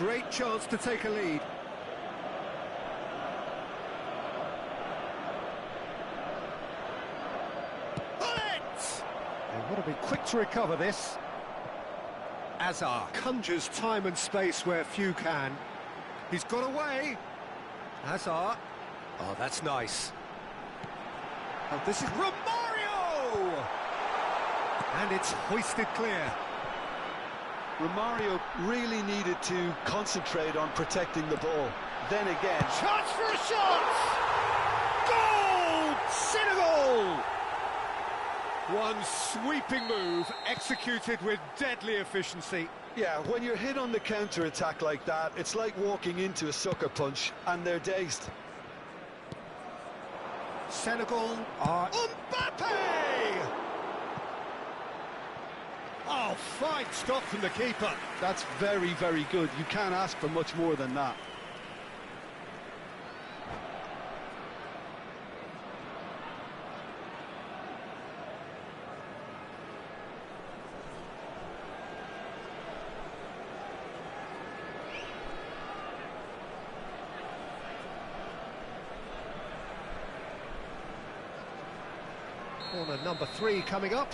Great chance to take a lead. Bullet! They would have been quick to recover this. Azar conjures time and space where few can. He's got away. Azar. Oh, that's nice. Oh, this is Romario! And it's hoisted clear. Romario really needed to concentrate on protecting the ball. Then again... Chance for a shot! Goal! Senegal! One sweeping move, executed with deadly efficiency. Yeah, when you're hit on the counter-attack like that, it's like walking into a sucker punch, and they're dazed. Senegal are... Mbappe! Oh, fine stop from the keeper. That's very, very good. You can't ask for much more than that. Corner number 3 coming up.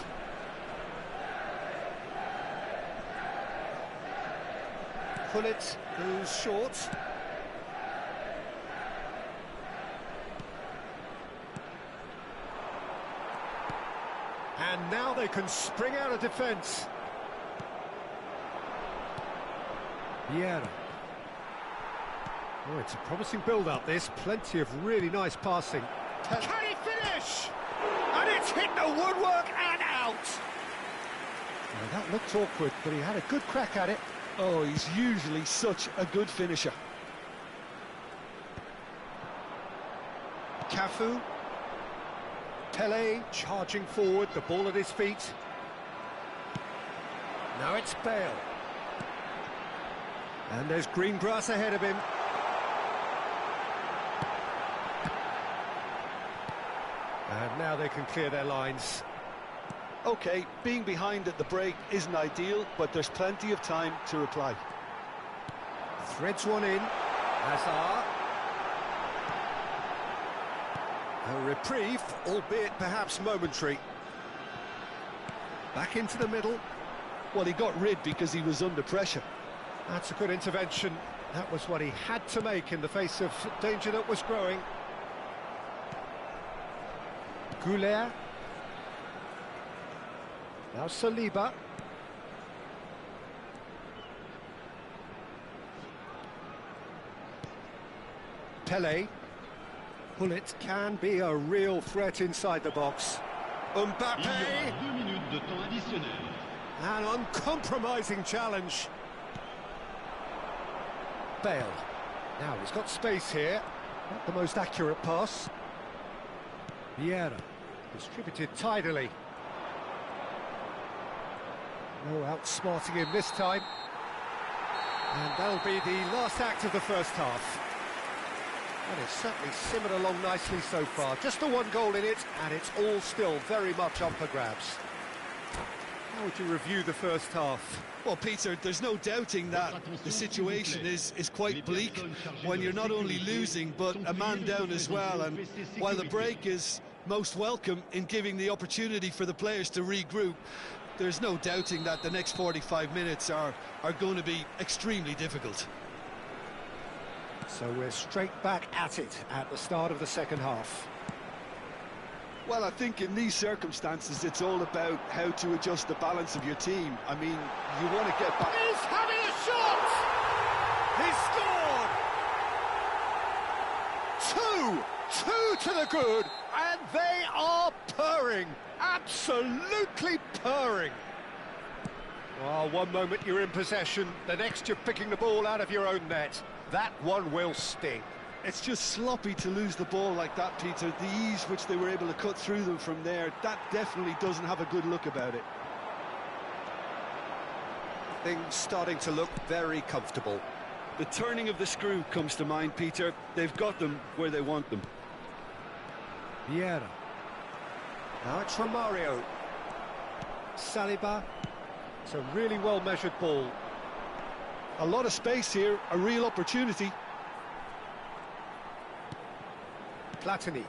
Pullet goes short. And now they can spring out of defence. Vieira. Oh, it's a promising build-up, this. Plenty of really nice passing. Can he finish? And it's hit the woodwork and out! Now, that looked awkward, but he had a good crack at it. Oh, he's usually such a good finisher. Cafu. Pele charging forward, the ball at his feet. Now it's Bale. And there's green grass ahead of him. And now they can clear their lines. OK, being behind at the break isn't ideal, but there's plenty of time to reply. Threads one in. Hazard. A reprieve, albeit perhaps momentary. Back into the middle. Well, he got rid because he was under pressure. That's a good intervention. That was what he had to make in the face of danger that was growing. Goulet. Now Saliba. Pele. Bullet can be a real threat inside the box. Mbappe. An uncompromising challenge. Bale. Now he's got space here. Not the most accurate pass. Vieira. Distributed tidily. No outsmarting him this time. And that'll be the last act of the first half. And it's certainly simmered along nicely so far. Just the one goal in it, and it's all still very much up for grabs. How would you review the first half? Well, Peter, there's no doubting that the situation is quite bleak when you're not only losing, but a man down as well. And while the break is most welcome in giving the opportunity for the players to regroup, there's no doubting that the next 45 minutes are going to be extremely difficult. So we're straight back at it at the start of the second half. Well, I think in these circumstances, it's all about how to adjust the balance of your team. I mean, you want to get back... He's having a shot! He scored! Two to the good, and they are purring. Absolutely purring. Well, one moment you're in possession, the next you're picking the ball out of your own net. That one will sting. It's just sloppy to lose the ball like that, Peter. The ease which they were able to cut through them from there, that definitely doesn't have a good look about it. Things starting to look very comfortable. The turning of the screw comes to mind, Peter. They've got them where they want them. Vieira. Now it's Romario. Saliba. It's a really well-measured ball. A lot of space here, a real opportunity. Platini.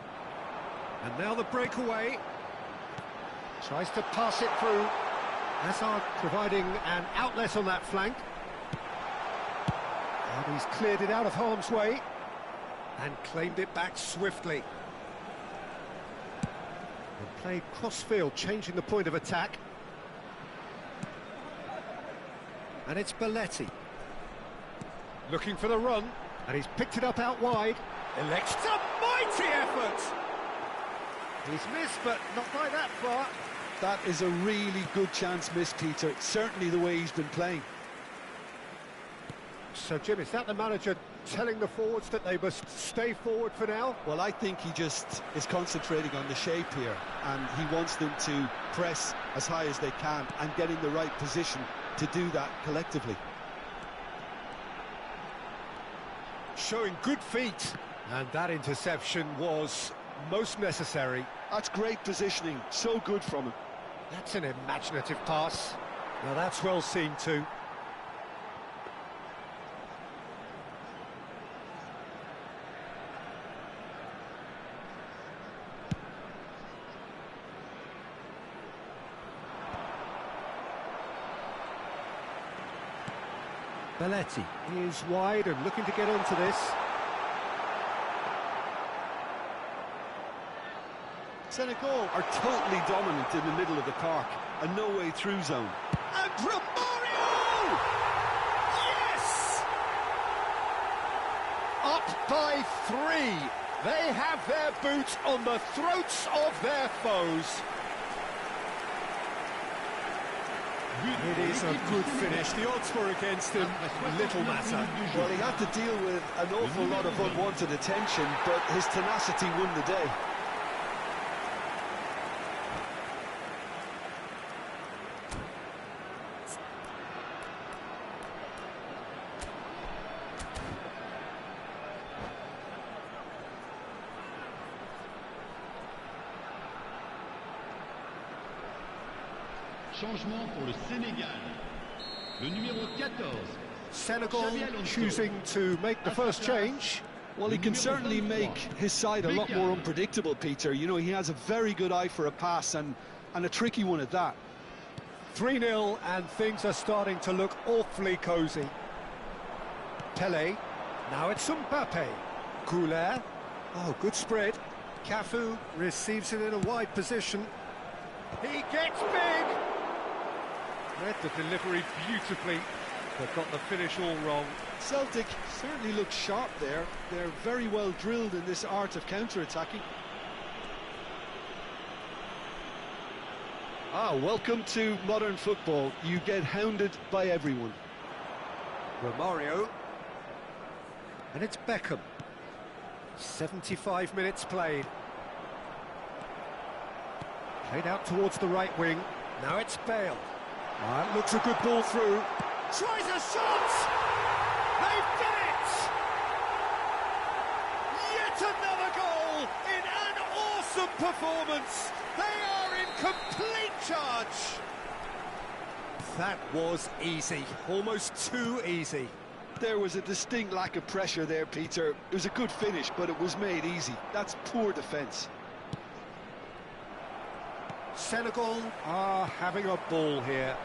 And now the breakaway. Tries to pass it through. Hazard providing an outlet on that flank. And he's cleared it out of harm's way. And claimed it back swiftly. And played cross-field, changing the point of attack. And it's Belletti. Looking for the run. And he's picked it up out wide. Elects a mighty effort! He's missed, but not by that far. That is a really good chance missed, Peter. Certainly the way he's been playing. So, Jim, is that the manager telling the forwards that they must stay forward for now? Well, I think he just is concentrating on the shape here, and he wants them to press as high as they can and get in the right position to do that collectively. Showing good feet. And that interception was most necessary. That's great positioning, so good from him. That's an imaginative pass. Now that's well seen too. Belletti is wide and looking to get onto this. Senegal are totally dominant in the middle of the park, a no-way through zone. And Romario! Yes! Up by 3. They have their boot on the throats of their foes. It is a good finish. The odds were against him. Little matter. Well, he had to deal with an awful lot of unwanted attention, but his tenacity won the day. Changement pour le Sénégal. Le numéro 14. Senegal choosing to make the first change. Well, he can certainly make his side a lot more unpredictable, Peter. You know, he has a very good eye for a pass and a tricky one at that. 3-0 and things are starting to look awfully cosy. Pele. Now it's Mbappe. Goulet. Oh, good spread. Cafu receives it in a wide position. He gets big. Read the delivery beautifully, but got the finish all wrong. Celtic certainly look sharp there. They're very well drilled in this art of counter-attacking. Welcome to modern football. You get hounded by everyone. Romario. And it's Beckham. 75 minutes played. Played out towards the right wing. Now it's Bale. That looks a good ball through. Tries a shot! They've done it! Yet another goal in an awesome performance. They are in complete charge. That was easy, almost too easy. There was a distinct lack of pressure there, Peter. It was a good finish, but it was made easy. That's poor defence. Senegal are having a ball here.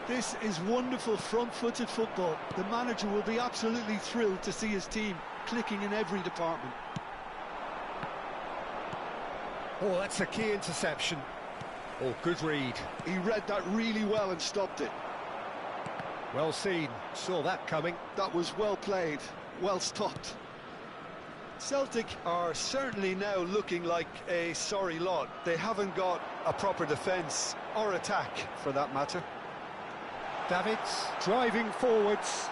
This is wonderful front-footed football. The manager will be absolutely thrilled to see his team clicking in every department. Oh, that's a key interception. Oh, good read. He read that really well and stopped it. Well seen. Saw that coming. That was well played, well stopped. Celtic are certainly now looking like a sorry lot. They haven't got a proper defence, or attack, for that matter. Davids driving forwards.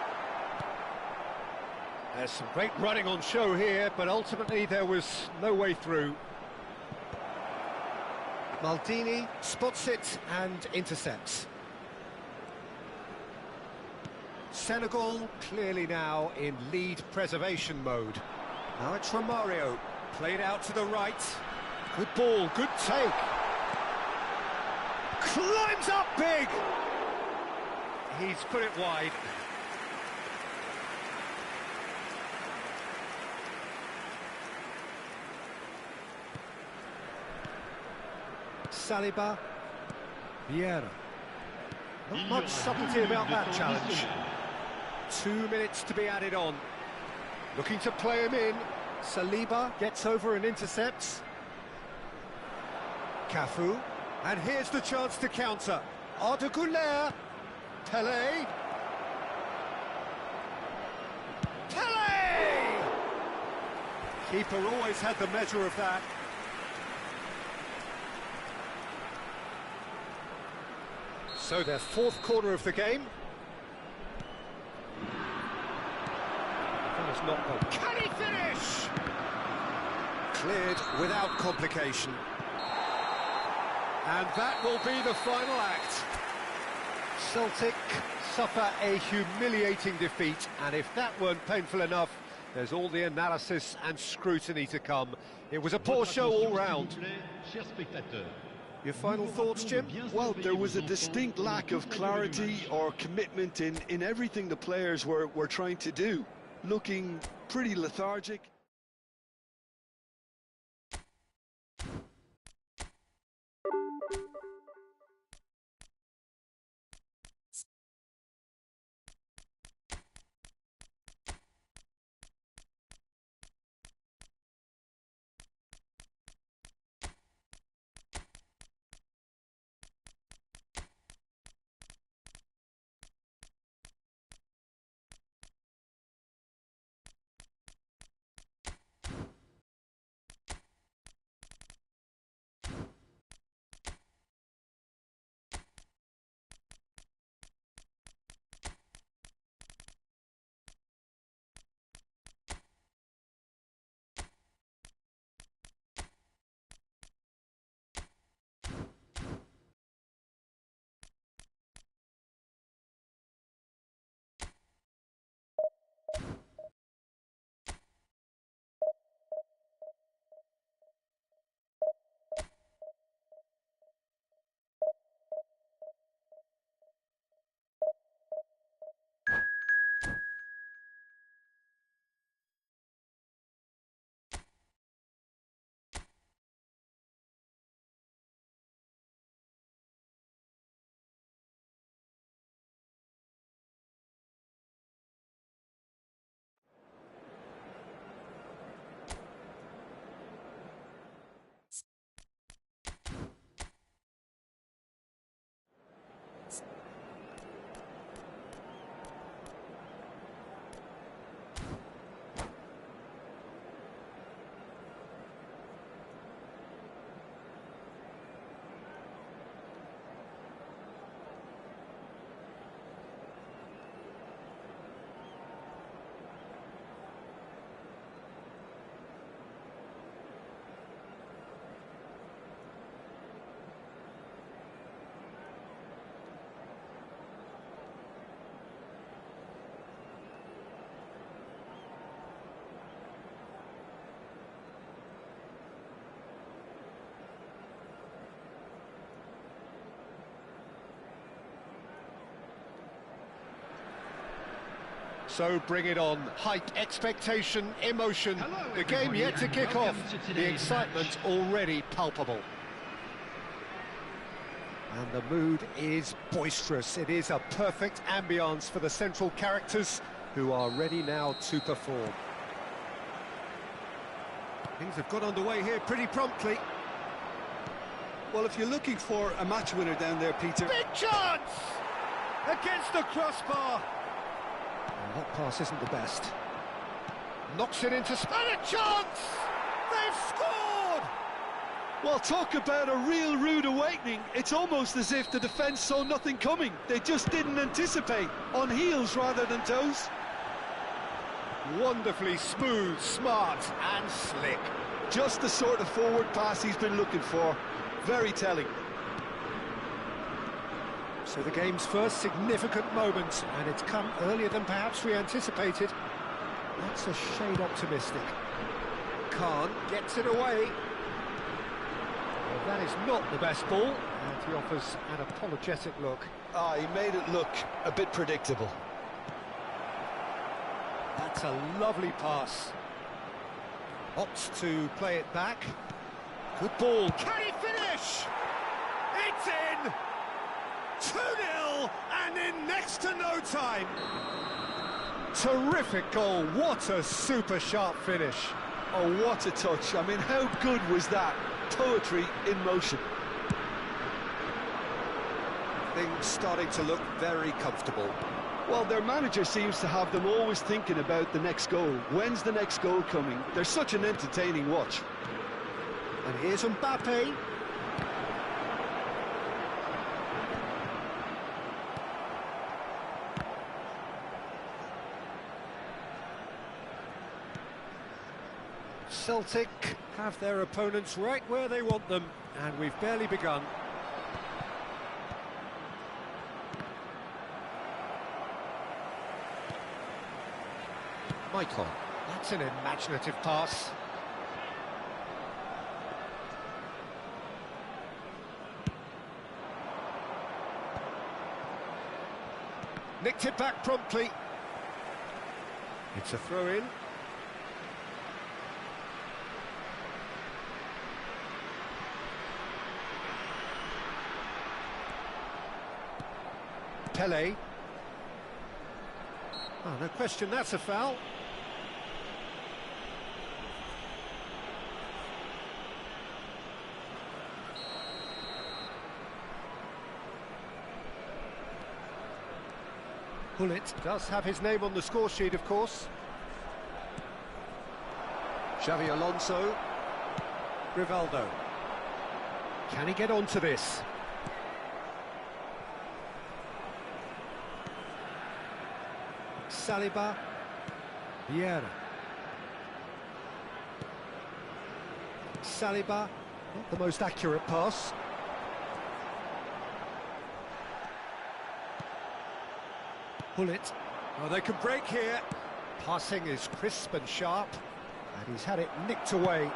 There's some great running on show here, but ultimately there was no way through. Maldini spots it and intercepts. Senegal clearly now in lead preservation mode. Now it's Romario, played out to the right. Good ball, good take. Climbs up big. He's put it wide. Saliba. Vieira. Not much subtlety about that challenge. 2 minutes to be added on. Looking to play him in. Saliba gets over and intercepts. Cafu. And here's the chance to counter. Arda Güler. Pelé. Pelé! Keeper always had the measure of that. So their fourth quarter of the game. That is not gone. Can he finish? Cleared without complication. And that will be the final act. Celtic suffer a humiliating defeat, and if that weren't painful enough, there's all the analysis and scrutiny to come. It was a poor show all round. Your final thoughts, Jim? Well, there was a distinct lack of clarity or commitment in everything the players were trying to do. Looking pretty lethargic. So bring it on. Hype, expectation, emotion. The game yet to kick off. The excitement already palpable. And the mood is boisterous. It is a perfect ambience for the central characters who are ready now to perform. Things have got underway here pretty promptly. Well, if you're looking for a match winner down there, Peter... Big chance! Against the crossbar. Well, that pass isn't the best. Knocks it into... And a chance! They've scored! Well, talk about a real rude awakening. It's almost as if the defence saw nothing coming. They just didn't anticipate. On heels rather than toes. Wonderfully smooth, smart and slick. Just the sort of forward pass he's been looking for. Very telling. So the game's first significant moment, and it's come earlier than perhaps we anticipated. That's a shade optimistic. Khan gets it away. Well, that is not the best ball, and he offers an apologetic look. He made it look a bit predictable. That's a lovely pass. Opts to play it back. Good ball. Can he finish? It's in! 2-0, and in next to no time. Terrific goal, what a super sharp finish. Oh, what a touch. I mean, how good was that? Poetry in motion. Things starting to look very comfortable. Well, their manager seems to have them always thinking about the next goal. When's the next goal coming? They're such an entertaining watch. And here's Mbappe. Celtic have their opponents right where they want them, and we've barely begun. Michael, that's an imaginative pass. Nicked it back promptly. It's a throw-in. Pele. Oh, no question, that's a foul. Gullit does have his name on the score sheet, of course. Xavi Alonso. Rivaldo. Can he get onto this? Saliba. Vieira. Saliba. Not the most accurate pass. Gullit. Oh, they can break here. Passing is crisp and sharp, and he's had it nicked away.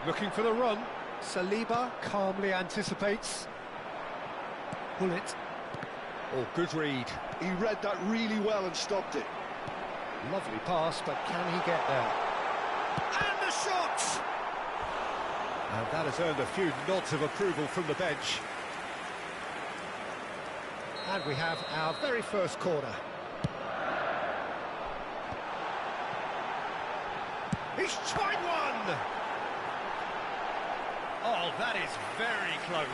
Looking for the run. Saliba calmly anticipates. Gullit. Oh, good read. He read that really well and stopped it. Lovely pass, but can he get there? And the shot! And that has earned a few nods of approval from the bench. And we have our very first corner. He's tried one! Oh, that is very close.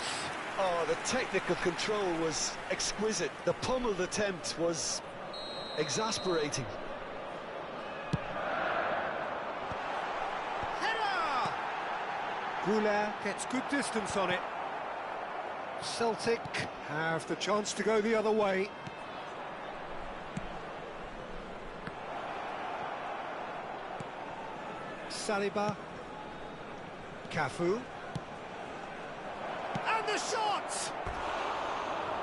Oh, the technical control was exquisite. The pummeled attempt was exasperating. Header! Goulart gets good distance on it. Celtic have the chance to go the other way. Saliba. Cafu. And the shot!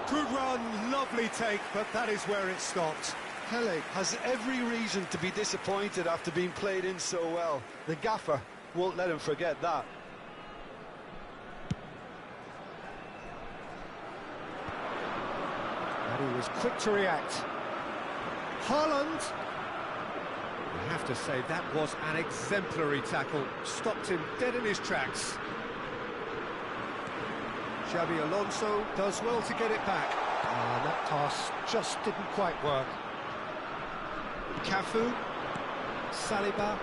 Good run, lovely take, but that is where it stopped. Pele has every reason to be disappointed after being played in so well. The gaffer won't let him forget that. And he was quick to react. Haaland. I have to say, that was an exemplary tackle. Stopped him dead in his tracks. Xavi Alonso does well to get it back. And that pass just didn't quite work. Cafu. Saliba.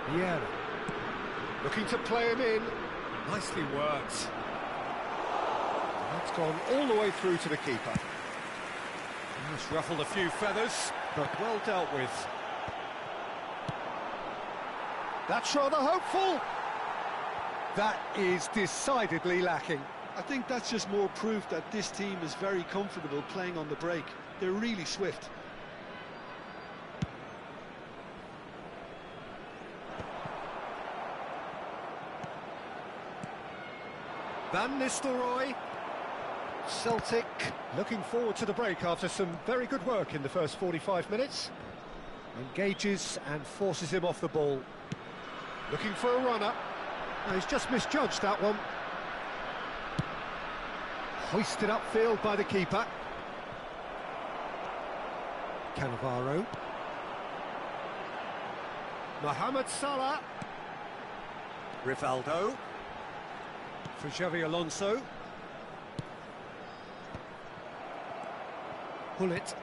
Vieira. Looking to play him in. Nicely worked. That's gone all the way through to the keeper. It's ruffled a few feathers, but well dealt with. That's rather hopeful. That is decidedly lacking. I think that's just more proof that this team is very comfortable playing on the break. They're really swift. Van Nistelrooy. Celtic looking forward to the break after some very good work in the first 45 minutes. Engages and forces him off the ball. Looking for a runner. No, he's just misjudged that one. Hoisted upfield by the keeper. Cannavaro. Mohamed Salah. Rivaldo. For Xavi Alonso. Pull it.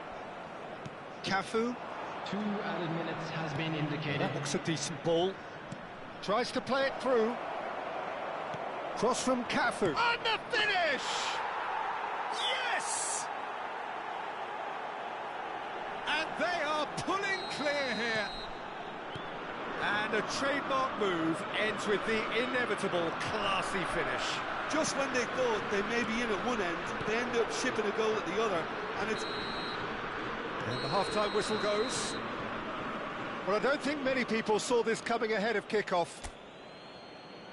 Cafu. 2 added minutes has been indicated. That looks a decent ball. Tries to play it through. Cross from Cafu. And the finish! Yes! And they are pulling clear here. And a trademark move ends with the inevitable classy finish. Just when they thought they may be in at one end, they end up shipping a goal at the other, and it's... And the half-time whistle goes. Well, I don't think many people saw this coming ahead of kick-off.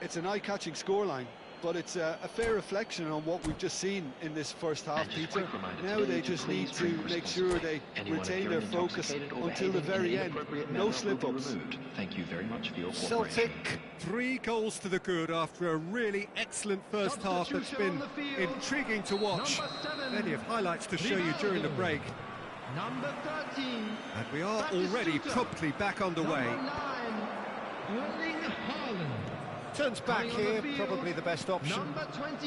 It's an eye-catching scoreline, but it's a fair reflection on what we've just seen in this first half, Peter. Now they just need to make sure they retain their focus until the very end. No slip-ups. Thank you very much for your cooperation. Celtic, 3 goals to the good after a really excellent first half that's been intriguing to watch. Plenty of highlights to show you during the break. Number 13. And we are already promptly back underway. Turns back here, probably the best option.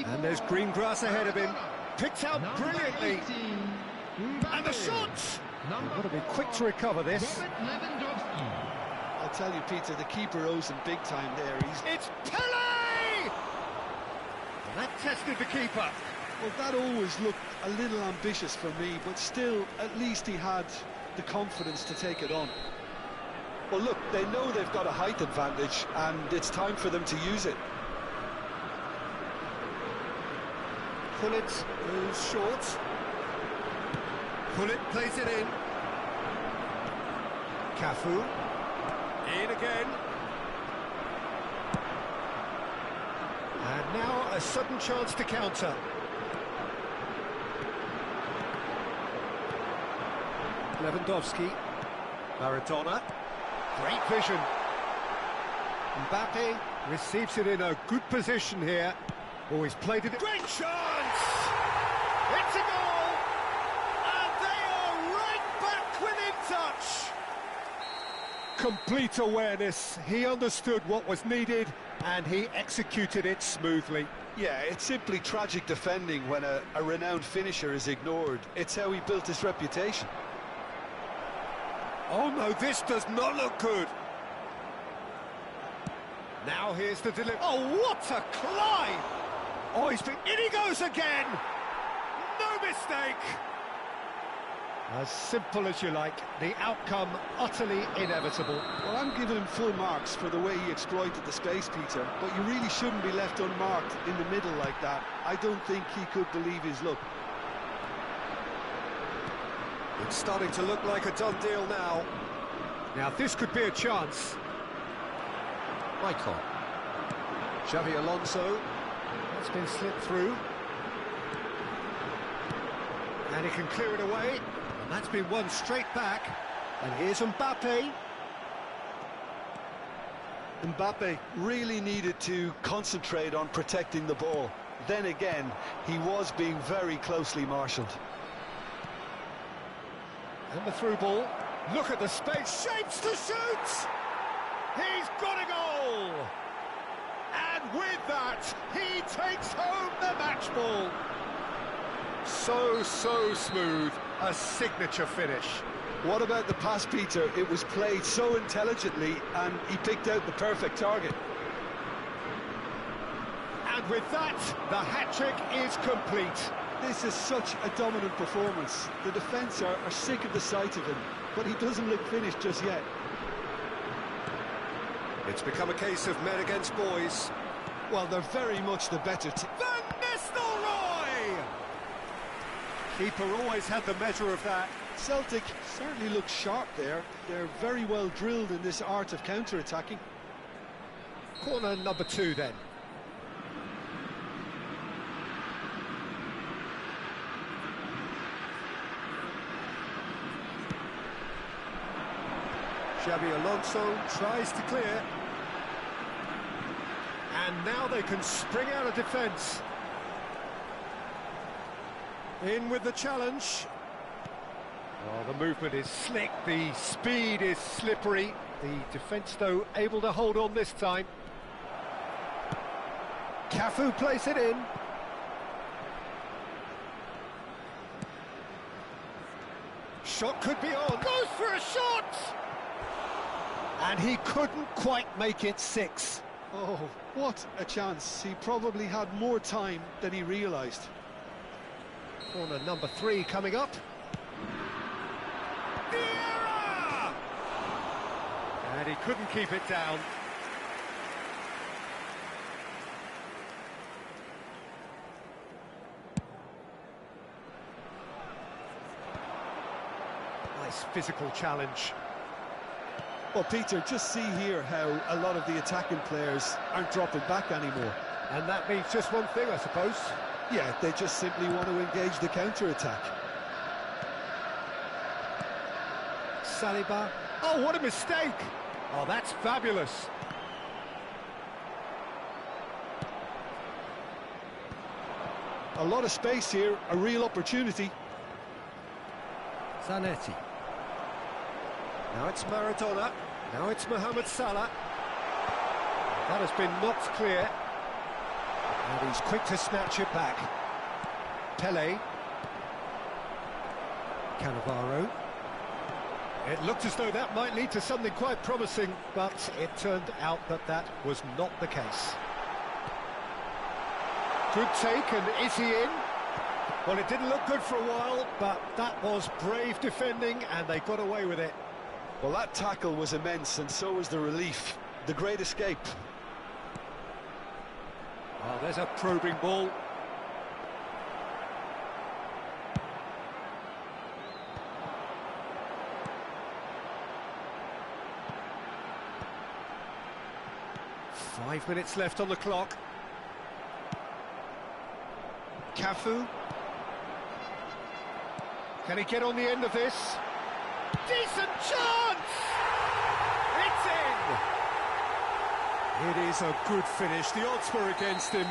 And there's green grass ahead of him. Picked out brilliantly. And the shot! You've got to be quick to recover this. I'll tell you, Peter, the keeper owes him big time there. It's Pele! And that tested the keeper. Well, that always looked a little ambitious for me, but still, at least he had the confidence to take it on. Well, look, they know they've got a height advantage, and it's time for them to use it. Pullet goes short. Pullet plays it in. Cafu. In again. And now a sudden chance to counter. Lewandowski. Maradona. Great vision. Mbappe receives it in a good position here. Oh, he's played it. Great chance! It's a goal! And they are right back within touch! Complete awareness. He understood what was needed and he executed it smoothly. Yeah, it's simply tragic defending when a renowned finisher is ignored. It's how he built his reputation. Oh no, this does not look good. Now here's the delivery. Oh, what a climb! Oh, in he goes again! No mistake! As simple as you like, the outcome utterly inevitable. Well, I'm giving him full marks for the way he exploited the space, Peter, but you really shouldn't be left unmarked in the middle like that. I don't think he could believe his luck. It's starting to look like a done deal now. Now this could be a chance. Michael. Xavi Alonso. That's been slipped through. And he can clear it away. And that's been won straight back. And here's Mbappe. Mbappe really needed to concentrate on protecting the ball. Then again, he was being very closely marshalled. And the through ball. Look at the space. Shapes to shoot! He's got a goal! And with that, he takes home the match ball. So smooth. A signature finish. What about the pass, Peter? It was played so intelligently and he picked out the perfect target. And with that, the hat-trick is complete. This is such a dominant performance. The defence are sick of the sight of him, but he doesn't look finished just yet. It's become a case of men against boys. Well, they're very much the better team. Van Nistelrooy! Keeper always had the measure of that. Celtic certainly look sharp there. They're very well drilled in this art of counter-attacking. Corner number 2 then. Xavi Alonso tries to clear. And now they can spring out of defence. In with the challenge. Oh, the movement is slick, the speed is slippery. The defence, though, able to hold on this time. Cafu plays it in. Shot could be on. Goes for a shot! And he couldn't quite make it 6. Oh, what a chance. He probably had more time than he realised. Corner number 3 coming up. Vieira! And he couldn't keep it down. Nice physical challenge. Well, Peter, just see here how a lot of the attacking players aren't dropping back anymore. And that means just one thing, I suppose. Yeah, they just simply want to engage the counter-attack. Saliba. Oh, what a mistake! Oh, that's fabulous. A lot of space here, a real opportunity. Zanetti. Now it's Maradona. Now it's Mohamed Salah. That has been knocked clear. And he's quick to snatch it back. Pele. Cannavaro. It looked as though that might lead to something quite promising, but it turned out that that was not the case. Good take, and is he in? Well, it didn't look good for a while, but that was brave defending, and they got away with it. Well, that tackle was immense, and so was the relief. The great escape. Oh, there's a probing ball. Five minutes left on the clock. Cafu. Can he get on the end of this? Decent chance! It's in! It is a good finish. The odds were against him.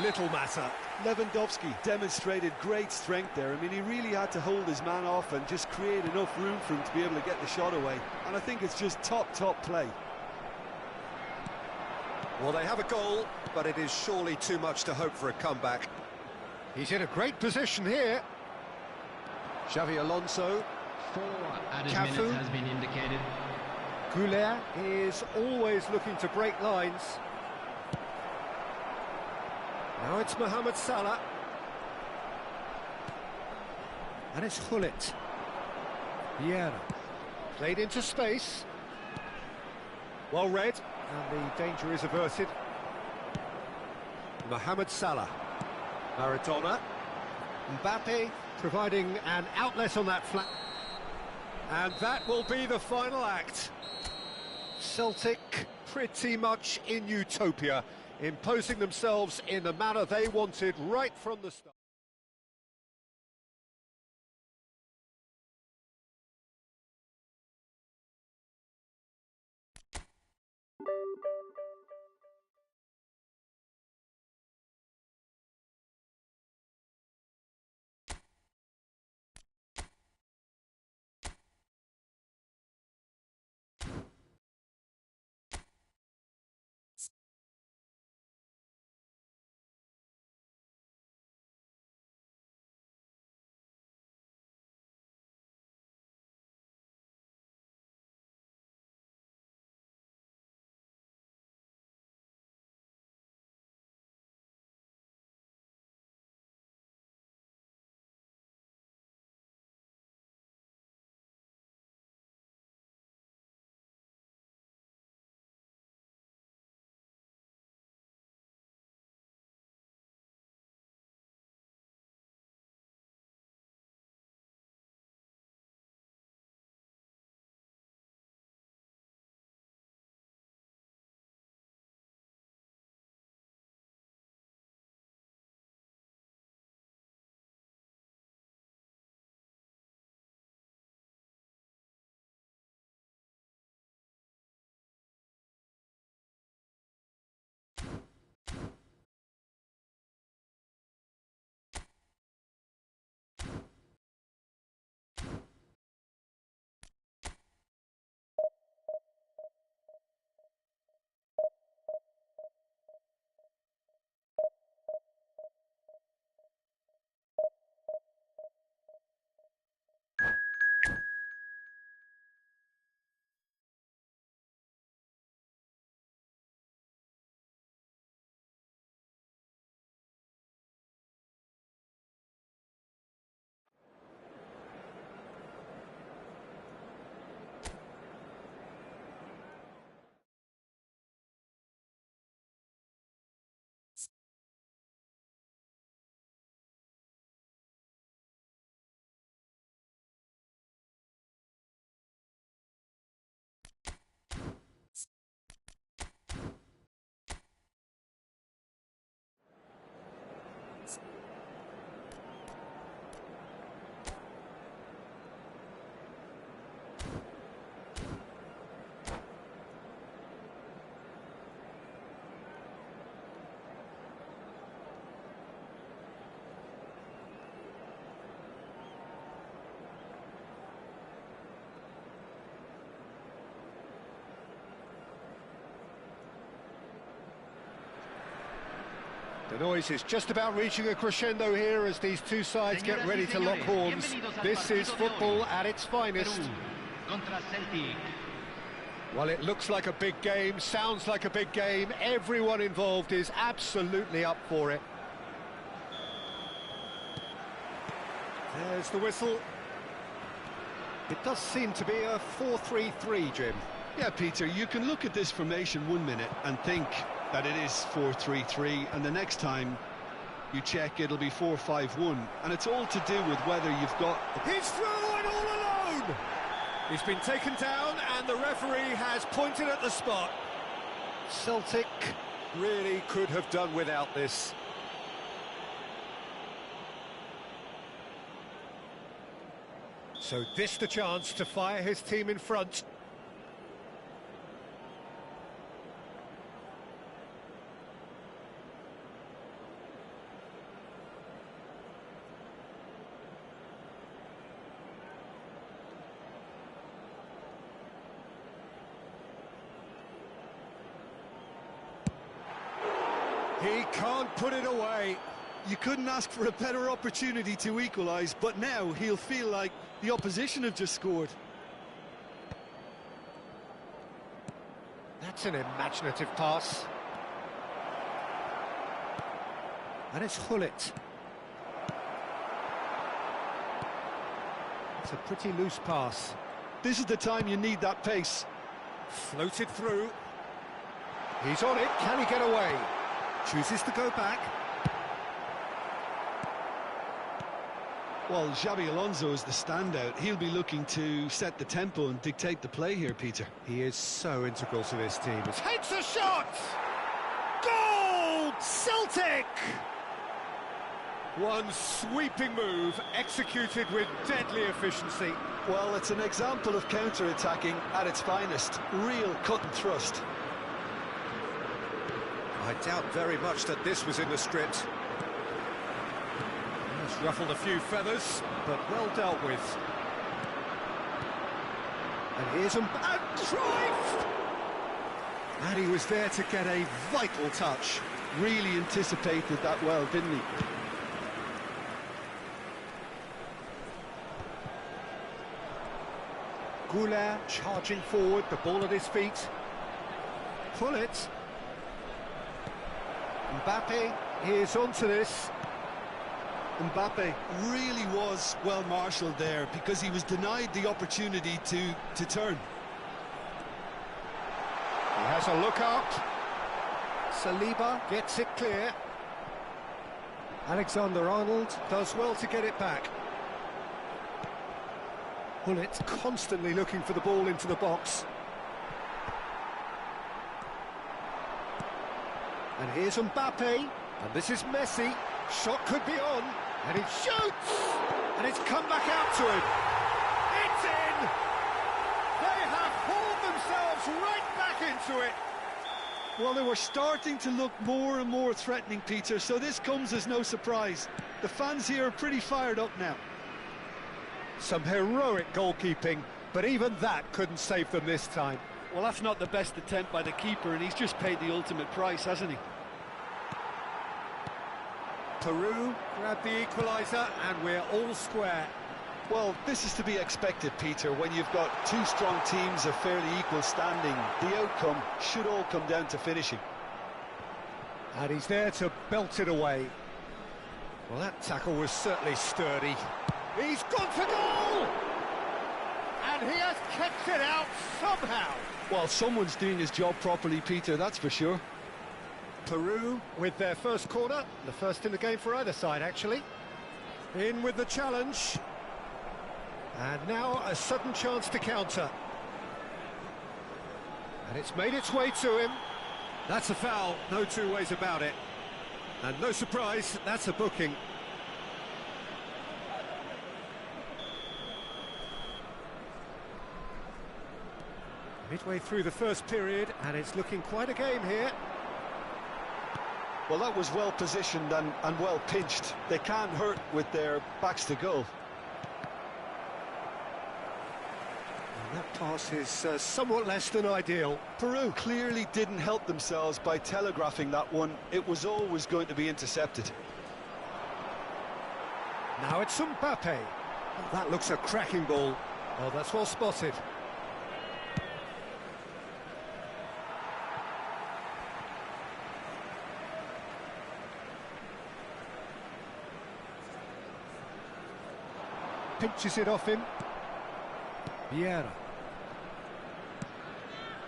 Little matter. Lewandowski demonstrated great strength there. I mean, he really had to hold his man off and just create enough room for him to be able to get the shot away. And I think it's just top play. Well, they have a goal, but it is surely too much to hope for a comeback. He's in a great position here. Xavi Alonso. 4 added Cafu. minutes has been indicated. Goulet is always looking to break lines. Now it's Mohamed Salah. And it's Hullet. Vieira. Played into space. Well read, and the danger is averted. Mohamed Salah. Maradona. Mbappe providing an outlet on that flank. And that will be the final act. Celtic pretty much in utopia, imposing themselves in the manner they wanted right from the start. The noise is just about reaching a crescendo here as these two sides get ready to lock horns. This is football at its finest. Well, it looks like a big game, sounds like a big game. Everyone involved is absolutely up for it. There's the whistle. It does seem to be a 4-3-3, Jim. Yeah, Peter, you can look at this formation 1 minute and think that it is 4-3-3, and the next time you check it'll be 4-5-1, and it's all to do with whether you've got... He's through and all alone! He's been taken down and the referee has pointed at the spot. Celtic really could have done without this. So this the chance to fire his team in front. He can't put it away. You couldn't ask for a better opportunity to equalise, but now he'll feel like the opposition have just scored. That's an imaginative pass. And it's Hullet. It's a pretty loose pass. This is the time you need that pace. Floated through. He's on it. Can he get away? Chooses to go back. Well, Xabi Alonso is the standout. He'll be looking to set the tempo and dictate the play here, Peter. He is so integral to this team. Takes a shot! Goal! Celtic! One sweeping move, executed with deadly efficiency. Well, it's an example of counter-attacking at its finest. Real cut and thrust. I doubt very much that this was in the script. It's ruffled a few feathers, but well dealt with. And here's and Cruyff! And he was there to get a vital touch. Really anticipated that well, didn't he? Goulart charging forward, the ball at his feet. Pull it. Mbappe is onto this. Mbappe really was well marshalled there because he was denied the opportunity to turn. He has a look out. Saliba gets it clear. Alexander-Arnold does well to get it back. Hullet constantly looking for the ball into the box. And here's Mbappe, and this is Messi. Shot could be on, and he shoots! And it's come back out to him. It's in! They have hauled themselves right back into it. Well, they were starting to look more and more threatening, Peter, so this comes as no surprise. The fans here are pretty fired up now. Some heroic goalkeeping, but even that couldn't save them this time. Well, that's not the best attempt by the keeper, and he's just paid the ultimate price, hasn't he? Peru grabbed the equaliser, and we're all square. Well, this is to be expected, Peter. When you've got two strong teams of fairly equal standing, the outcome should all come down to finishing. And he's there to belt it away. Well, that tackle was certainly sturdy. He's gone for goal! And he has kept it out somehow. Well, someone's doing his job properly, Peter, that's for sure. Peru with their first corner, the first in the game for either side, actually. In with the challenge. And now a sudden chance to counter. And it's made its way to him. That's a foul, no two ways about it. And no surprise, that's a booking. Midway through the first period, and it's looking quite a game here. Well, that was well positioned and well pinched. They can't hurt with their backs to goal. That pass is somewhat less than ideal. Peru clearly didn't help themselves by telegraphing that one. It was always going to be intercepted. Now it's Mbappe. Oh, that looks a cracking ball. Oh, that's well spotted. Pinches it off him. Vieira.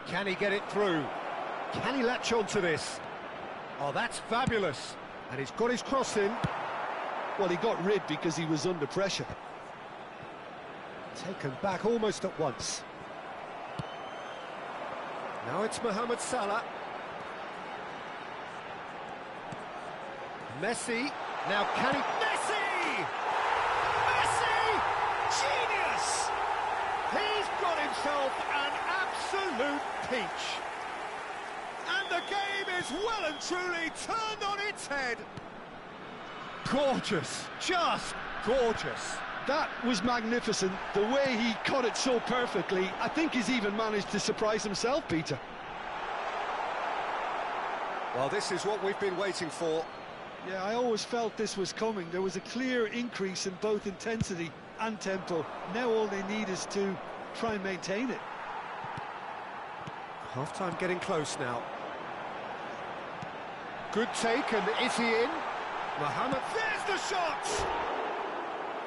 Can he get it through? Can he latch onto this? Oh, that's fabulous. And he's got his cross in. Well, he got rid because he was under pressure. Taken back almost at once. Now it's Mohamed Salah. Messi. Now can he... Messi! Messi! Genius! He's got himself an absolute peach. And the game is well and truly turned on its head. Gorgeous, just gorgeous. That was magnificent. The way he caught it so perfectly, I think he's even managed to surprise himself, Peter. Well, this is what we've been waiting for. Yeah, I always felt this was coming. There was a clear increase in both intensity and tempo. Now all they need is to try and maintain it. Half-time getting close now. Good take, and is he in? Mohamed, there's the shot!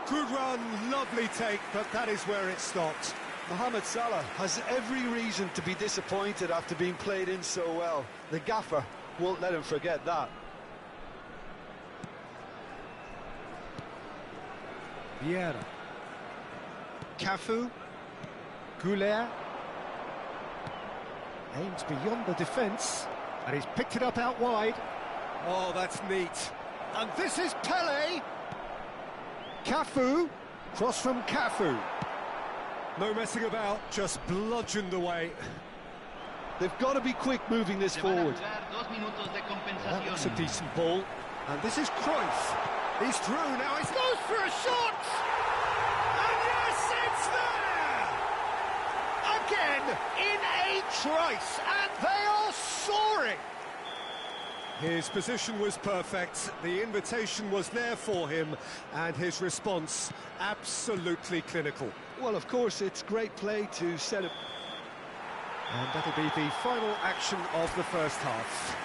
Good run, lovely take, but that is where it stopped. Mohamed Salah has every reason to be disappointed after being played in so well. The gaffer won't let him forget that. Vieira. Cafu. Goulet. Aims beyond the defence, and he's picked it up out wide. Oh, that's neat. And this is Pele. Cafu. Cross from Cafu. No messing about, just bludgeoned away. They've got to be quick moving this forward. That looks a decent ball. And this is Cruyff. He's through now, he goes for a shot! And yes, it's there! Again, in a trice, and they are soaring! His position was perfect, the invitation was there for him, and his response absolutely clinical. Well, of course, it's great play to set up. And that'll be the final action of the first half.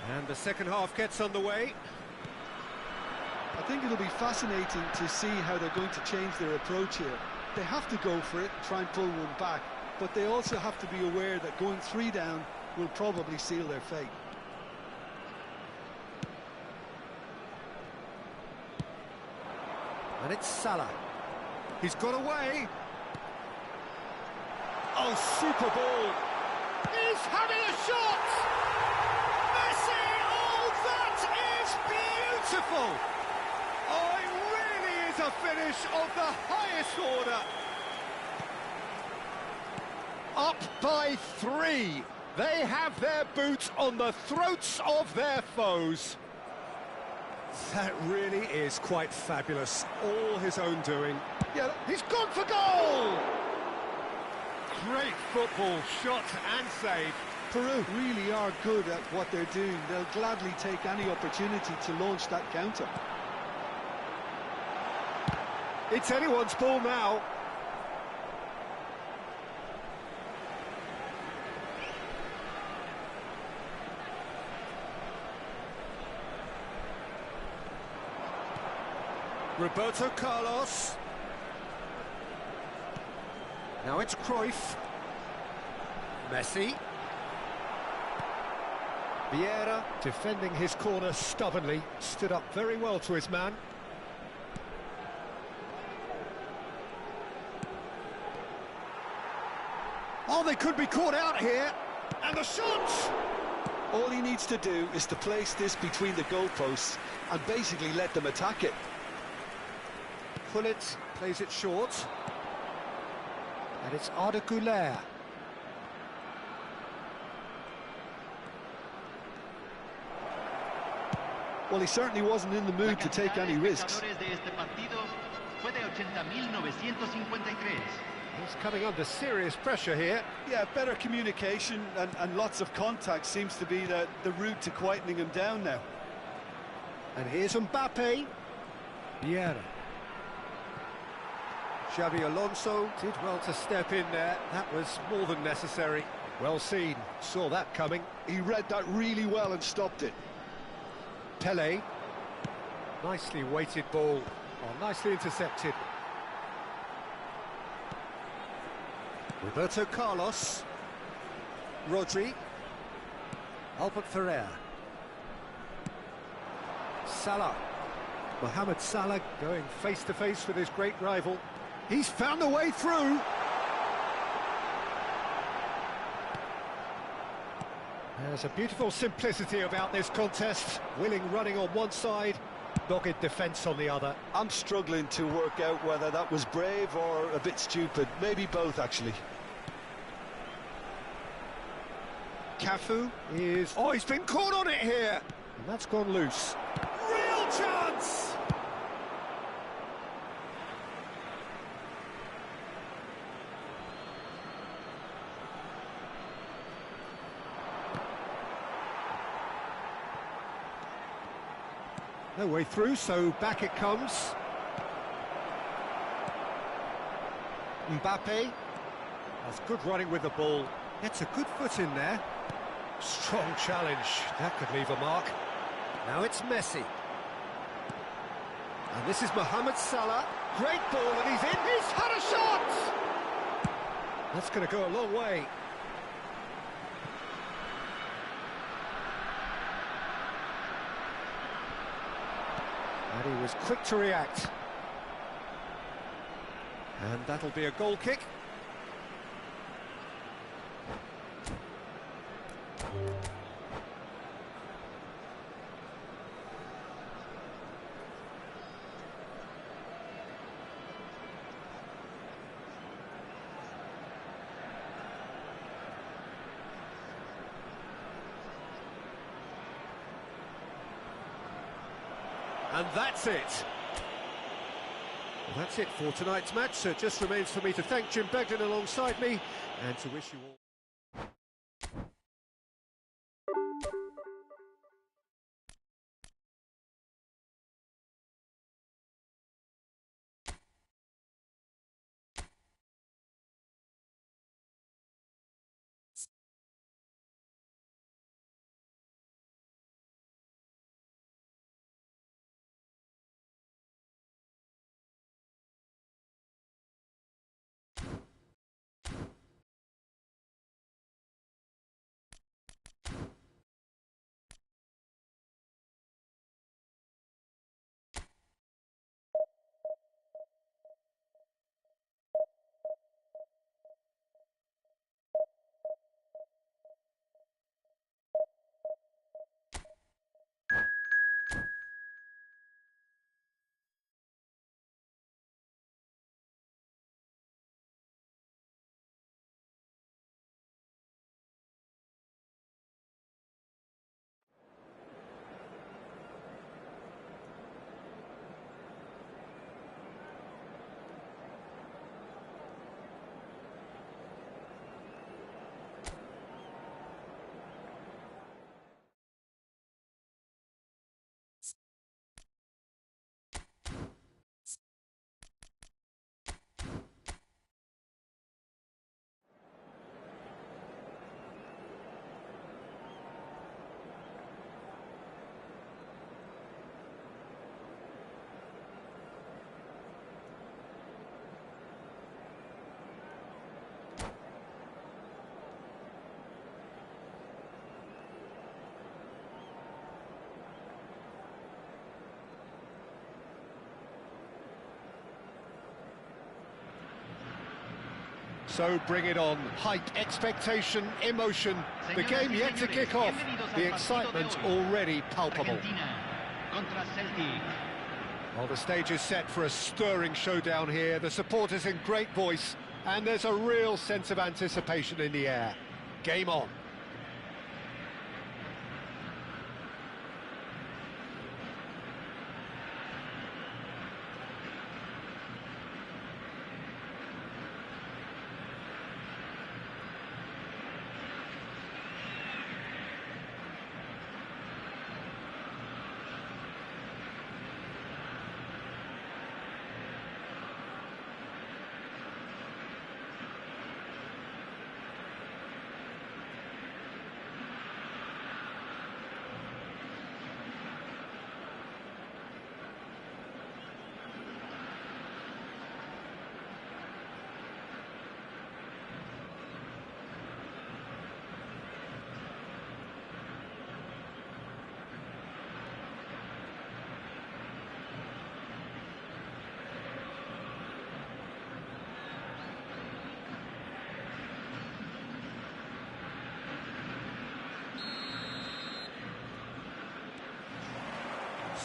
And the second half gets underway. I think it'll be fascinating to see how they're going to change their approach here. They have to go for it, try and pull one back, but they also have to be aware that going 3 down will probably seal their fate. And it's Salah. He's got away. Oh, super ball. He's having a shot! Messi! Oh, that is beautiful! Oh, it really is a finish of the highest order. Up by 3. They have their boots on the throats of their foes. That really is quite fabulous. All his own doing. Yeah, he's gone for goal! Great football, shot and save. Peru really are good at what they're doing. They'll gladly take any opportunity to launch that counter. It's anyone's ball now. Roberto Carlos. Now it's Cruyff. Messi. Vieira defending his corner stubbornly. Stood up very well to his man. Oh, they could be caught out here. And the shot! All he needs to do is to place this between the goalposts and basically let them attack it. Pullet plays it short. And it's Arda Güler. Well, he certainly wasn't in the mood to take any risks. He's coming under serious pressure here. Yeah, better communication and lots of contact seems to be the route to quietening him down now. And here's Mbappe. Vieira. Xabi Alonso did well to step in there. That was more than necessary. Well seen. Saw that coming. He read that really well and stopped it. Pele. Nicely weighted ball. Oh, nicely intercepted. Roberto Carlos. Rodri. Albert Ferrer. Salah. Mohamed Salah going face-to-face with his great rival. He's found a way through. There's a beautiful simplicity about this contest. Willing running on one side, dogged defence on the other. I'm struggling to work out whether that was brave or a bit stupid. Maybe both, actually. Cafu is... Oh, he's been caught on it here! And that's gone loose. Real chance! No way through, so back it comes. Mbappe. That's good running with the ball. Gets a good foot in there. Strong challenge. That could leave a mark. Now it's Messi. And this is Mohamed Salah. Great ball, and he's in. He's had a shot! That's going to go a long way. And he was quick to react. And that'll be a goal kick. And that's it. Well, that's it for tonight's match, so it just remains for me to thank Jim Begden alongside me and to wish you all... So bring it on. Hype, expectation, emotion. The game yet to kick off. The excitement already palpable. Well, the stage is set for a stirring showdown here. The supporters in great voice, and there's a real sense of anticipation in the air. Game on.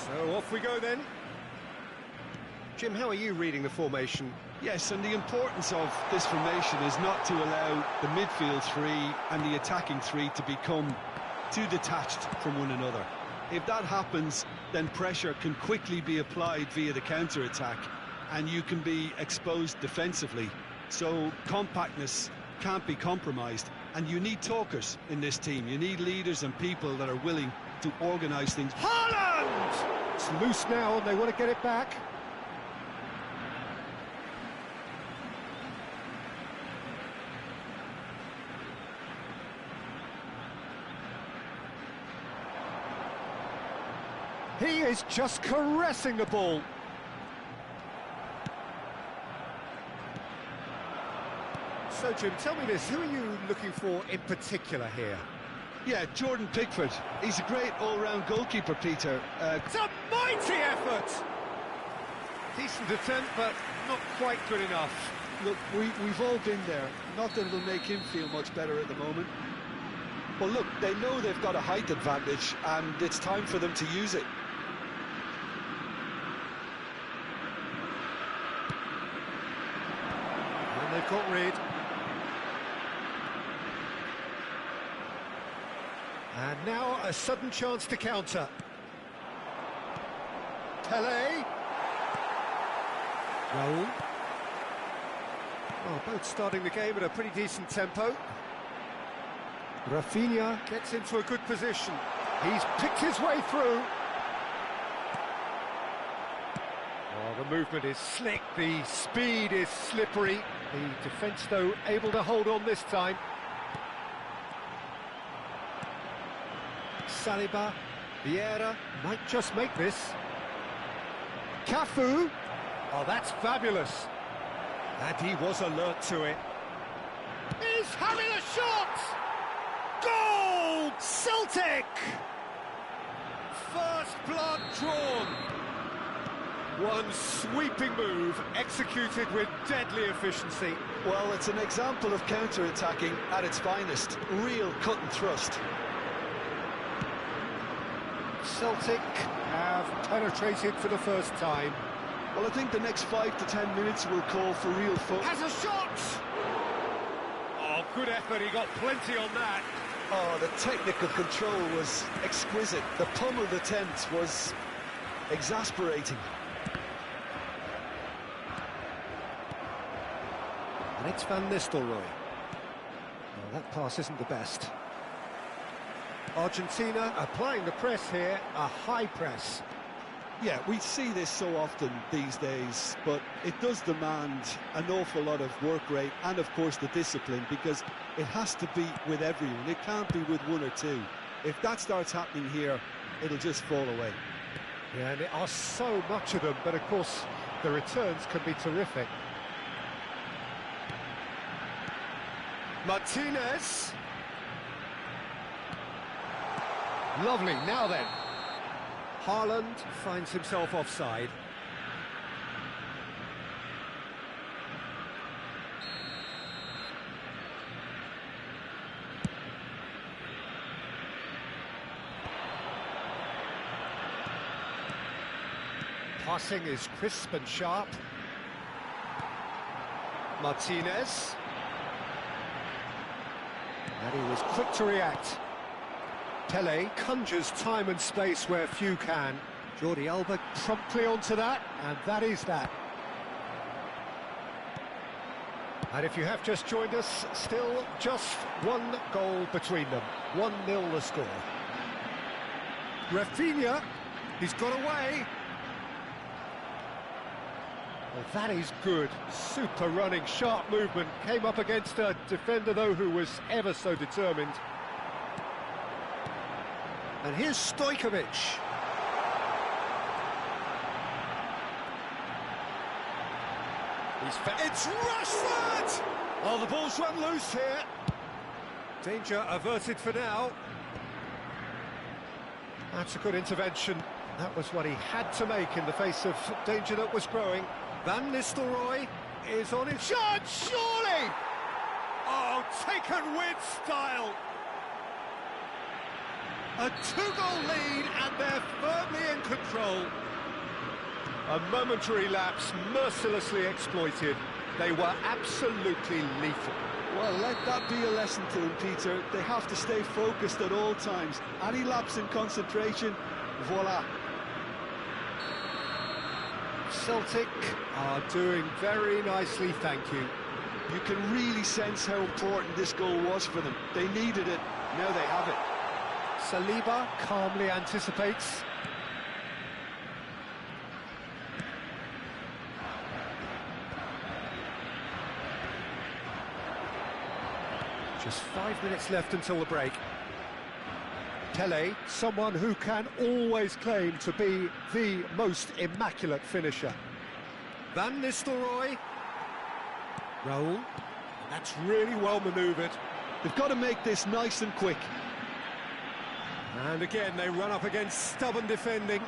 So off we go then. Jim, how are you reading the formation? Yes, and the importance of this formation is not to allow the midfield three and the attacking three to become too detached from one another. If that happens, then pressure can quickly be applied via the counter-attack, and you can be exposed defensively. So compactness can't be compromised, and you need talkers in this team. You need leaders and people that are willing to organise things. Haaland! It's loose now and they want to get it back. He is just caressing the ball. So, Jim, tell me this, who are you looking for in particular here? Yeah, Jordan Pickford. He's a great all-round goalkeeper, Peter. It's a mighty effort! Decent attempt, but not quite good enough. Look, we've all been there. Not that it'll make him feel much better at the moment. Well, look, they know they've got a height advantage, and it's time for them to use it. And they've got rid. And now a sudden chance to counter. Pele. Raul. Oh, both starting the game at a pretty decent tempo. Rafinha gets into a good position. He's picked his way through. Oh, the movement is slick, the speed is slippery. The defence, though, able to hold on this time. Saliba, Vieira might just make this. Cafu. Oh, that's fabulous. And he was alert to it. He's having a shot! Goal! Celtic! First blood drawn. One sweeping move, executed with deadly efficiency. Well, it's an example of counter-attacking at its finest. Real cut and thrust. Celtic have penetrated for the first time. Well, I think the next 5 to 10 minutes will call for real fun. Has a shot! Oh, good effort, he got plenty on that. Oh, the technical control was exquisite. The pummeled attempt was exasperating. And it's Van Nistelrooy. Well, that pass isn't the best. Argentina applying the press here, a high press. Yeah, we see this so often these days, but it does demand an awful lot of work rate and, of course, the discipline, because it has to be with everyone. It can't be with one or two. If that starts happening here, it'll just fall away. Yeah, and there are so much of them, but, of course, the returns can be terrific. Martinez. Lovely, now then. Haaland finds himself offside. Passing is crisp and sharp. Martinez. And he was quick to react. Pele conjures time and space where few can. Jordi Alba promptly onto that, and that is that. And if you have just joined us, still just one goal between them. 1-0 the score. Rafinha, he's got away. Well, that is good. Super running, sharp movement. Came up against a defender, though, who was ever so determined. And here's Stojkovic. It's Rashford! Oh, the ball's run loose here. Danger averted for now. That's a good intervention. That was what he had to make in the face of danger that was growing. Van Nistelrooy is on his shot, surely! Oh, taken with style! A two-goal lead, and they're firmly in control. A momentary lapse, mercilessly exploited. They were absolutely lethal. Well, let that be a lesson to them, Peter. They have to stay focused at all times. Any lapse in concentration, voila. Celtic are doing very nicely, thank you. You can really sense how important this goal was for them. They needed it, now they have it. Saliba calmly anticipates. Just 5 minutes left until the break. Pele, someone who can always claim to be the most immaculate finisher. Van Nistelrooy. Raul. That's really well manoeuvred. They've got to make this nice and quick. And again, they run up against stubborn defending.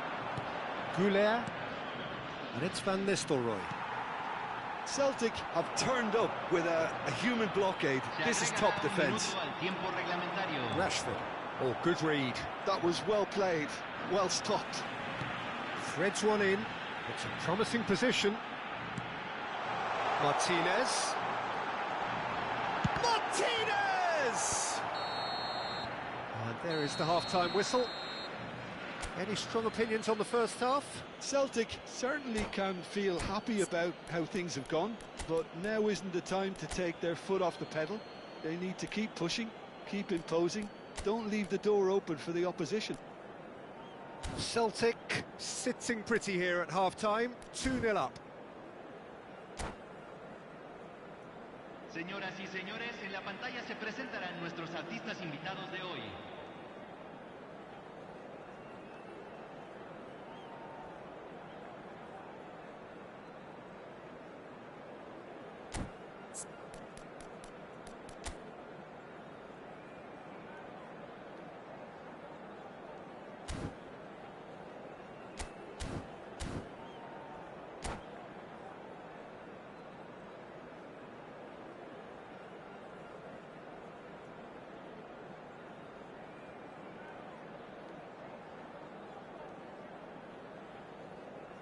Goulet. And it's Van Nistelrooy. Celtic have turned up with a human blockade. This is top defence. Rashford. Oh, good read. That was well played, well stopped. Threads one in. It's a promising position. Martinez. Martinez! And there is the half-time whistle. Any strong opinions on the first half? Celtic certainly can feel happy about how things have gone, but now isn't the time to take their foot off the pedal. They need to keep pushing, keep imposing. Don't leave the door open for the opposition. Celtic sitting pretty here at half-time, 2-0 up. Señoras y señores, en la pantalla se presentarán nuestros artistas invitados de hoy.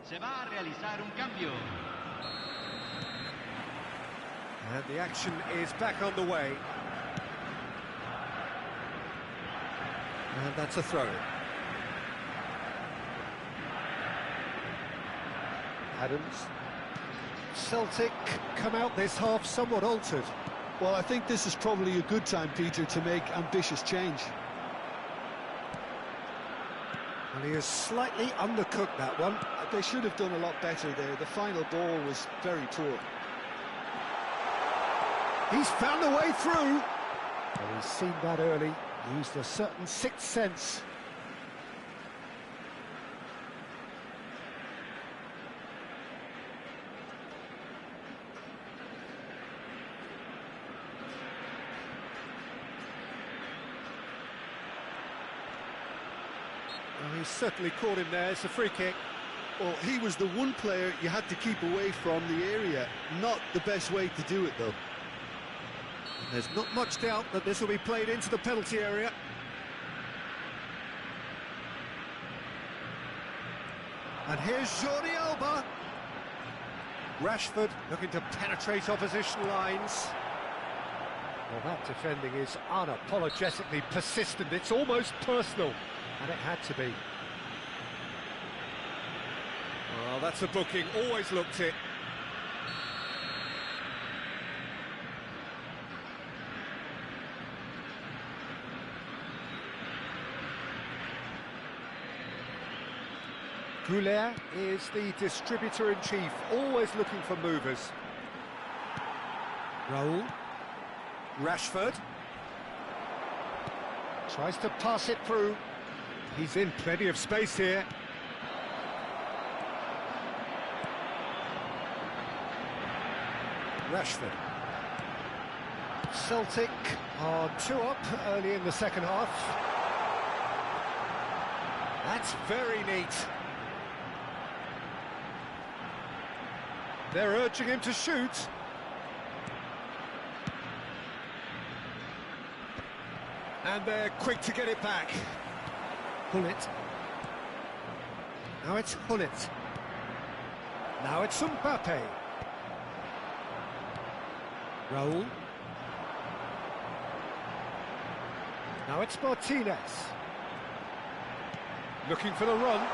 Se va a realizar un cambio. And the action is back underway. And that's a throw. Adams. Celtic come out this half somewhat altered. Well, I think this is probably a good time, Peter, to make ambitious change. And he has slightly undercooked that one. They should have done a lot better there. The final ball was very poor. He's found a way through. And he's seen that early, used a certain sixth sense. Well, he's certainly caught him there. It's a free kick. Well, he was the one player you had to keep away from the area. Not the best way to do it, though. There's not much doubt that this will be played into the penalty area. And here's Jordi Alba. Alba. Rashford looking to penetrate opposition lines. Well, that defending is unapologetically persistent. It's almost personal, and it had to be. Well, that's a booking. Always looked it. Goulet is the distributor-in-chief, always looking for movers. Raul. Rashford. Tries to pass it through. He's in plenty of space here. Rashford. Celtic are 2 up early in the second half. That's very neat. They're urging him to shoot. And they're quick to get it back. Hullet. Now it's Hullet. Now it's Mbappe. Raul. Now it's Martinez. Looking for the run.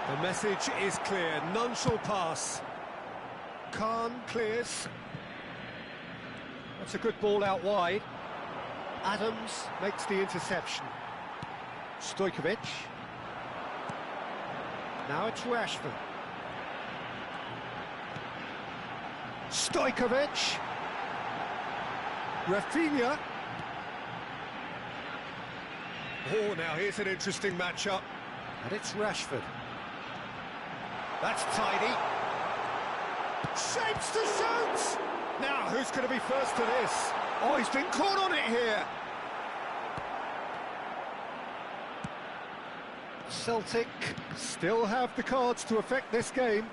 The message is clear, none shall pass. Khan clears. That's a good ball out wide. Adams makes the interception. Stojkovic. Now it's Rashford. Stojkovic. Rafinha. Oh, now here's an interesting matchup. And it's Rashford. That's tidy. Shapes to shoot! Now, who's going to be first to this? Oh, he's been caught on it here. Celtic still have the cards to affect this game.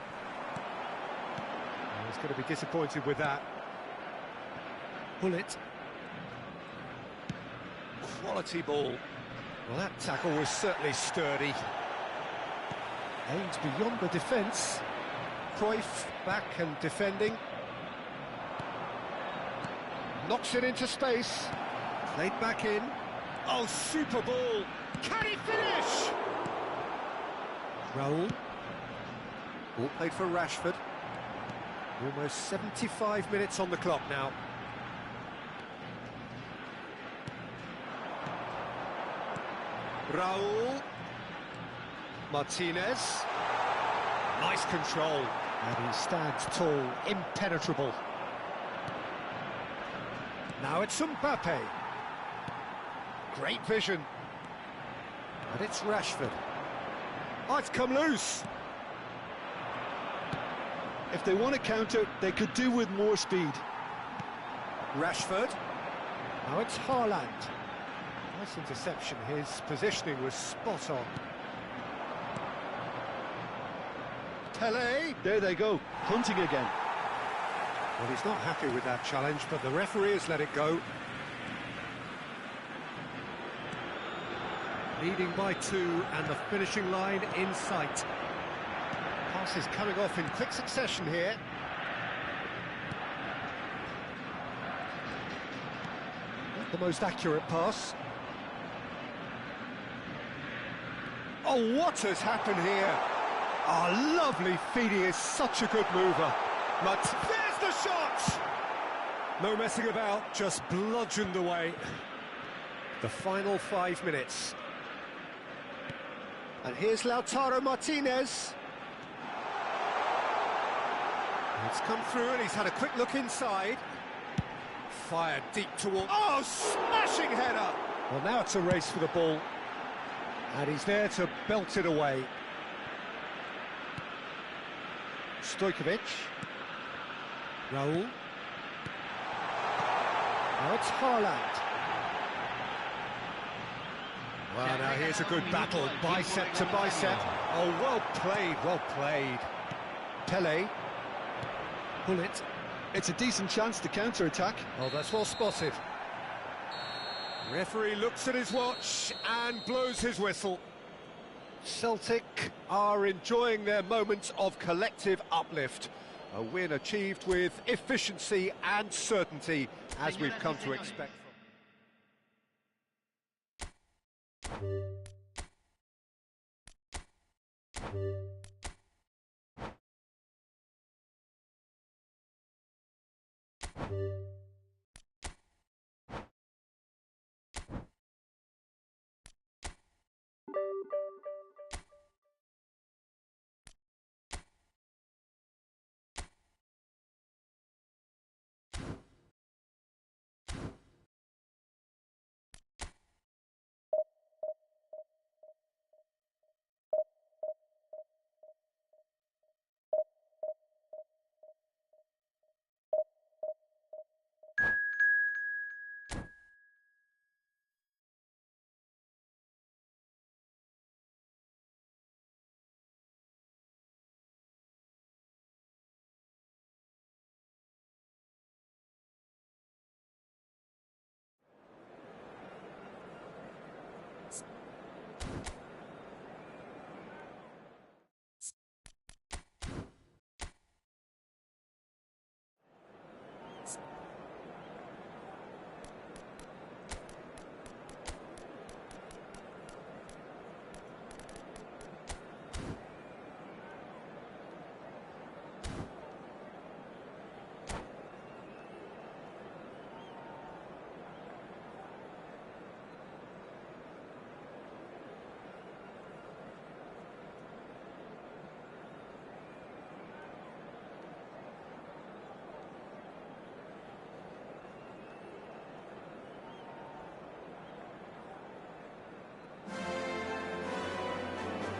Oh, he's going to be disappointed with that. Hullet. Quality ball. Well, that tackle was certainly sturdy. Aimed beyond the defence. Cruyff back and defending. Knocks it into space. Played back in. Oh, super ball. Can he finish? Raul. Ball played for Rashford. Almost 75 minutes on the clock now. Raul. Martinez. Nice control. And he stands tall, impenetrable. Now it's Mbappe. Great vision. And it's Rashford. Oh, it's come loose. If they want to counter, they could do with more speed. Rashford. Now it's Haaland. Nice interception. His positioning was spot on. Pele. There they go, hunting again. Well, he's not happy with that challenge, but the referee has let it go. Leading by 2 and the finishing line in sight. Passes coming off in quick succession here. Not the most accurate pass. Oh, what has happened here? Oh, lovely feed. He is such a good mover. But there's the shot! No messing about, just bludgeoned away. The final 5 minutes. And here's Lautaro Martinez. It's come through and he's had a quick look inside. Fired deep toward... Oh, smashing header! Well, now it's a race for the ball. And he's there to belt it away. Stojkovic. Raul. Now it's Haaland. Well, now here's a good battle, bicep to bicep. Oh, well played, well played. Pele. Hullet. It's a decent chance to counter-attack. Oh, that's well spotted. Referee looks at his watch and blows his whistle. Celtic are enjoying their moments of collective uplift. A win achieved with efficiency and certainty, as we've come to expect from.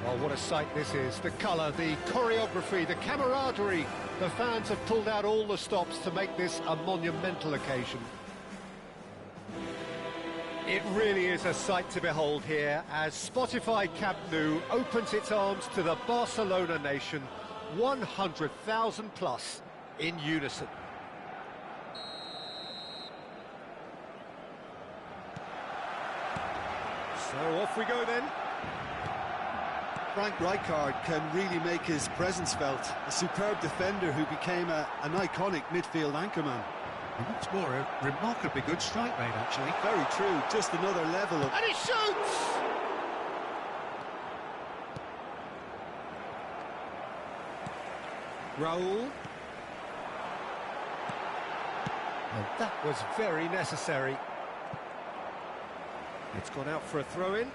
Oh, what a sight this is. The colour, the choreography, the camaraderie. The fans have pulled out all the stops to make this a monumental occasion. It really is a sight to behold here as Spotify Camp Nou opens its arms to the Barcelona nation, 100,000 plus in unison. So off we go then. Frank Rijkaard can really make his presence felt. A superb defender who became an iconic midfield anchorman. And what's more, a remarkably good strike rate, actually. Very true, just another level of... And he shoots! Raul. And that was very necessary. It's gone out for a throw-in.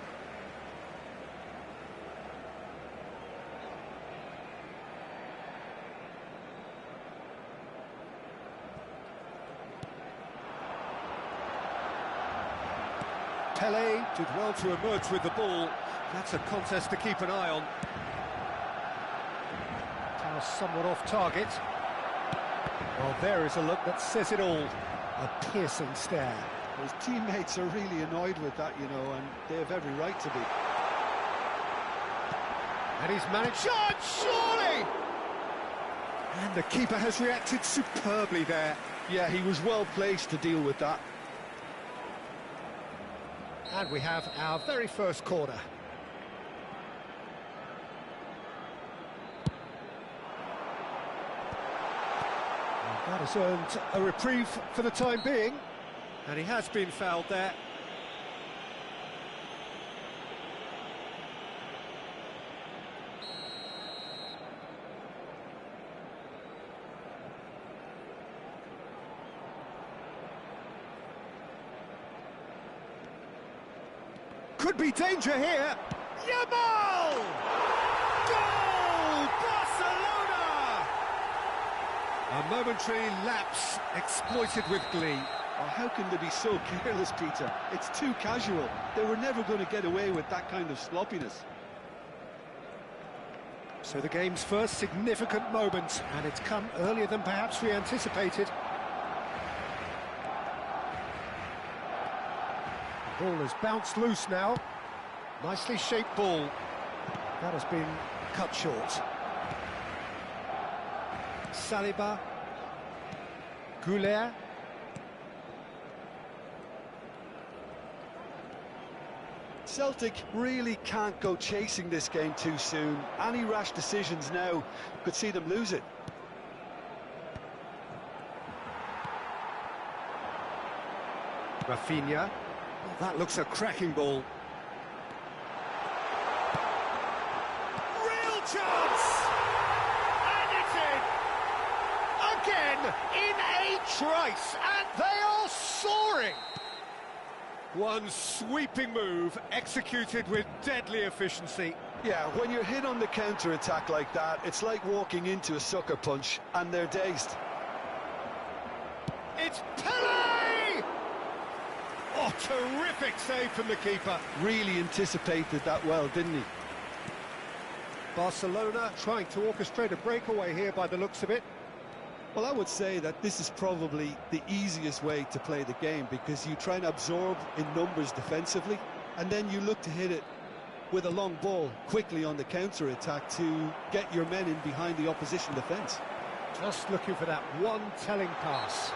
Pele did well to emerge with the ball. That's a contest to keep an eye on. Now somewhat off target. Well, there is a look that says it all. A piercing stare. His teammates are really annoyed with that, you know, and they have every right to be. And he's managed... Shot, surely! And the keeper has reacted superbly there. Yeah, he was well placed to deal with that. And we have our very first corner. And that has earned a reprieve for the time being. And he has been fouled there. Could be danger here. Yamal! Goal! Barcelona! A momentary lapse exploited with glee. Oh, how can they be so careless, Peter? It's too casual. They were never going to get away with that kind of sloppiness. So the game's first significant moment, and it's come earlier than perhaps we anticipated. The ball has bounced loose now. Nicely shaped ball. That has been cut short. Saliba. Celtic really can't go chasing this game too soon. Any rash decisions now could see them lose it. Rafinha. Well, that looks a cracking ball. Real chance! And it's in! Again, in a trice, and they are soaring! One sweeping move, executed with deadly efficiency. Yeah, when you're hit on the counter-attack like that, it's like walking into a sucker punch, and they're dazed. It's Pele! Oh, terrific save from the keeper. Really anticipated that well, didn't he? Barcelona trying to orchestrate a breakaway here by the looks of it. Well, I would say that this is probably the easiest way to play the game, because you try and absorb in numbers defensively, and then you look to hit it with a long ball quickly on the counter-attack to get your men in behind the opposition defence. Just looking for that one telling pass.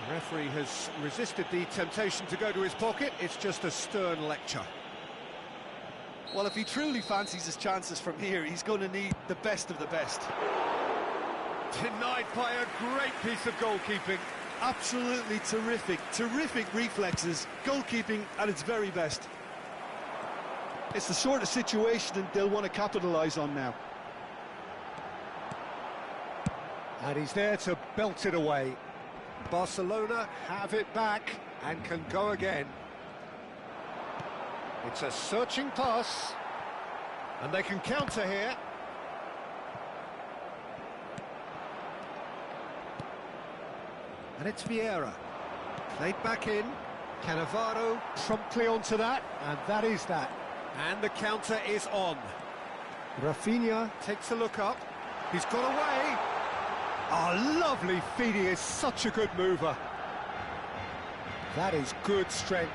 The referee has resisted the temptation to go to his pocket. It's just a stern lecture. Well, if he truly fancies his chances from here, he's going to need the best of the best. Denied by a great piece of goalkeeping. Absolutely terrific, terrific reflexes, goalkeeping at its very best. It's the sort of situation that they'll want to capitalise on now. And he's there to belt it away. Barcelona have it back and can go again. It's a searching pass, and they can counter here. And it's Vieira, played back in. Cannavaro promptly onto that, and that is that. And the counter is on. Rafinha takes a look up. He's got away. Oh, lovely feed. He is such a good mover. That is good strength.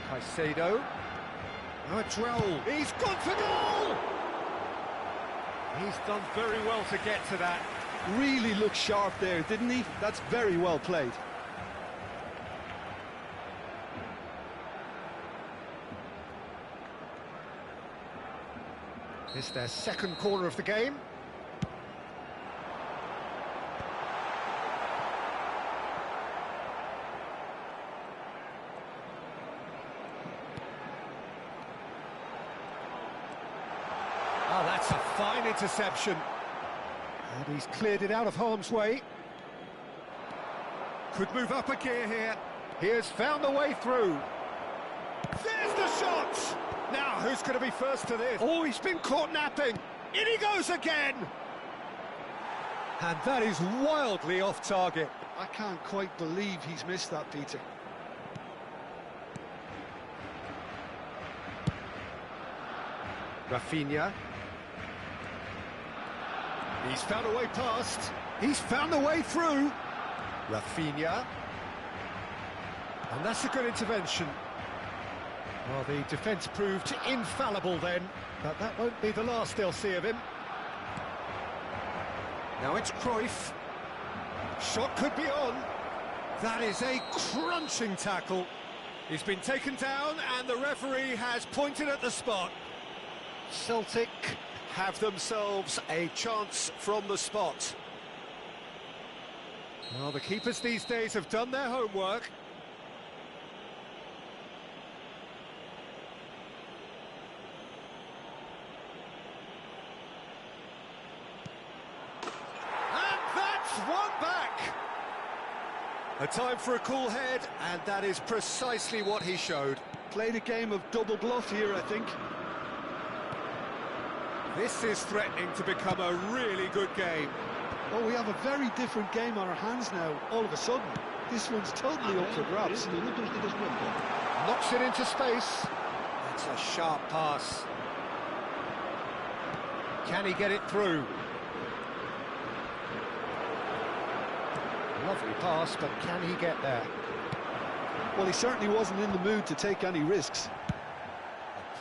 Caicedo. Now a Droll. He's gone for goal! He's done very well to get to that. Really looked sharp there, didn't he? That's very well played. It's their second corner of the game. Oh, that's a fine interception. And he's cleared it out of harm's way. Could move up a gear here. He has found the way through. There's the shot! Now, who's going to be first to this? Oh, he's been caught napping. In he goes again! And that is wildly off target. I can't quite believe he's missed that, Peter. Rafinha. He's found a way past. He's found a way through. Rafinha. And that's a good intervention. Well, the defence proved infallible then, but that won't be the last they'll see of him. Now it's Cruyff. Shot could be on. That is a crunching tackle. He's been taken down and the referee has pointed at the spot. Celtic have themselves a chance from the spot. Well, the keepers these days have done their homework. One back. A time for a cool head, and that is precisely what he showed. Played a game of double bluff here, I think. This is threatening to become a really good game. Oh, we have a very different game on our hands now, all of a sudden. This one's totally up for grabs. Knocks it into space. That's a sharp pass. Can he get it through? Lovely pass, but can he get there? Well, he certainly wasn't in the mood to take any risks. A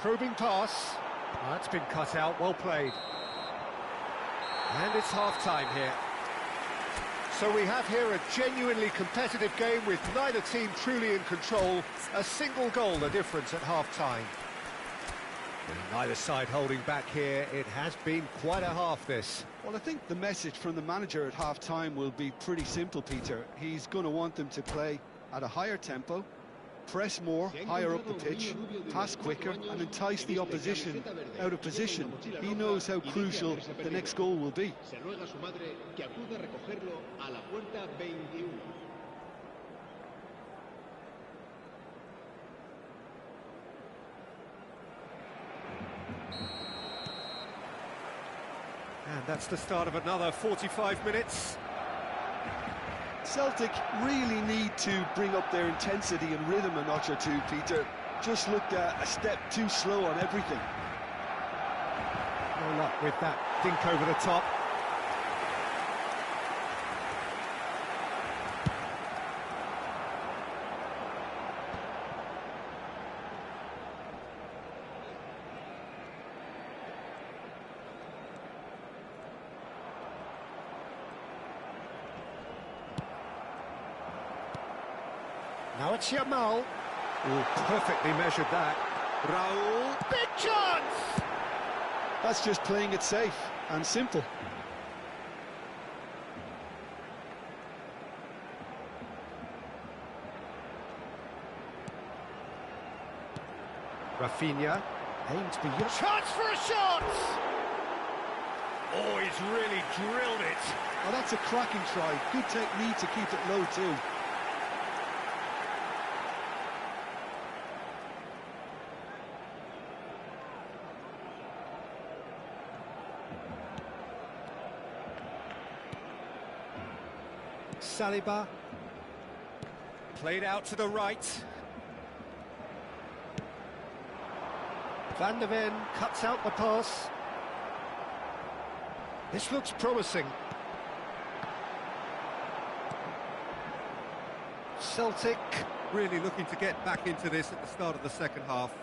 probing pass. Oh, that's been cut out, well played. And it's half-time here. So we have here a genuinely competitive game with neither team truly in control. A single goal the difference at half-time. Neither side holding back here. It has been quite a half, this. Well, I think the message from the manager at half-time will be pretty simple, Peter. He's going to want them to play at a higher tempo, press more, higher up the pitch, pass quicker, and entice the opposition out of position. He knows how crucial the next goal will be. And that's the start of another 45 minutes. Celtic really need to bring up their intensity and rhythm a notch or two, Peter. Just looked a step too slow on everything. No luck with that dink over the top. Now it's Yamal. Oh, perfectly measured that. Raul, big chance! That's just playing it safe and simple. Rafinha aims beyond. Chance for a shot! Oh, he's really drilled it. Oh, that's a cracking try. Good technique to keep it low too. Saliba. Played out to the right. Van de Ven cuts out the pass. This looks promising. Celtic really looking to get back into this at the start of the second half.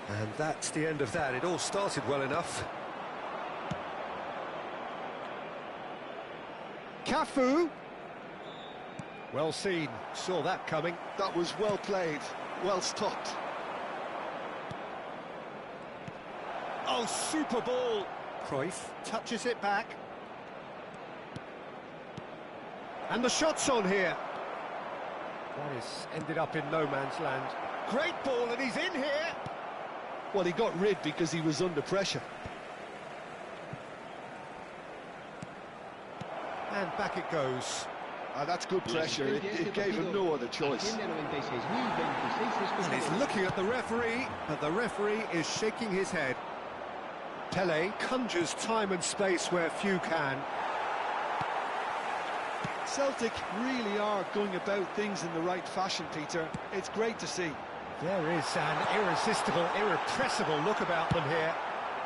And that's the end of that. It all started well enough. Cafu. Well seen, saw that coming. That was well played, well stopped. Oh, super ball. Cruyff touches it back. And the shot's on here. That is ended up in no man's land. Great ball, and he's in here. Well, he got rid because he was under pressure. And back it goes. That's good pressure. It gave him no other choice. And he's looking at the referee, but the referee is shaking his head. Pele conjures time and space where few can. Celtic really are going about things in the right fashion, Peter. It's great to see. There is an irresistible, irrepressible look about them here.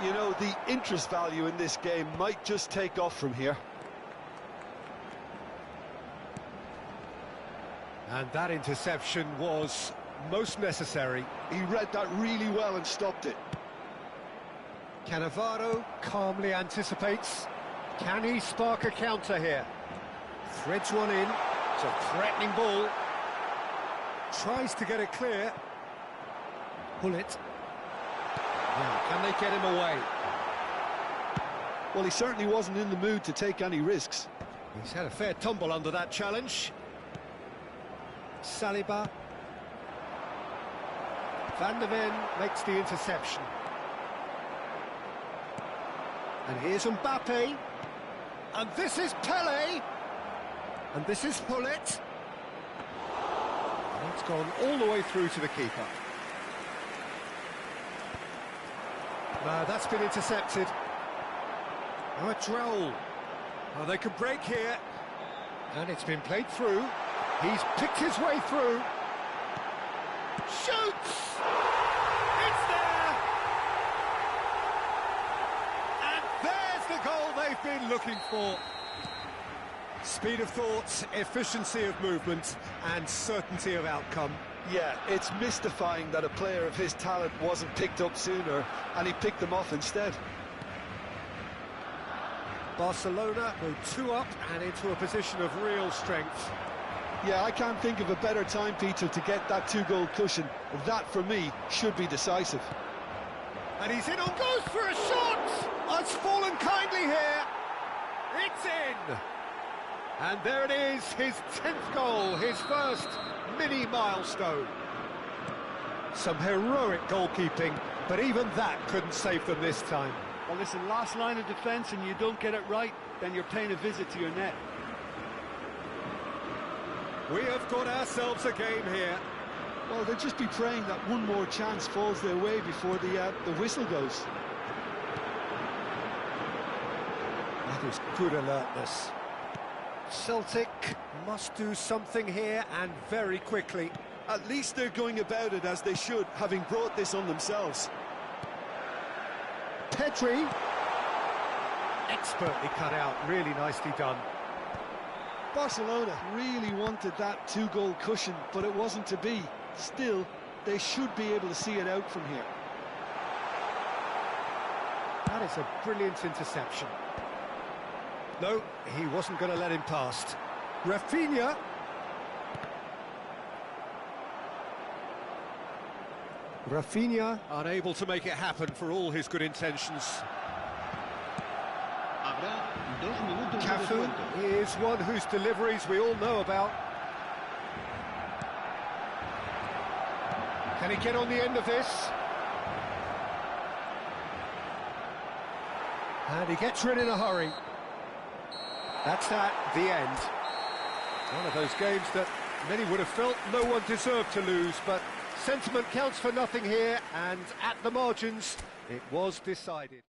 You know, the interest value in this game might just take off from here. And that interception was most necessary. He read that really well and stopped it. Cannavaro calmly anticipates. Can he spark a counter here? Threads one in. It's a threatening ball. Tries to get it clear. Pull it. Now, can they get him away? Well, he certainly wasn't in the mood to take any risks. He's had a fair tumble under that challenge. Saliba. Van de Ven makes the interception. And here's Mbappe. And this is Pele. And this is Hullet. And it's gone all the way through to the keeper. No, that's been intercepted. Oh, it's Raul. Oh, they could break here. And it's been played through. He's picked his way through. Shoots! It's there! And there's the goal they've been looking for. Speed of thought, efficiency of movement, and certainty of outcome. Yeah, it's mystifying that a player of his talent wasn't picked up sooner, and he picked them off instead. Barcelona go 2 up and into a position of real strength. Yeah, I can't think of a better time, Peter, to get that 2-goal cushion. That, for me, should be decisive. And he's in on goes for a shot! It's fallen kindly here. It's in! And there it is, his 10th goal, his first mini milestone. Some heroic goalkeeping, but even that couldn't save them this time. Well, listen, last line of defence and you don't get it right, then you're paying a visit to your net. We have got ourselves a game here. Well, they'll just be praying that one more chance falls their way before the whistle goes. That is good alertness. Celtic must do something here, and very quickly. At least they're going about it as they should, having brought this on themselves. Petri. Expertly cut out, really nicely done. Barcelona really wanted that 2-goal cushion, but it wasn't to be. Still, they should be able to see it out from here. That is a brilliant interception. No, he wasn't going to let him past. Rafinha. Rafinha unable to make it happen for all his good intentions. Habrá 2 minutos de Cafu descuento. is one whose deliveries we all know about. Can he get on the end of this? And he gets rid in a hurry. That's that, the end. One of those games that many would have felt no one deserved to lose, but sentiment counts for nothing here, and at the margins, it was decided.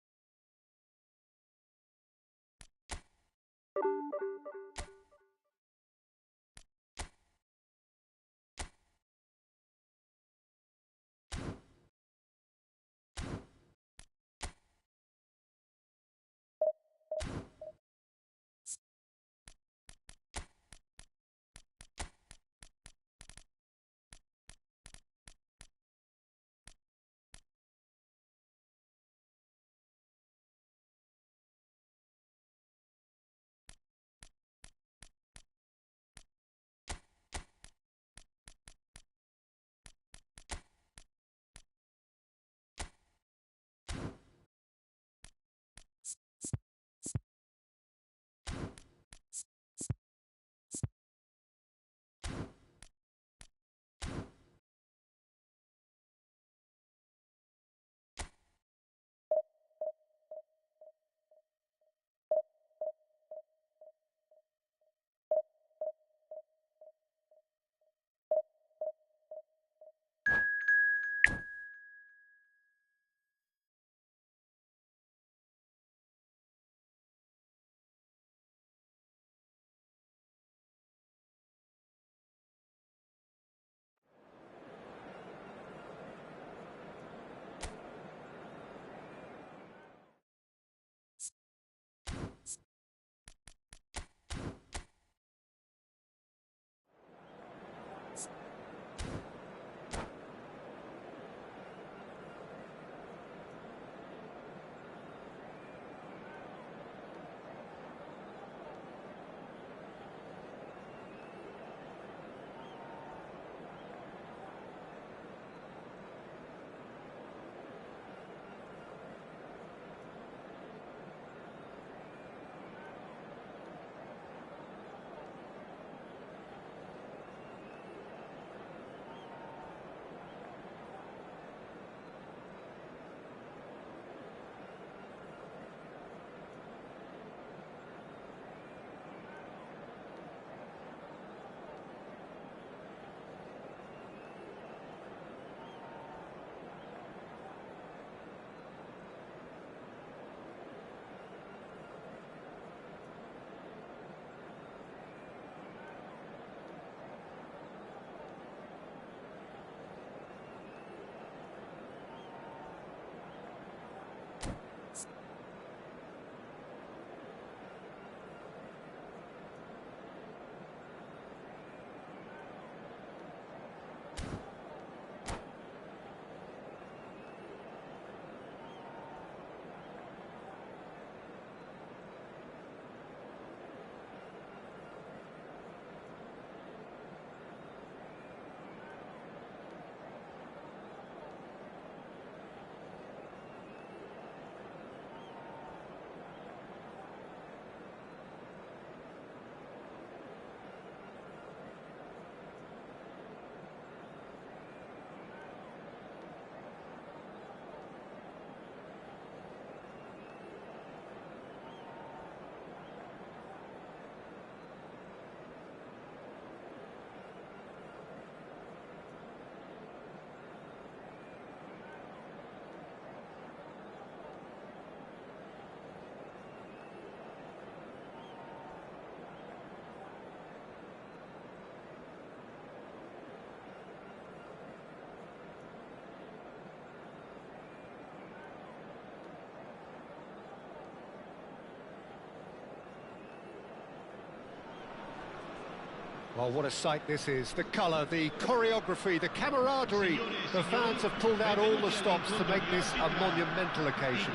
Well, what a sight this is. The colour, the choreography, the camaraderie. The fans have pulled out all the stops to make this a monumental occasion.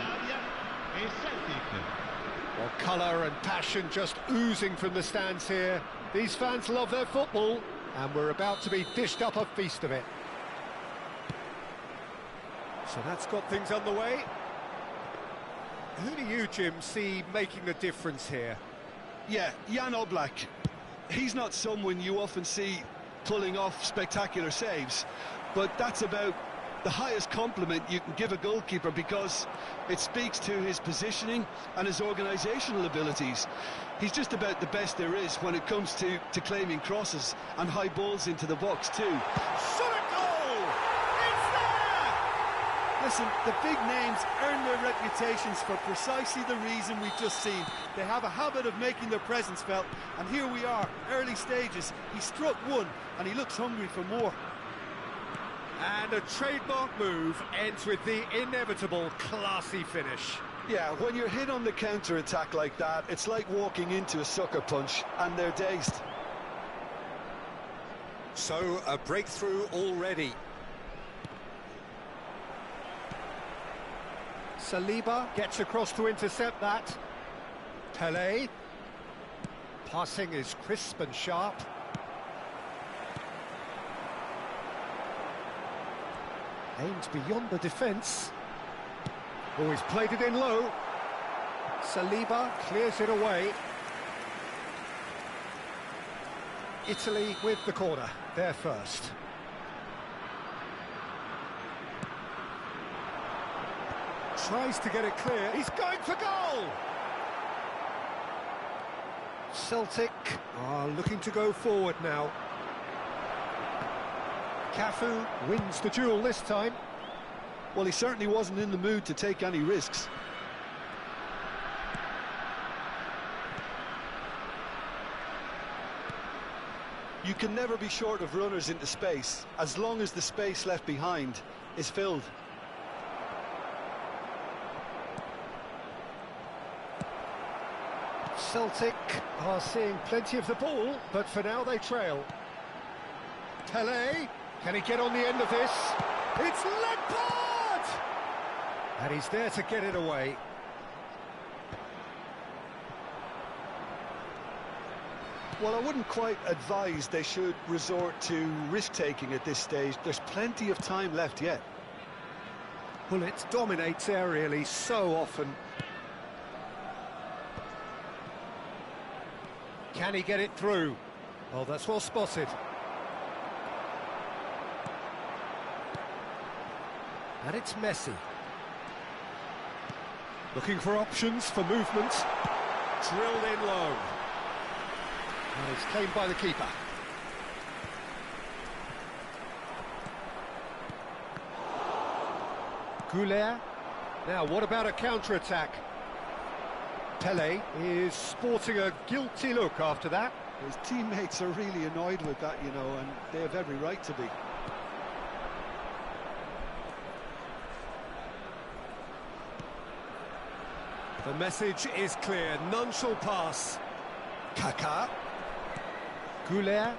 Well, colour and passion just oozing from the stands here. These fans love their football, and we're about to be dished up a feast of it. So that's got things underway. Who do you, Jim, see making a difference here? Yeah, Jan Oblak. He's not someone you often see pulling off spectacular saves, but that's about the highest compliment you can give a goalkeeper, because it speaks to his positioning and his organisational abilities. He's just about the best there is when it comes to claiming crosses and high balls into the box too. Shot a goal! It's there! Listen, the big names earn their reputations for precisely the reason we've just seen. They have a habit of making their presence felt, and here we are, early stages. He struck one, and he looks hungry for more. And a trademark move ends with the inevitable classy finish. Yeah, when you're hit on the counter-attack like that, it's like walking into a sucker punch, and they're dazed. So, a breakthrough already. Saliba gets across to intercept that. Pelé. Passing is crisp and sharp. Aims beyond the defence. Oh, he's played it in low. Saliba clears it away. Italy with the corner, there first. Tries to get it clear. He's going for goal! Celtic are looking to go forward now. Cafu wins the duel this time. Well, he certainly wasn't in the mood to take any risks. You can never be short of runners into space, as long as the space left behind is filled. Celtic are seeing plenty of the ball, but for now they trail. Pelé, can he get on the end of this? It's Lampard! And he's there to get it away. Well, I wouldn't quite advise they should resort to risk-taking at this stage. There's plenty of time left yet. Well, it dominates aerially so often. Can he get it through? Oh, that's well spotted. And it's Messi. Looking for options for movement. Drilled in low. And it's claimed by the keeper. Goulet. Now, what about a counter-attack? Pelé is sporting a guilty look after that. His teammates are really annoyed with that, you know, and they have every right to be. The message is clear, none shall pass. Kaká. Goulet.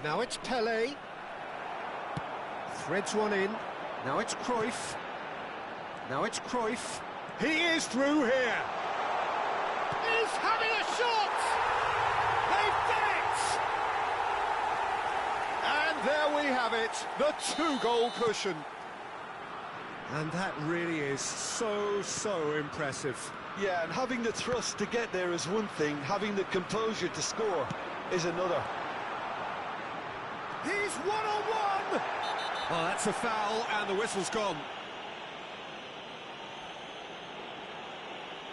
Now it's Pelé. Threads one in. Now it's Cruyff. Now it's Cruyff. He is through here. He's having a shot. They've done it. And there we have it, the two-goal cushion. And that really is so impressive. Yeah, and having the thrust to get there is one thing, having the composure to score is another. He's one-on-one! Well, that's a foul, and the whistle's gone.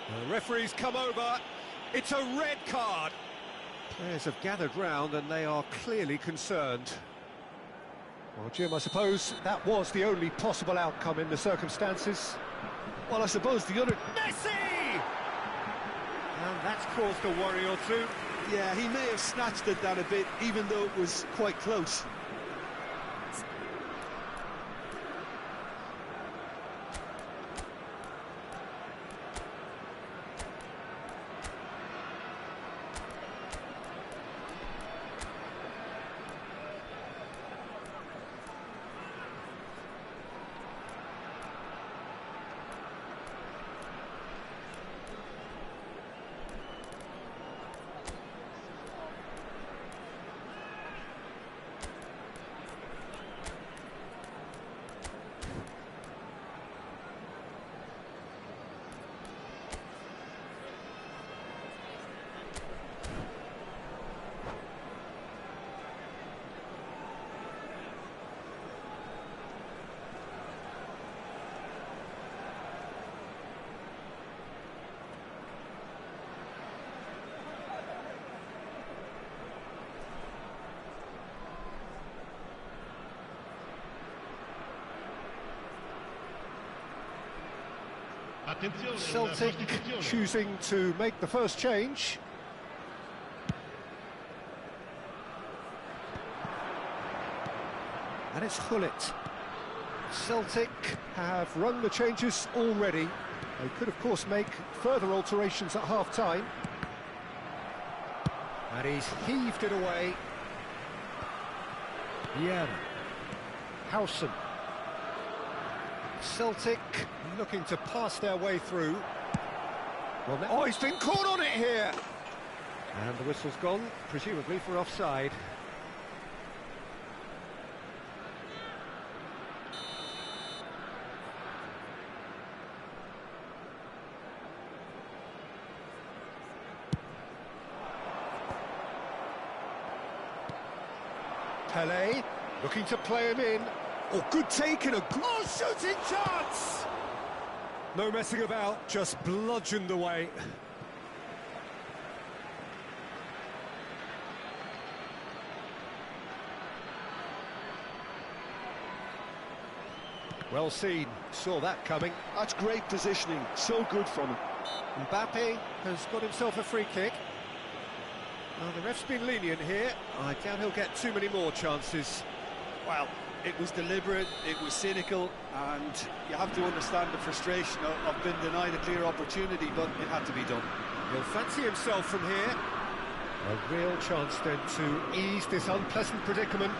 The referee's come over. It's a red card. Players have gathered round, and they are clearly concerned. Well, Jim, I suppose that was the only possible outcome in the circumstances. Well, I suppose the other... Messi! And that's caused a worry or two. Yeah, he may have snatched at that a bit, even though it was quite close. Attenzione, Celtic una sostituzione. choosing to make the first change. And it's Hullet. Celtic have run the changes already. They could, of course, make further alterations at half-time. And he's heaved it away. Vieira. Howson. Celtic looking to pass their way through. Well, oh, he's been caught on it here! And the whistle's gone, presumably for offside. Pelé looking to play him in. Oh, good take and a good shooting chance! No messing about, just bludgeoned away. Well seen, saw that coming. That's great positioning, so good from him. Mbappe has got himself a free kick. Well, the ref's been lenient here. I doubt he'll get too many more chances. Well, it was deliberate, it was cynical, and you have to understand the frustration of being denied a clear opportunity, but it had to be done. He'll fancy himself from here. A real chance then to ease this unpleasant predicament.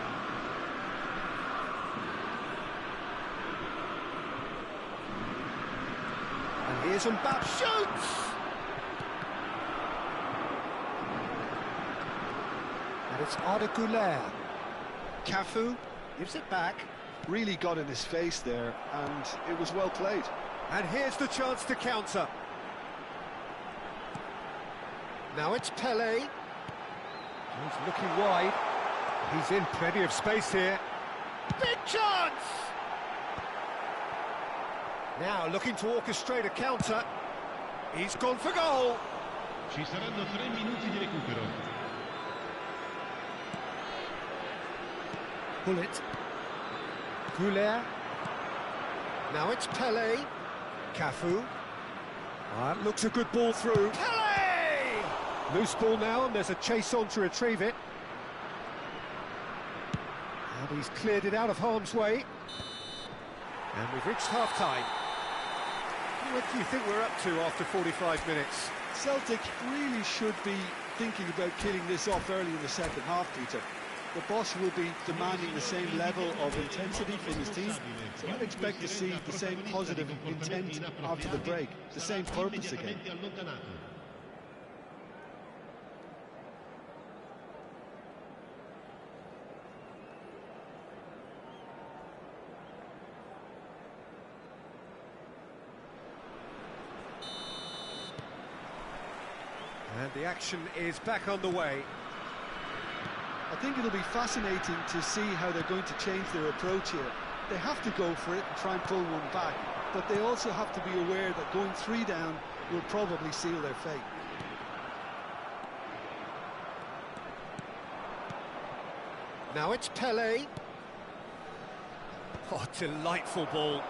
And here's Mbappe, shoots! And it's Arda Güler. Cafu gives it back. Really got in his face there, and it was well played. And here's the chance to counter. Now it's Pelé. He's looking wide. He's in plenty of space here. Big chance! Now looking to orchestrate a counter. He's gone for goal. Ci saranno 3 minuti di recupero. Hullet. Güler. Now it's Pelé. Cafu. That looks a good ball through. Pelé! Loose ball now, and there's a chase on to retrieve it. And he's cleared it out of harm's way. And we've reached half-time. What do you think we're up to after 45 minutes? Celtic really should be thinking about killing this off early in the second half, Peter. The boss will be demanding the same level of intensity from his team, so I'd expect to see the same positive intent after the break, the same purpose again. And the action is back on the way. I think it'll be fascinating to see how they're going to change their approach here. They have to go for it and try and pull one back, but they also have to be aware that going 3 down will probably seal their fate. Now it's Pelé. Oh, delightful ball.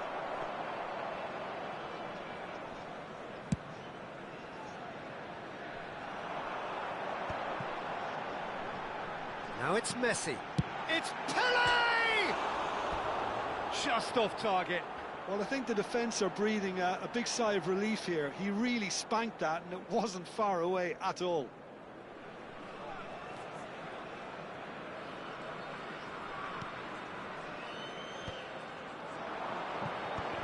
Now it's Messi. It's Pelé! Just off target. Well, I think the defence are breathing a big sigh of relief here. He really spanked that, and it wasn't far away at all.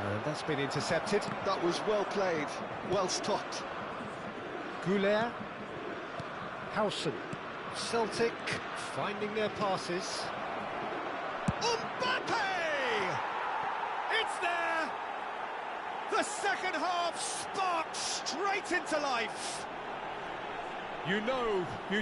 And that's been intercepted. That was well played, well stopped. Güler. Howson. Celtic finding their passes. Mbappe! It's there! The second half sparked straight into life. You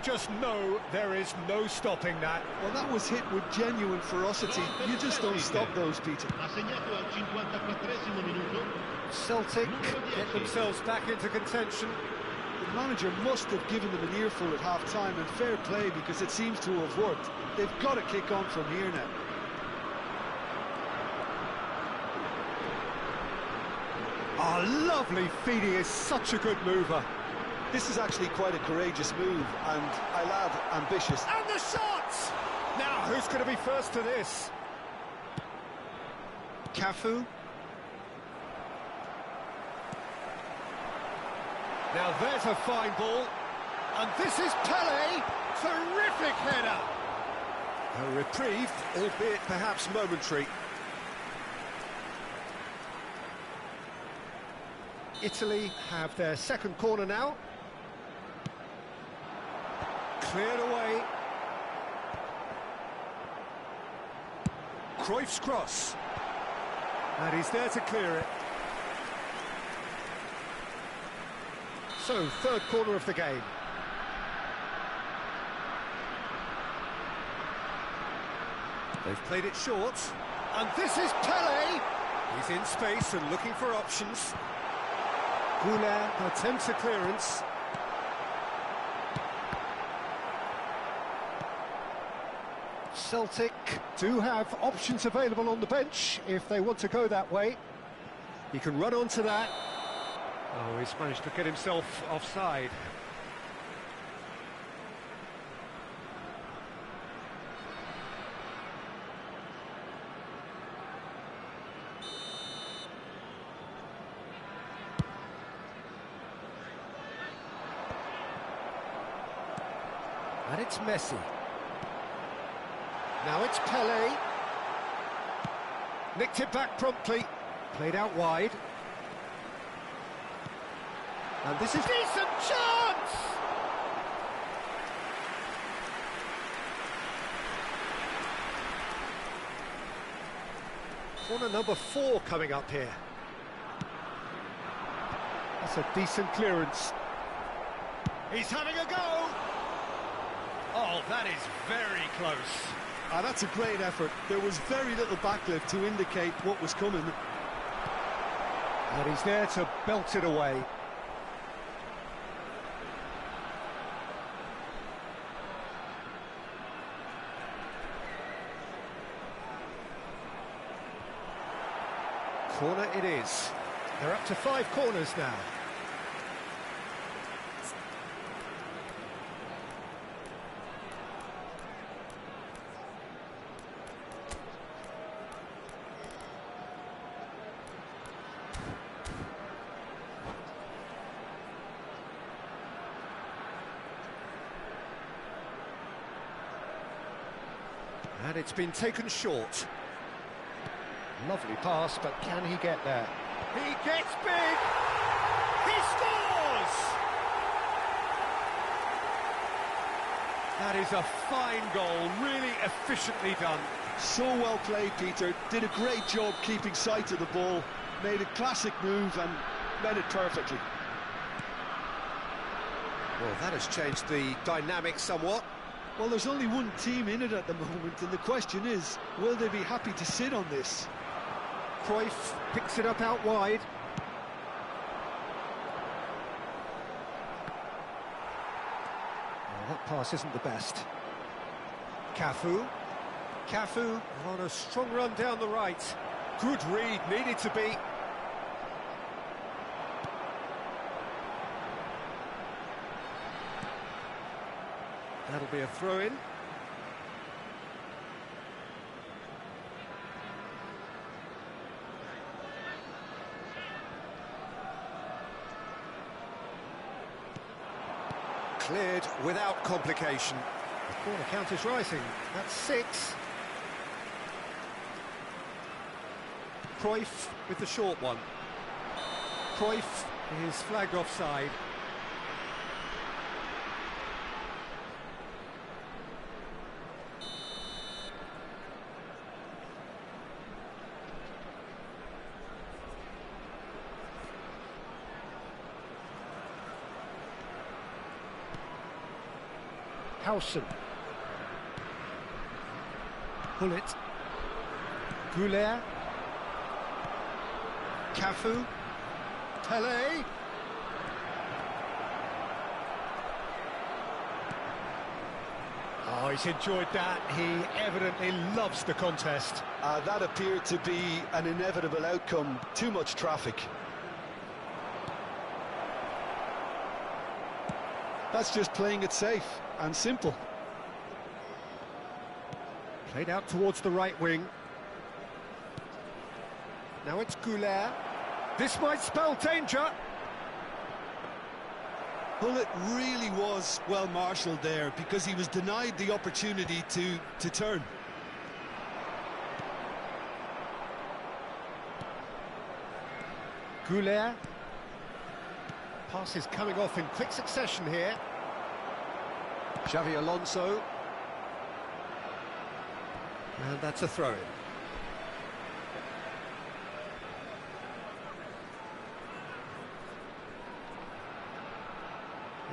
just know there is no stopping that. Well, that was hit with genuine ferocity. You just don't stop those, Peter. Assegnato al 54esimo minuto. Celtic get themselves back into contention. The manager must have given them an earful at half-time, and fair play, because it seems to have worked. They've got to kick on from here now. Oh, lovely feeding is such a good mover. This is actually quite a courageous move, and I'll add, ambitious. And the shot! Now, who's going to be first to this? Cafu. Now there's a fine ball. And this is Pele. Terrific header. A reprieve, albeit perhaps momentary. Italy have their second corner now. Cleared away. Cruyff's cross. And he's there to clear it. So, third corner of the game. They've played it short. And this is Pele. He's in space and looking for options. Goulet attempts a clearance. Celtic do have options available on the bench if they want to go that way. He can run onto that. Oh, he's managed to get himself offside. And it's Messi. Now it's Pele. Nicked it back promptly. Played out wide. And this is... Decent chance! Corner number 4 coming up here. That's a decent clearance. He's having a go! Oh, that is very close. That's a great effort. There was very little backlift to indicate what was coming. And he's there to belt it away. Corner it is. They're up to 5 corners now. And it's been taken short. Lovely pass, but can he get there? He gets big! He scores! That is a fine goal, really efficiently done. So well played, Peter. Did a great job keeping sight of the ball. Made a classic move and met it perfectly. Well, that has changed the dynamic somewhat. Well, there's only one team in it at the moment, and the question is, will they be happy to sit on this? Cruyff picks it up out wide. Well, that pass isn't the best. Cafu. Cafu on a strong run down the right. Good read, needed to be. That'll be a throw-in. Cleared without complication. The corner count is rising. That's 6. Cruyff with the short one. Cruyff is flagged offside. Howson. Bullet. Goulet. Cafu. Pele. Oh, he's enjoyed that. He evidently loves the contest. That appeared to be an inevitable outcome. Too much traffic. That's just playing it safe and simple. Played out towards the right wing. Now it's Goulet. This might spell danger. Well, it really was well marshalled there because he was denied the opportunity to turn. Goulet. Pass is coming off in quick succession here. Xavi Alonso. And that's a throw-in.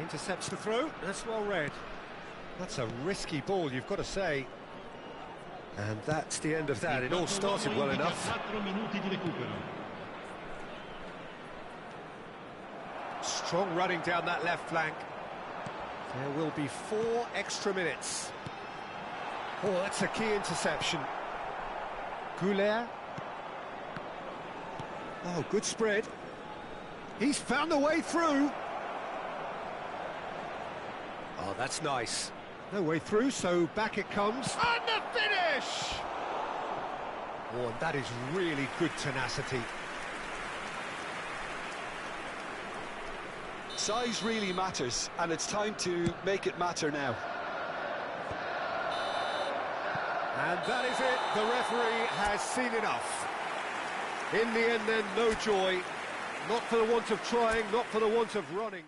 Intercepts the throw. That's well read. That's a risky ball, you've got to say. And that's the end of that. It all started well enough. 4 minuti di recupero. Strong running down that left flank. There will be 4 extra minutes. Oh, that's a key interception. Goulet. Oh, good spread. He's found a way through. Oh, that's nice. No way through, so back it comes. And the finish! Oh, and that is really good tenacity. Size really matters, and it's time to make it matter now. And that is it. The referee has seen enough. In the end, then, no joy. Not for the want of trying, not for the want of running.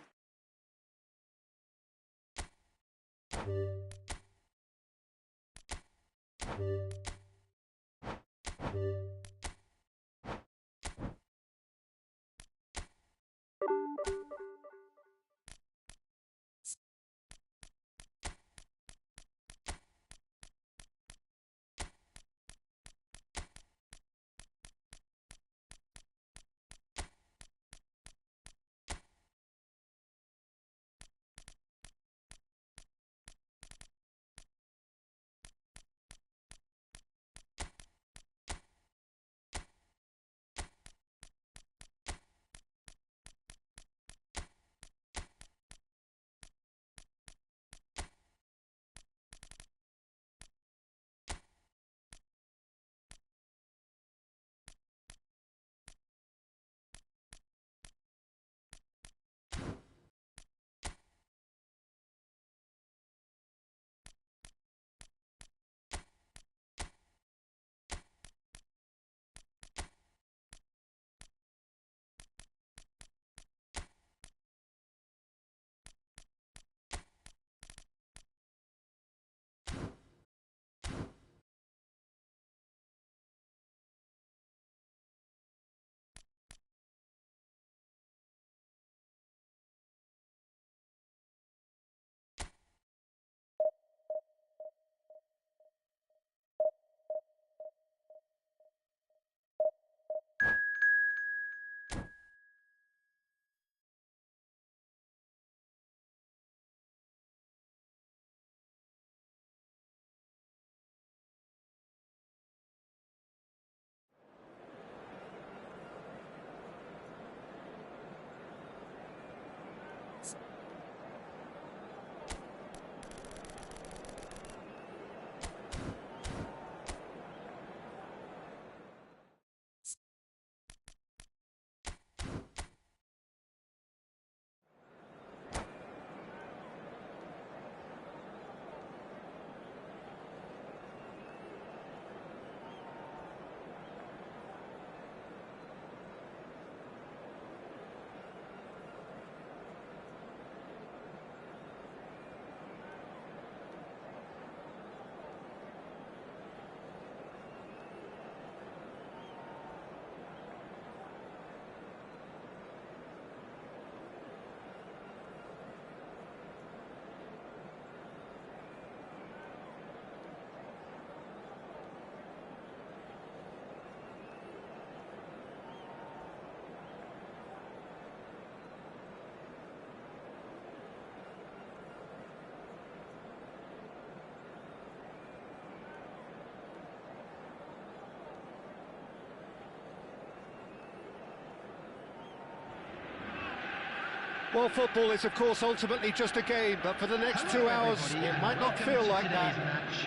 Well, football is, of course, ultimately just a game, but for the next 2 hours, it might not feel like that.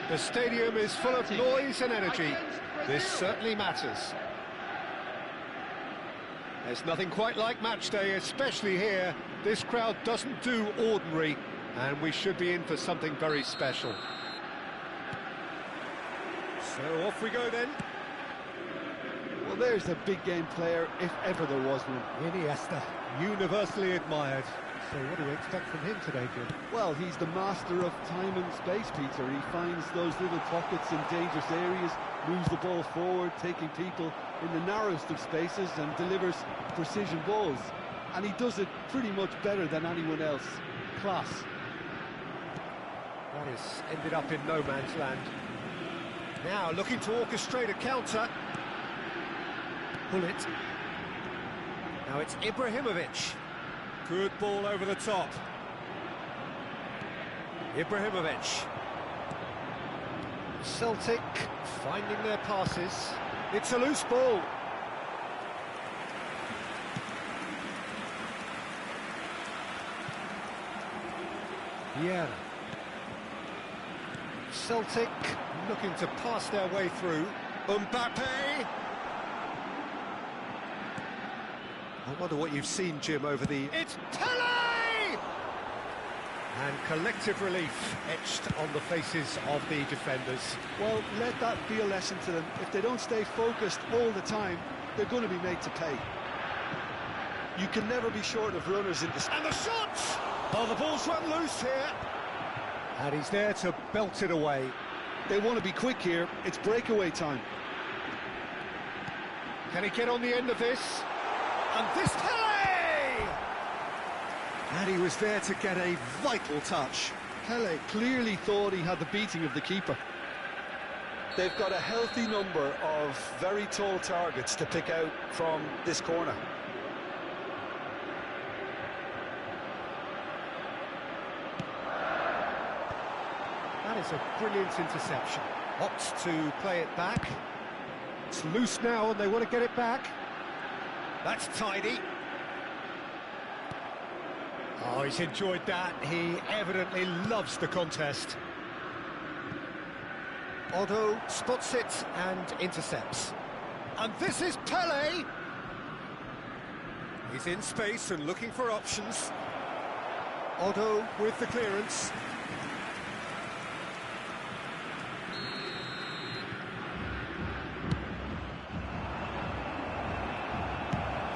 The stadium is full of noise and energy. This certainly matters. There's nothing quite like match day, especially here. This crowd doesn't do ordinary, and we should be in for something very special. So off we go then. Well, there's a big game player, if ever there was one. Iniesta, universally admired. So what do we expect from him today, Jim? Well, he's the master of time and space, Peter. He finds those little pockets in dangerous areas, moves the ball forward, taking people in the narrowest of spaces and delivers precision balls. And he does it pretty much better than anyone else. Class. That has ended up in no man's land. Now looking to orchestrate a counter. Pull it. Now it's Ibrahimovic. Good ball over the top. Ibrahimovic. Celtic finding their passes. It's a loose ball. Vieira. Celtic looking to pass their way through. Mbappe. I wonder what you've seen, Jim, over the... It's Pele! And collective relief etched on the faces of the defenders. Well, let that be a lesson to them. If they don't stay focused all the time, they're going to be made to pay. You can never be short of runners in this. And the shot! Oh, the ball's run loose here. And he's there to belt it away. They want to be quick here. It's breakaway time. Can he get on the end of this? And this Pele! And he was there to get a vital touch. Pele clearly thought he had the beating of the keeper. They've got a healthy number of very tall targets to pick out from this corner. That is a brilliant interception. Opts to play it back. It's loose now and they want to get it back. That's tidy. Oh, he's enjoyed that. He evidently loves the contest. Otto spots it and intercepts. And this is Pele. He's in space and looking for options. Otto with the clearance.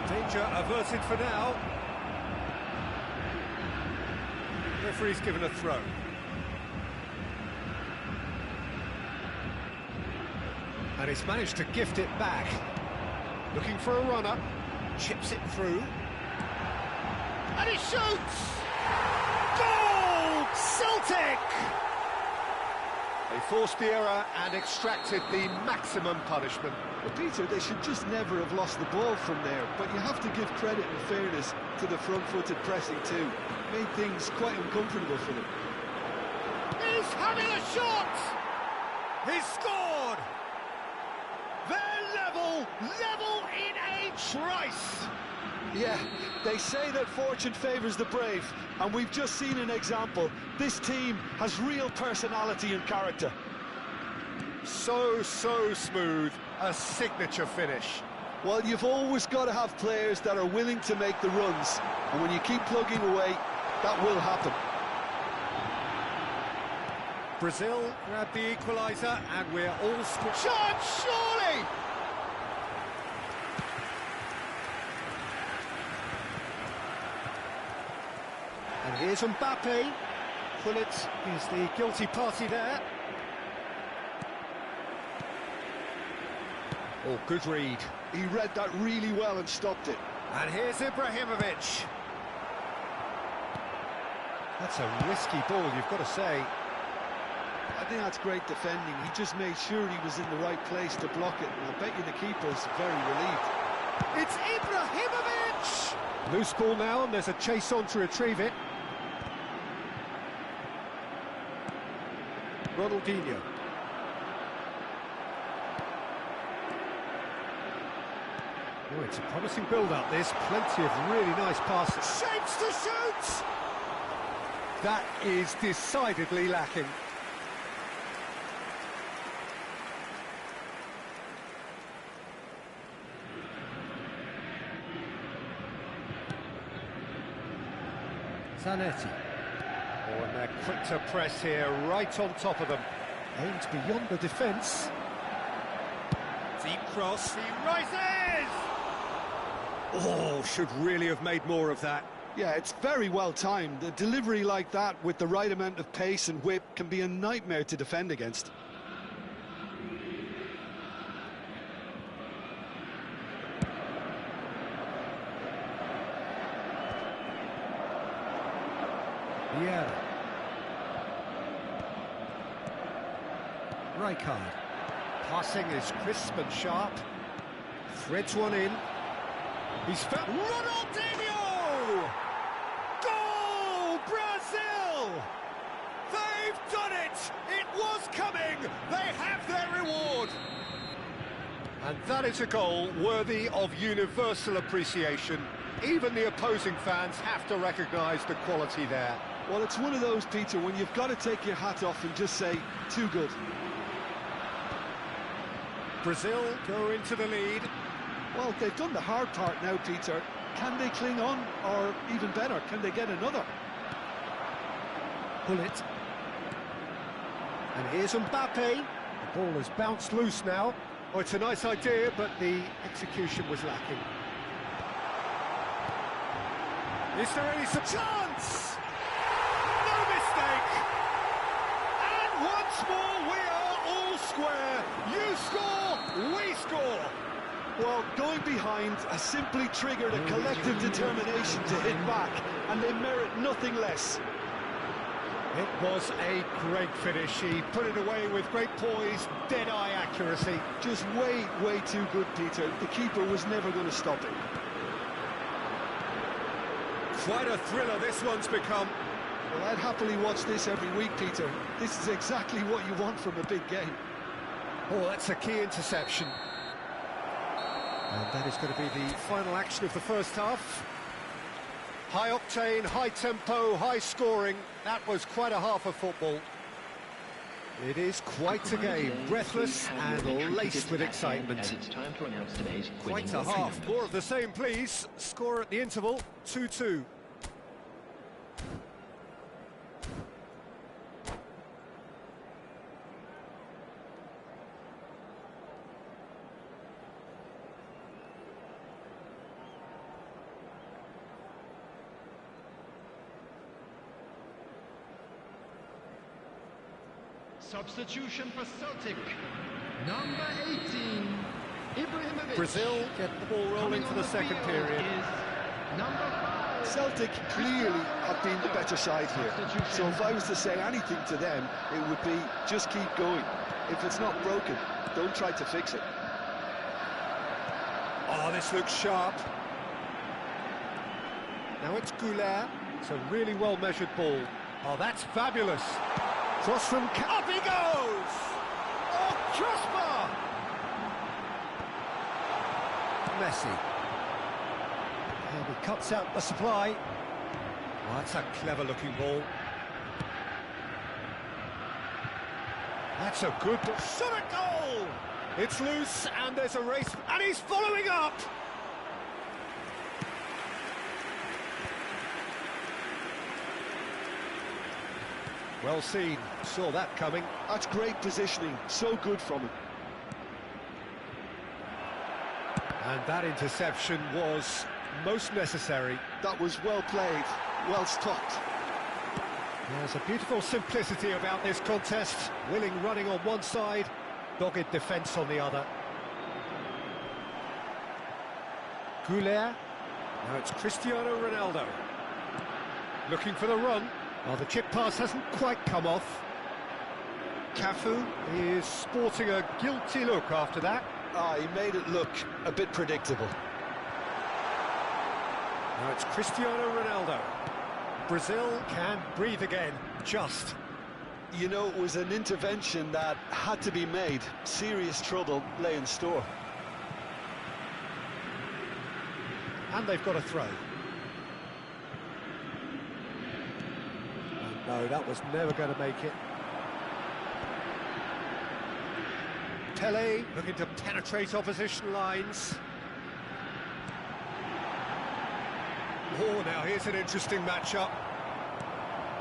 Danger averted for now. Referee's given a throw. And he's managed to gift it back. Looking for a runner. Chips it through. And he shoots! Goal! Celtic! They forced the error and extracted the maximum punishment. Well, Peter, they should just never have lost the ball from there, but you have to give credit and fairness to the front-footed pressing too. Made things quite uncomfortable for them. He's having a shot! He's scored! They're level in a trice! Yeah, they say that fortune favours the brave, and we've just seen an example. This team has real personality and character. So smooth, a signature finish. Well, you've always got to have players that are willing to make the runs, and when you keep plugging away, that will happen. Brazil grabbed the equaliser, and we're all chance, surely! And here's Mbappe. Gullit is the guilty party there. Oh, good read. He read that really well and stopped it. And here's Ibrahimovic. That's a risky ball, you've got to say. I think that's great defending. He just made sure he was in the right place to block it. And I bet you the keeper's very relieved. It's Ibrahimovic! Loose ball now, and there's a chase on to retrieve it. Ronaldinho. Oh, it's a promising build-up, this. Plenty of really nice passes. Shapes to shoot! That is decidedly lacking. Zanetti. Oh, and they're quick to press here, right on top of them. Aimed beyond the defence. Deep cross. He rises! Oh, should really have made more of that. Yeah, it's very well timed. A delivery like that with the right amount of pace and whip can be a nightmare to defend against. Yeah. Rijkaard. Passing is crisp and sharp. Threads one in. He's found Ronaldinho! Goal! Brazil! They've done it! It was coming! They have their reward! And that is a goal worthy of universal appreciation. Even the opposing fans have to recognise the quality there. Well, it's one of those, Peter, when you've got to take your hat off and just say, too good. Brazil go into the lead. Well, they've done the hard part now, Peter. Can they cling on, or even better, can they get another? Pull it. And here's Mbappe. The ball has bounced loose now. Oh, it's a nice idea, but the execution was lacking. Is there any chance? No mistake! And once more we are all square. You score, we score. Well, going behind has simply triggered a collective determination to hit back, and they merit nothing less. It was a great finish. He put it away with great poise, dead-eye accuracy. Just way, way too good, Peter. The keeper was never going to stop it. Quite a thriller this one's become. Well, I'd happily watch this every week, Peter. This is exactly what you want from a big game. Oh, that's a key interception. And that is going to be the final action of the first half. High octane, high tempo, high scoring. That was quite a half of football. It is quite a game, breathless and laced with excitement. It's time to announce today's Quite a half. More of the same, please. Score at the interval, 2-2. Substitution for Celtic. Number 18, Ibrahimovic. Brazil get the ball rolling for the second period. Number 5. Celtic clearly have been the better side here. So if I was to say anything to them, it would be just keep going. If it's not broken, don't try to fix it. Oh, this looks sharp. Now it's Goulet. It's a really well-measured ball. Oh, that's fabulous. Cross from... Up he goes! Oh, crossbar! Messi. And he cuts out the supply. Oh, that's a clever-looking ball. That's a good... Shot at goal! It's loose, and there's a race, and he's following up! Well seen, saw that coming. That's great positioning, so good from him. And that interception was most necessary. That was well played, well stopped. There's a beautiful simplicity about this contest. Willing running on one side, dogged defence on the other. Goulet. Now it's Cristiano Ronaldo. Looking for the run. Well, the chip pass hasn't quite come off. Cafu is sporting a guilty look after that. Ah, he made it look a bit predictable. Now it's Cristiano Ronaldo. Brazil can breathe again, just. You know, it was an intervention that had to be made. Serious trouble lay in store. And they've got a throw. Oh, no, that was never going to make it. Pele looking to penetrate opposition lines. Oh, now here's an interesting matchup.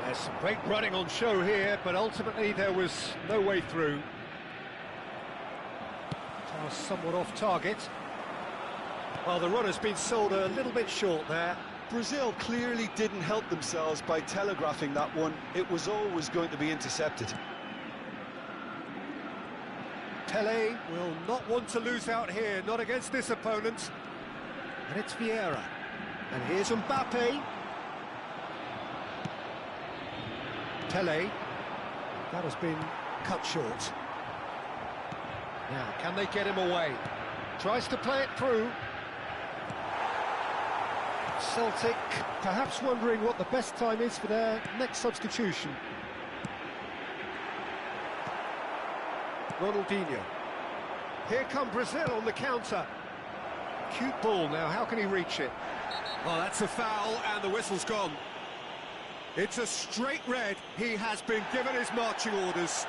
There's some great running on show here, but ultimately there was no way through. Pass somewhat off target. Well, the runner's been sold a little bit short there. Brazil clearly didn't help themselves by telegraphing that one. It was always going to be intercepted. Pele will not want to lose out here, not against this opponent. And it's Vieira. And here's Mbappe. Pele. That has been cut short. Now, can they get him away? Tries to play it through. Celtic perhaps wondering what the best time is for their next substitution. Ronaldinho. Here come Brazil on the counter. Cute ball now, how can he reach it? Oh, that's a foul and the whistle's gone. It's a straight red. He has been given his marching orders.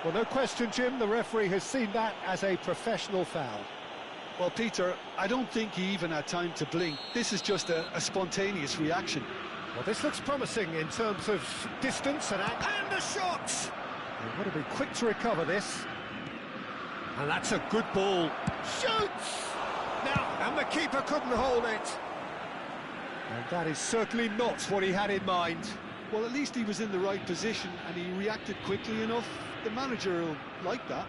Well, no question, Jim, the referee has seen that as a professional foul. Well, Peter, I don't think he even had time to blink. This is just a spontaneous reaction. Well, this looks promising in terms of distance and the shots! They've got to be quick to recover this. And that's a good ball. Shoots! Now, and the keeper couldn't hold it. And that is certainly not what he had in mind. Well, at least he was in the right position and he reacted quickly enough. The manager will like that.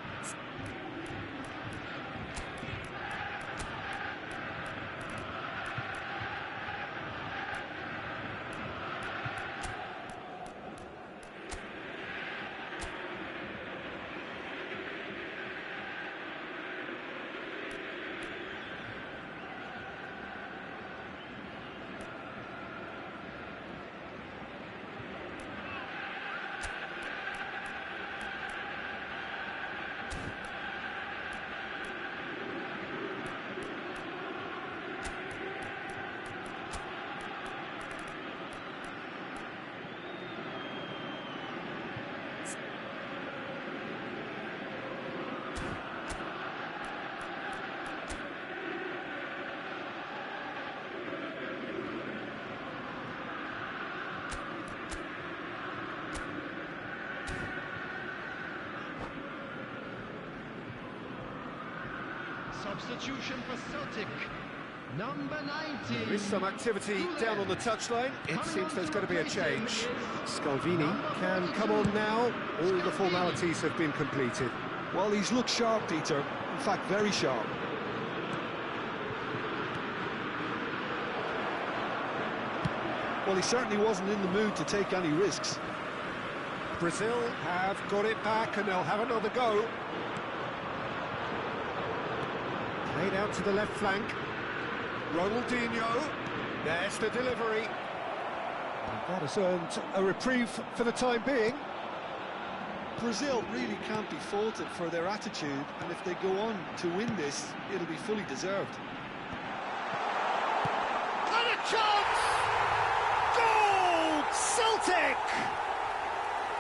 Substitution for Celtic, number 19. There is some activity down on the touchline. It seems there's going to be a change. Scalvini can come on now. All the formalities have been completed. Well, he's looked sharp, Peter. In fact, very sharp. Well, he certainly wasn't in the mood to take any risks. Brazil have got it back and they'll have another go. Played out to the left flank. Ronaldinho. There's the delivery. And that has earned a reprieve for the time being. Brazil really can't be faulted for their attitude, and if they go on to win this, it'll be fully deserved. And a chance! Goal! Celtic!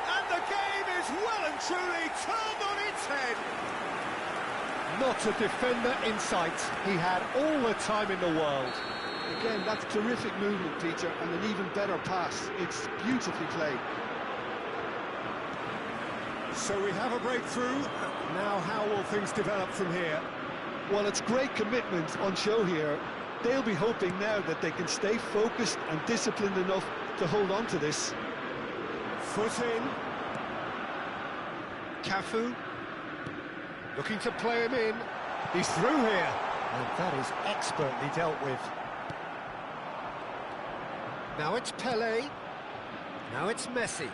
And the game is well and truly turned on its head. Not a defender in sight. He had all the time in the world. Again, that's terrific movement, Peter, and an even better pass. It's beautifully played. So we have a breakthrough. Now how will things develop from here? Well, it's great commitment on show here. They'll be hoping now that they can stay focused and disciplined enough to hold on to this. Foot in. Cafu. Looking to play him in. He's through here. And that is expertly dealt with. Now it's Pele. Now it's Messi.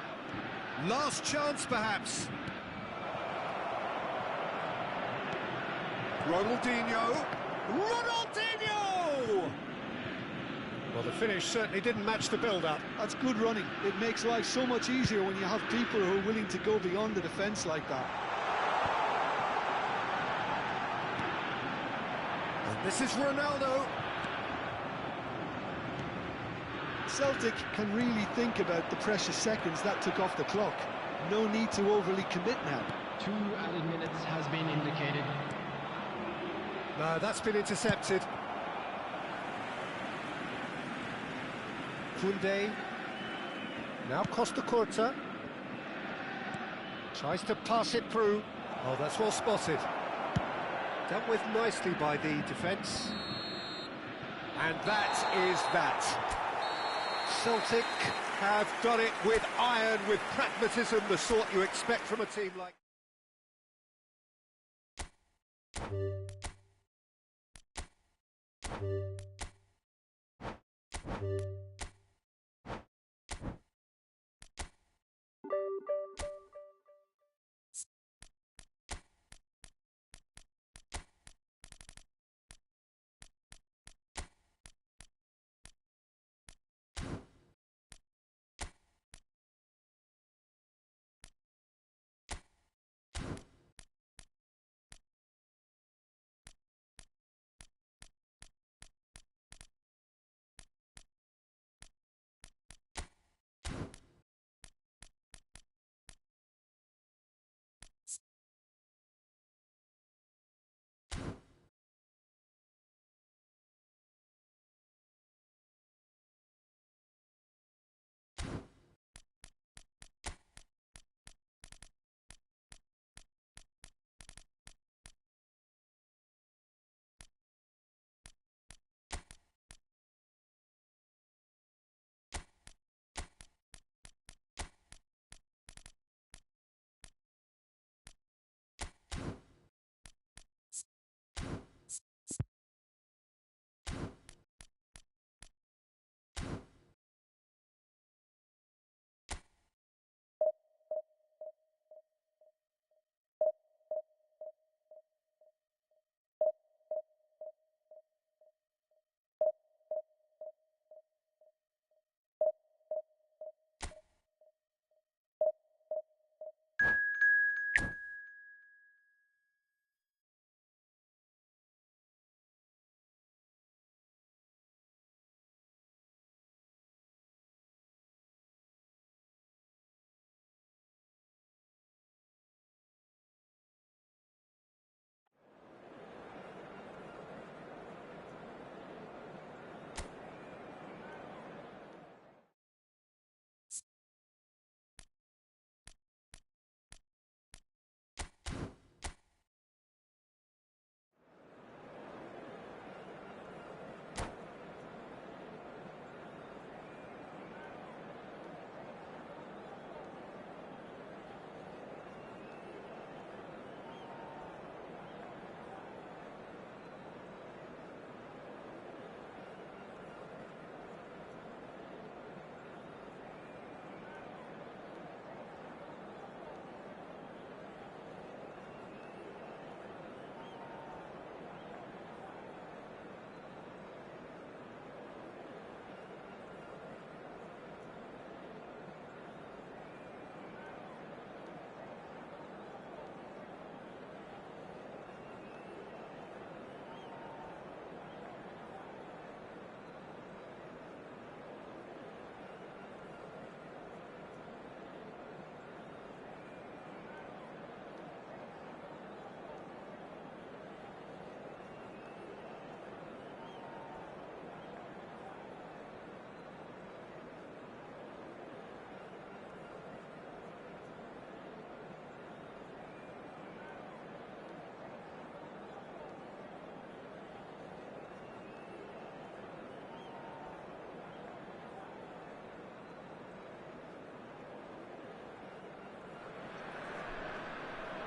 Last chance, perhaps. Ronaldinho. Ronaldinho! Well, the finish certainly didn't match the build-up. That's good running. It makes life so much easier when you have people who are willing to go beyond the defence like that. And this is Ronaldo. Celtic can really think about the precious seconds that took off the clock. No need to overly commit now. 2 added minutes has been indicated. No, that's been intercepted. Koundé. Now Costa Curta. Tries to pass it through. Oh, that's well spotted. Dealt with nicely by the defence. And that is that. Celtic have done it with iron, with pragmatism, the sort you expect from a team like...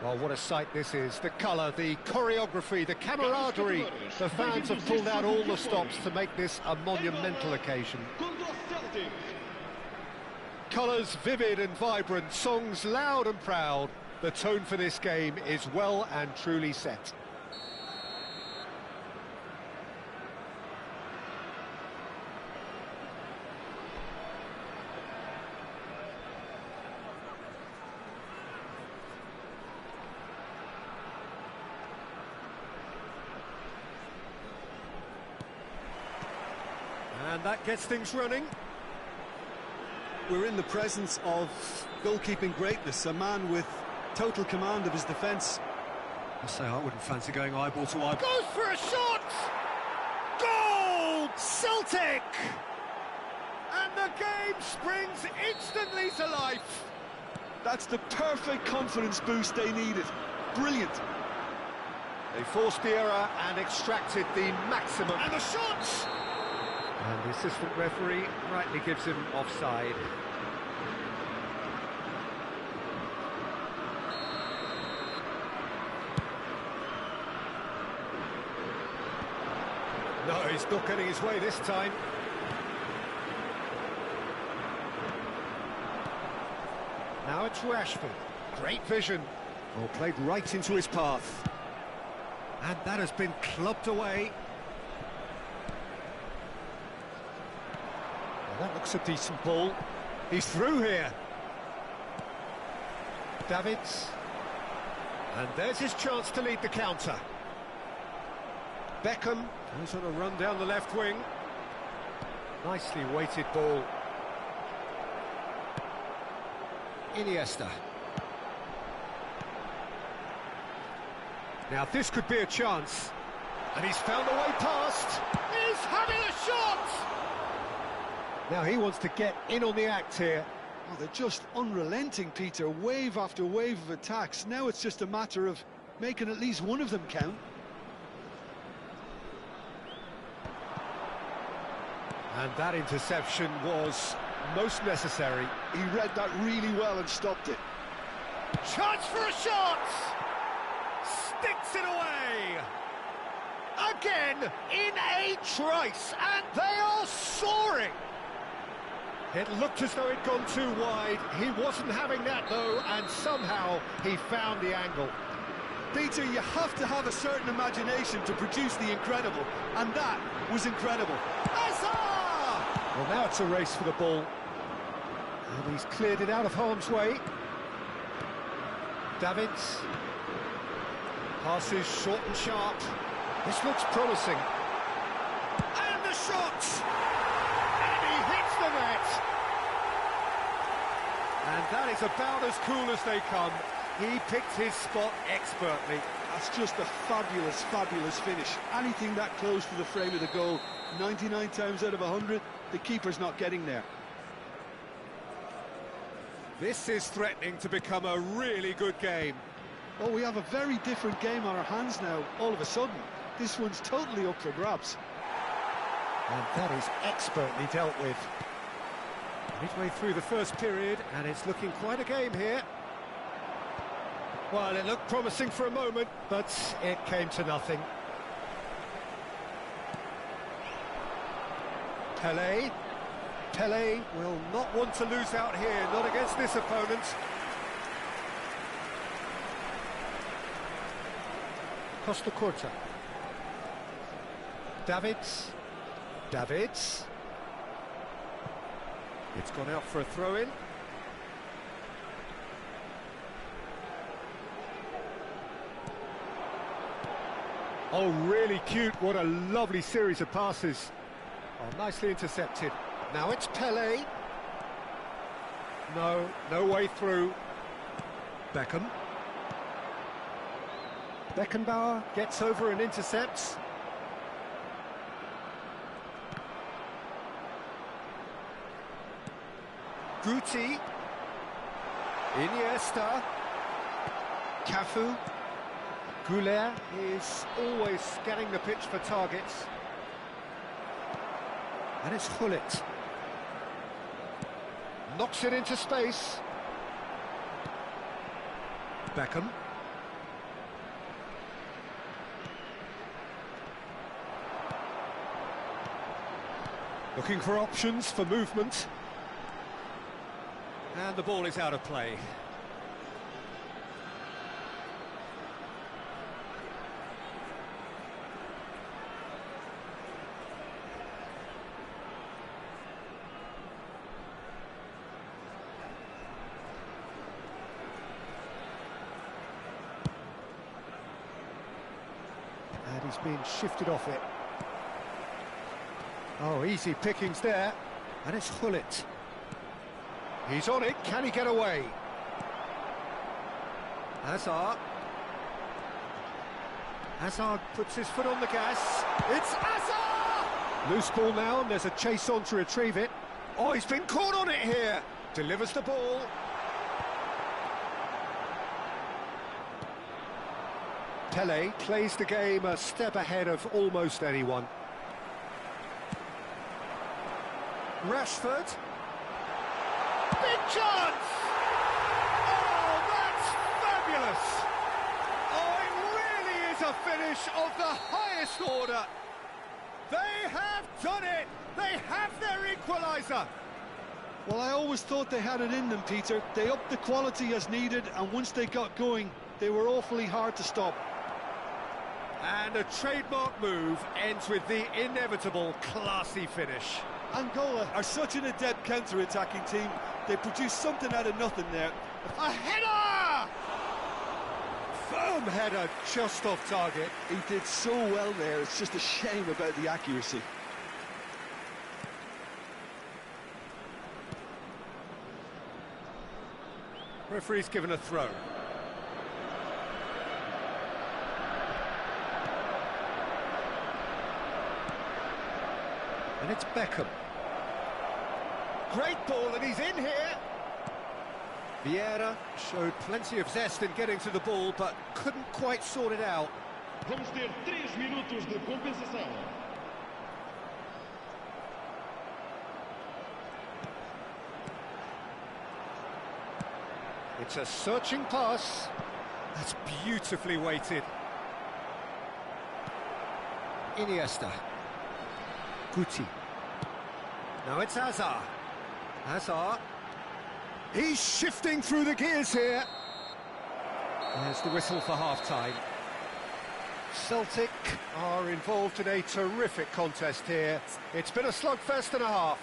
Well, what a sight this is. The colour, the choreography, the camaraderie. The fans have pulled out all the stops to make this a monumental occasion. Colours vivid and vibrant, songs loud and proud. The tone for this game is well and truly set. And that gets things running. we're in the presence of goalkeeping greatness, a man with total command of his defence. I say I wouldn't fancy going eyeball to eyeball. Goes for a shot! Goal! Celtic! And the game springs instantly to life. That's the perfect confidence boost they needed. Brilliant. They forced the error and extracted the maximum. And the shot! And the assistant referee rightly gives him offside. No, he's not getting his way this time. Now it's Rashford. Great vision. Well, played right into his path. And that has been clubbed away. Well, that looks a decent ball. He's through here. Davids. And there's his chance to lead the counter. Beckham goes on a run down the left wing. Nicely weighted ball. Iniesta. Now this could be a chance. And he's found a way past. He's having a shot! Now he wants to get in on the act here. Oh, they're just unrelenting, Peter. Wave after wave of attacks. Now it's just a matter of making at least one of them count. And that interception was most necessary. He read that really well and stopped it. Chance for a shot! Sticks it away! Again, in a trice, and they are soaring! It looked as though it'd gone too wide. He wasn't having that, though, and somehow he found the angle. Peter, you have to have a certain imagination to produce the incredible, and that was incredible. Well, now it's a race for the ball. And he's cleared it out of harm's way. Davids. Passes short and sharp. This looks promising. And the shot! And he hits the net! And that is about as cool as they come. He picked his spot expertly. That's just a fabulous, fabulous finish. Anything that close to the frame of the goal, 99 times out of 100, the keeper's not getting there. This is threatening to become a really good game. Oh, we have a very different game on our hands now, all of a sudden. This one's totally up for grabs. And that is expertly dealt with. Midway through the first period, and it's looking quite a game here. Well, it looked promising for a moment, but it came to nothing. Pelé. Pelé will not want to lose out here, not against this opponent. Costa Curta. Davids. Davids. It's gone out for a throw-in. Oh, really cute. What a lovely series of passes. Oh, nicely intercepted. Now it's Pelé. No way through. Beckham. Beckenbauer gets over and intercepts. Guti. Iniesta. Cafu. Goulet is always scanning the pitch for targets. And it's Hullet. Knocks it into space. Beckham. Looking for options for movement. And the ball is out of play. And he's being shifted off it. Oh, easy pickings there. And it's Hullet. He's on it, can he get away? Hazard. Hazard puts his foot on the gas. It's Hazard! Loose ball now, and there's a chase on to retrieve it. Oh, he's been caught on it here. Delivers the ball. Pele plays the game a step ahead of almost anyone. Rashford. Big chance! Oh, that's fabulous! Oh, it really is a finish of the highest order. They have done it! They have their equaliser! Well, I always thought they had it in them, Peter. They upped the quality as needed, and once they got going, they were awfully hard to stop. And a trademark move ends with the inevitable classy finish. Angola are such an adept counter-attacking team. They produce something out of nothing there. A header! Firm header, just off target. He did so well there, it's just a shame about the accuracy. Referee's given a throw. And it's Beckham. Great ball, and he's in here. Vieira showed plenty of zest in getting to the ball, but couldn't quite sort it out. Vamos ter 3 minutos de compensação. It's a searching pass. That's beautifully weighted. Iniesta. Guti. Now it's Hazard. Hazard. He's shifting through the gears here. There's the whistle for half-time. Celtic are involved in a terrific contest here. It's been a slugfest and a half.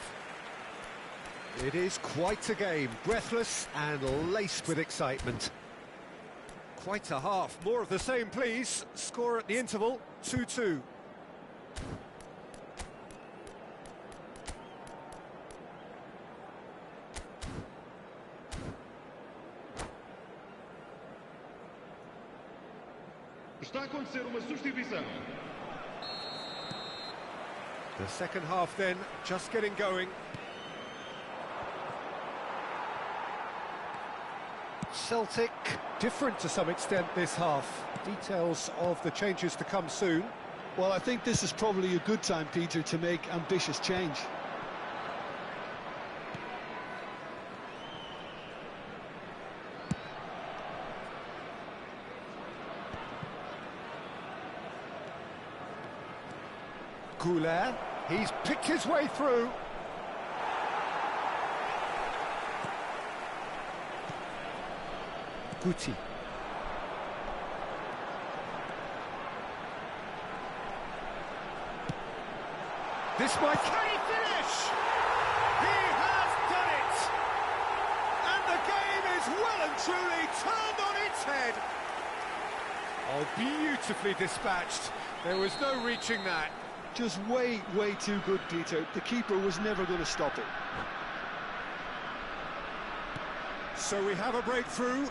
It is quite a game, breathless and laced with excitement. Quite a half. More of the same, please. Score at the interval, 2-2. Está a acontecer uma substituição. The second half then, just getting going. Celtic, different to some extent this half. Details of the changes to come soon. Well, I think this is probably a good time, Peter, to make ambitious change. Goulet, he's picked his way through. Guti. This might... Can he finish? He has done it! And the game is well and truly turned on its head. Oh, beautifully dispatched. There was no reaching that. Just way too good, Peter. The keeper was never going to stop it. So we have a breakthrough.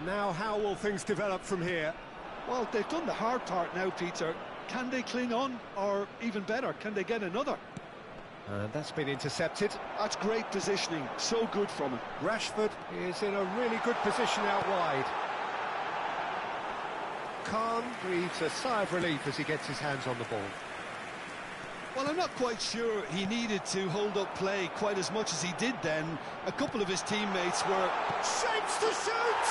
Now how will things develop from here? Well, they've done the hard part now, Peter. Can they cling on? Or even better, can they get another? And that's been intercepted. That's great positioning. So good from him. Rashford is in a really good position out wide. Khan breathes a sigh of relief as he gets his hands on the ball. Well, I'm not quite sure he needed to hold up play quite as much as he did then. A couple of his teammates were... Shapes to shoot!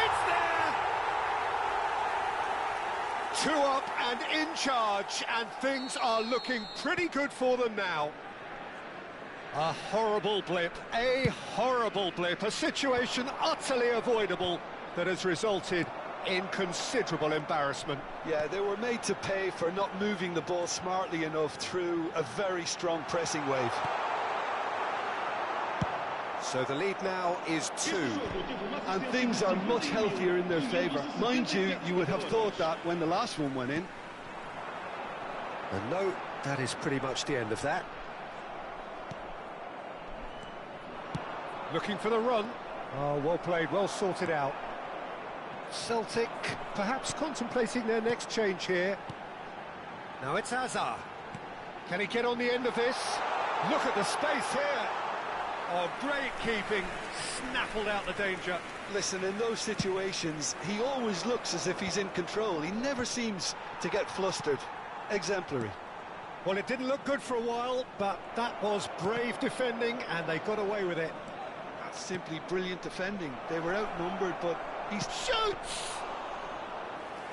It's there! 2 up and in charge, and things are looking pretty good for them now. A horrible blip, a situation utterly avoidable that has resulted in considerable embarrassment. Yeah, they were made to pay for not moving the ball smartly enough through a very strong pressing wave. So the lead now is 2. And things are much healthier in their favour. Mind you, you would have thought that when the last one went in. And no, that is pretty much the end of that. Looking for the run. Oh, well played, well sorted out. Celtic perhaps contemplating their next change here. Now it's Hazard. Can he get on the end of this? Look at the space here. Oh, great keeping. Snaffled out the danger. Listen, in those situations, he always looks as if he's in control. He never seems to get flustered. Exemplary. Well, it didn't look good for a while, but that was brave defending, and they got away with it. That's simply brilliant defending. They were outnumbered, but he shoots!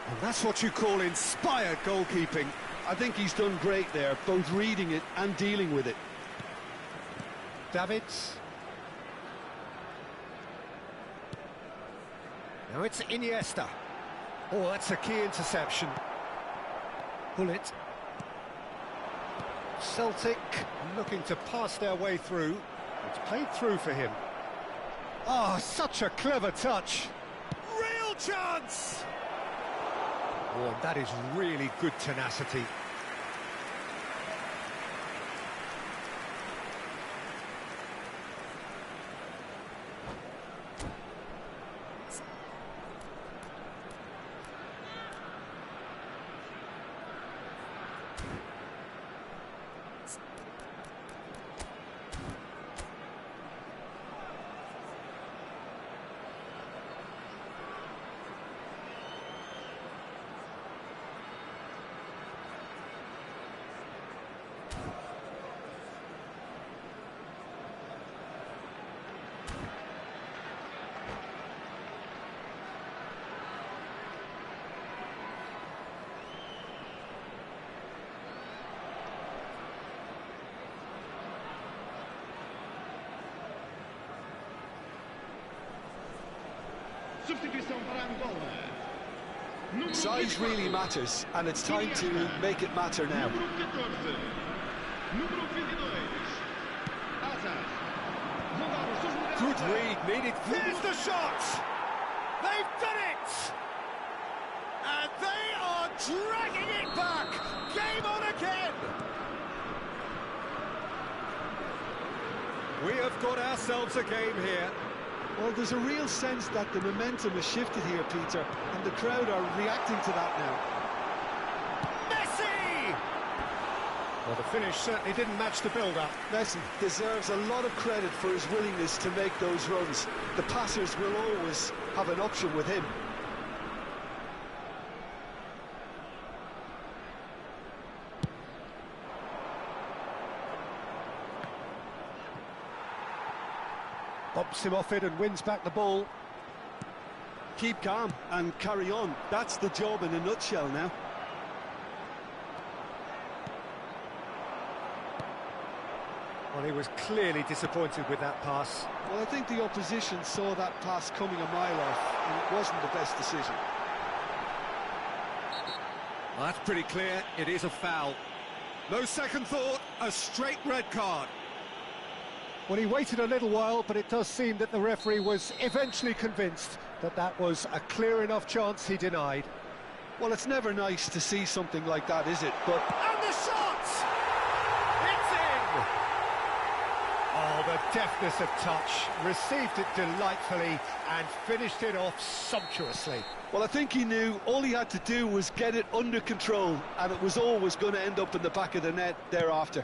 And that's what you call inspired goalkeeping. I think he's done great there, both reading it and dealing with it. Davids. Now it's Iniesta. Oh, that's a key interception. Bullet. Celtic looking to pass their way through. It's played through for him. Oh, such a clever touch. Real chance! Oh, that is really good tenacity. Substituição para Angola. Size really matters, and it's time to make it matter now. Número 14. Número 22. Hazard. Good read, needed. Here's the shot! They've done it! And they are dragging it back! Game on again! We have got ourselves a game here. Well, there's a real sense that the momentum has shifted here, Peter, and the crowd are reacting to that now. Messi! Well, the finish certainly didn't match the build-up. Messi deserves a lot of credit for his willingness to make those runs. The passers will always have an option with him. Bumps him off it and wins back the ball. Keep calm and carry on. That's the job in a nutshell now. Well, he was clearly disappointed with that pass. Well, I think the opposition saw that pass coming a mile off, and it wasn't the best decision. Well, that's pretty clear. It is a foul. No second thought, a straight red card. Well, he waited a little while, but it does seem that the referee was eventually convinced that that was a clear enough chance he denied. Well, it's never nice to see something like that, is it? But and the shot! It's in! Oh, the deftness of touch. Received it delightfully and finished it off sumptuously. well, I think he knew all he had to do was get it under control, and it was always going to end up in the back of the net thereafter.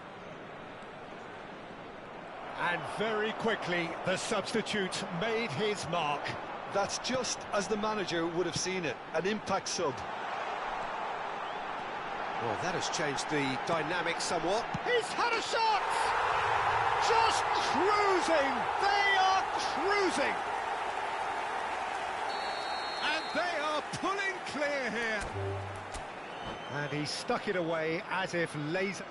And very quickly, the substitute made his mark. That's just as the manager would have seen it, an impact sub. Well, that has changed the dynamic somewhat. He's had a shot! Just cruising! They are cruising! And they are pulling clear here. And he stuck it away as if laser.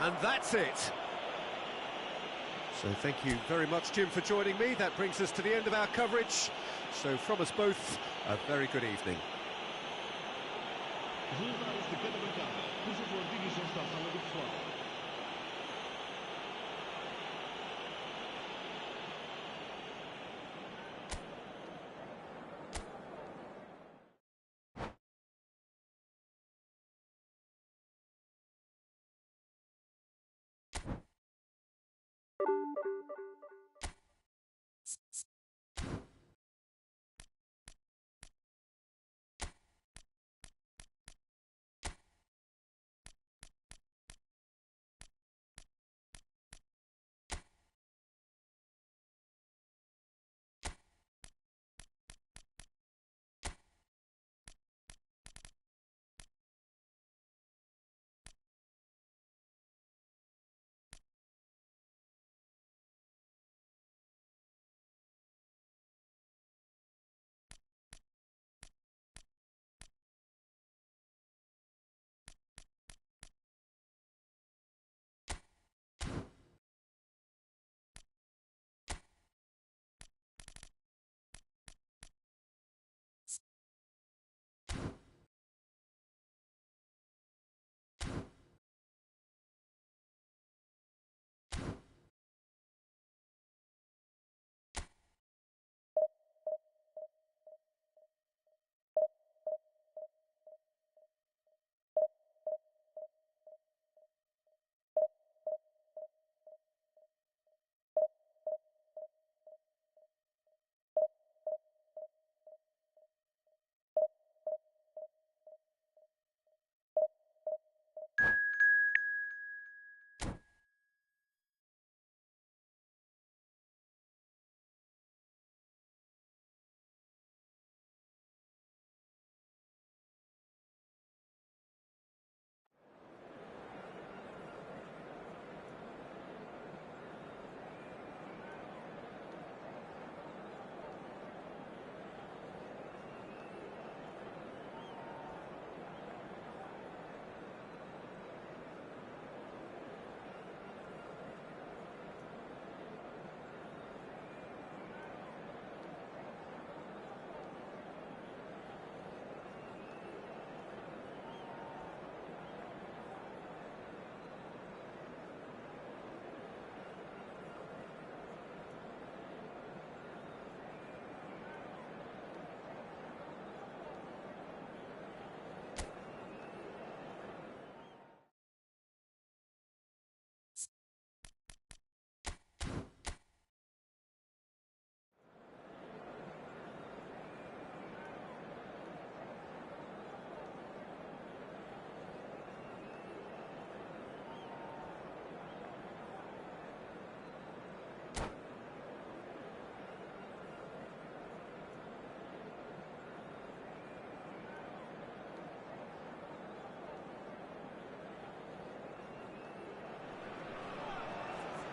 And that's it. So thank you very much, Jim, for joining me. That brings us to the end of our coverage. So from us both, a very good evening. Resultados de cada bancada. Por favor, dirijam-se à sala do pessoal.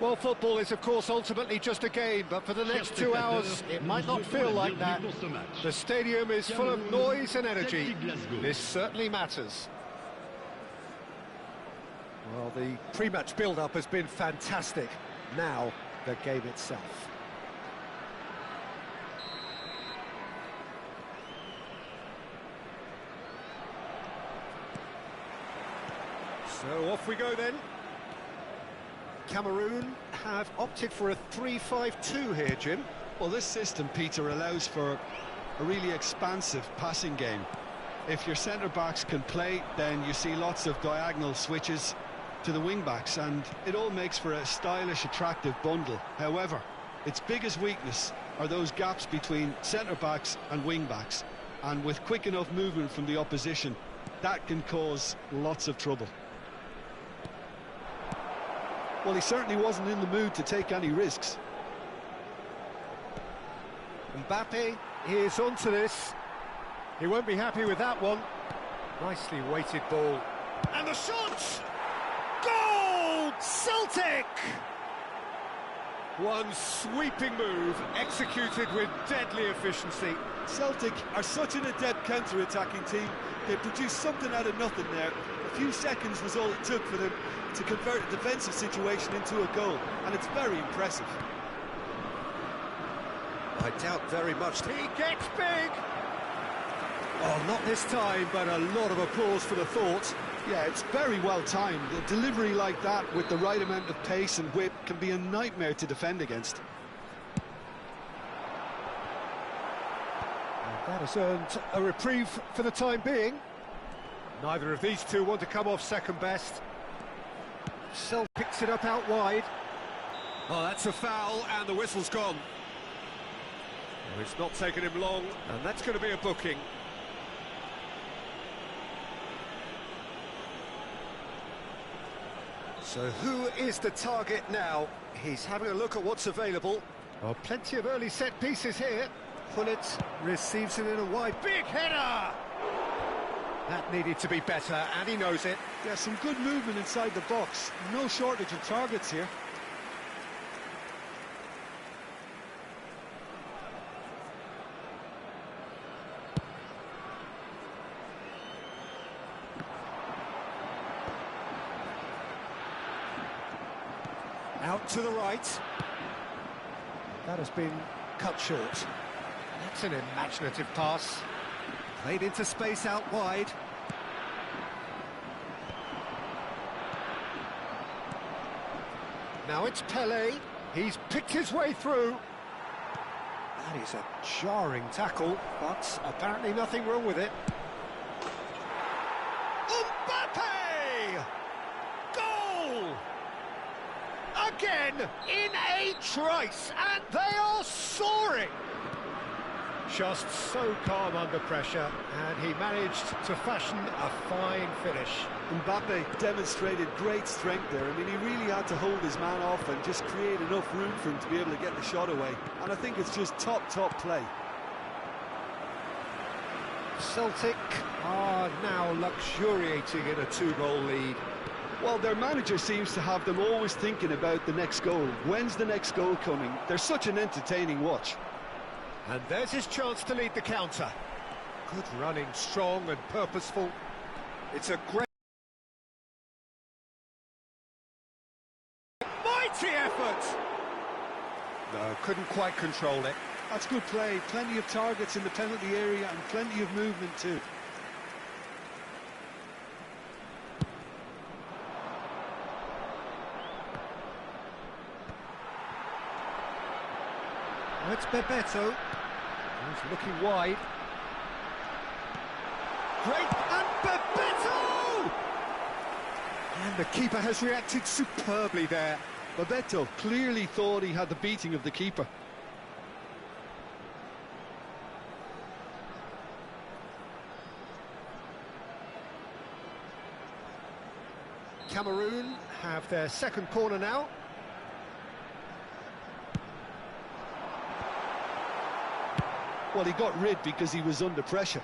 Well, football is, of course, ultimately just a game, but for the next 2 hours, it might not feel like that. The stadium is full of noise and energy. This certainly matters. Well, the pre-match build-up has been fantastic. Now, the game itself. So off we go then. Cameroon have opted for a 3-5-2 here, Jim. Well, this system, Peter, allows for a really expansive passing game. If your centre-backs can play, then you see lots of diagonal switches to the wing-backs, and it all makes for a stylish, attractive bundle. However, its biggest weakness are those gaps between centre-backs and wing-backs, and with quick enough movement from the opposition, that can cause lots of trouble. Well, he certainly wasn't in the mood to take any risks. Mbappe is onto this. He won't be happy with that one. Nicely weighted ball. And the shot! Goal! Celtic! One sweeping move, executed with deadly efficiency. Celtic are such an adept counter-attacking team. They produced something out of nothing there. A few seconds was all it took for them to convert a defensive situation into a goal, and it's very impressive. I doubt very much he gets big. Oh, not this time, but a lot of applause for the thought. Yeah, it's very well timed. A delivery like that with the right amount of pace and whip can be a nightmare to defend against. And that has earned a reprieve for the time being. Neither of these two want to come off second best. Sel picks it up out wide. Oh, that's a foul, and the whistle's gone. Oh, it's not taken him long, and that's going to be a booking. So who is the target now? He's having a look at what's available. Oh, plenty of early set pieces here. Pullet receives it in a wide, big header! That needed to be better, and he knows it. Yeah, some good movement inside the box. No shortage of targets here. Out to the right. That has been cut short. That's an imaginative pass. Played into space out wide. Now it's Pelé. He's picked his way through. That is a jarring tackle, but apparently nothing wrong with it. Mbappe! Goal! Again, in a trice, and they are soaring! Just so calm under pressure, and he managed to fashion a fine finish. Mbappe demonstrated great strength there. I mean, he really had to hold his man off and just create enough room for him to be able to get the shot away. And I think it's just top play. Celtic are now luxuriating in a 2-goal lead. Well, their manager seems to have them always thinking about the next goal. When's the next goal coming? They're such an entertaining watch. And there's his chance to lead the counter. Good running, strong and purposeful. It's a great... mighty effort! No, couldn't quite control it. That's good play. Plenty of targets in the penalty area and plenty of movement too. It's Bebeto. He's looking wide. Great, and Bebeto! And the keeper has reacted superbly there. Bebeto clearly thought he had the beating of the keeper. Cameroon have their second corner now. Well, he got rid because he was under pressure.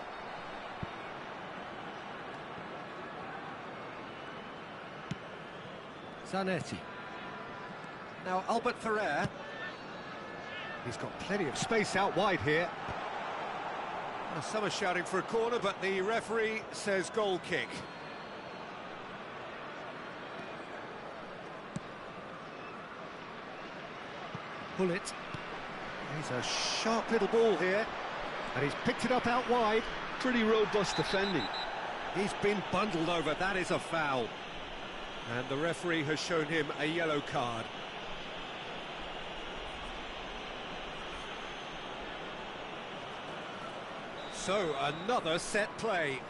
Zanetti. Now Albert Ferrer. He's got plenty of space out wide here. Now, some are shouting for a corner, but the referee says goal kick. Bullet. He's a sharp little ball here, and he's picked it up out wide. Pretty robust defending. He's been bundled over, that is a foul. And the referee has shown him a yellow card. So, another set play.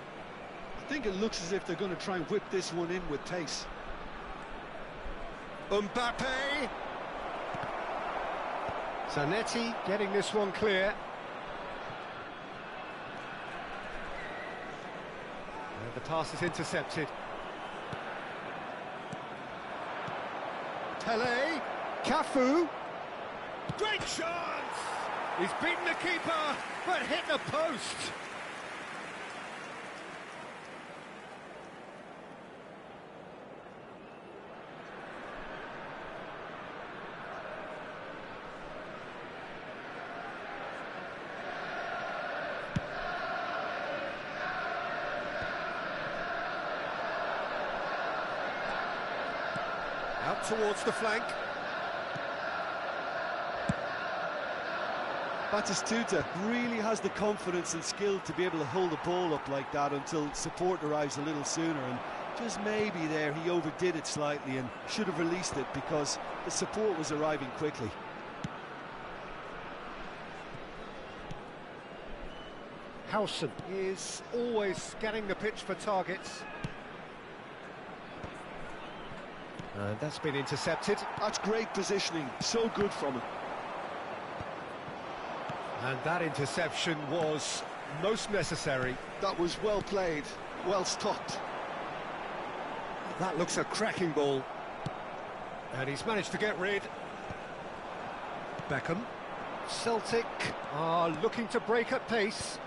I think it looks as if they're going to try and whip this one in with pace. Mbappe. Zanetti getting this one clear. And the pass is intercepted. Pele, Cafu. Great chance! He's beaten the keeper, but hit the post. Out towards the flank. Batistuta really has the confidence and skill to be able to hold the ball up like that until support arrives a little sooner, and just maybe there he overdid it slightly and should have released it because the support was arriving quickly. Howson is always scanning the pitch for targets. And that's been intercepted. That's great positioning, so good from him. And that interception was most necessary. That was well played, well stopped. That looks a cracking ball. And he's managed to get rid. Beckham. Celtic are looking to break at pace.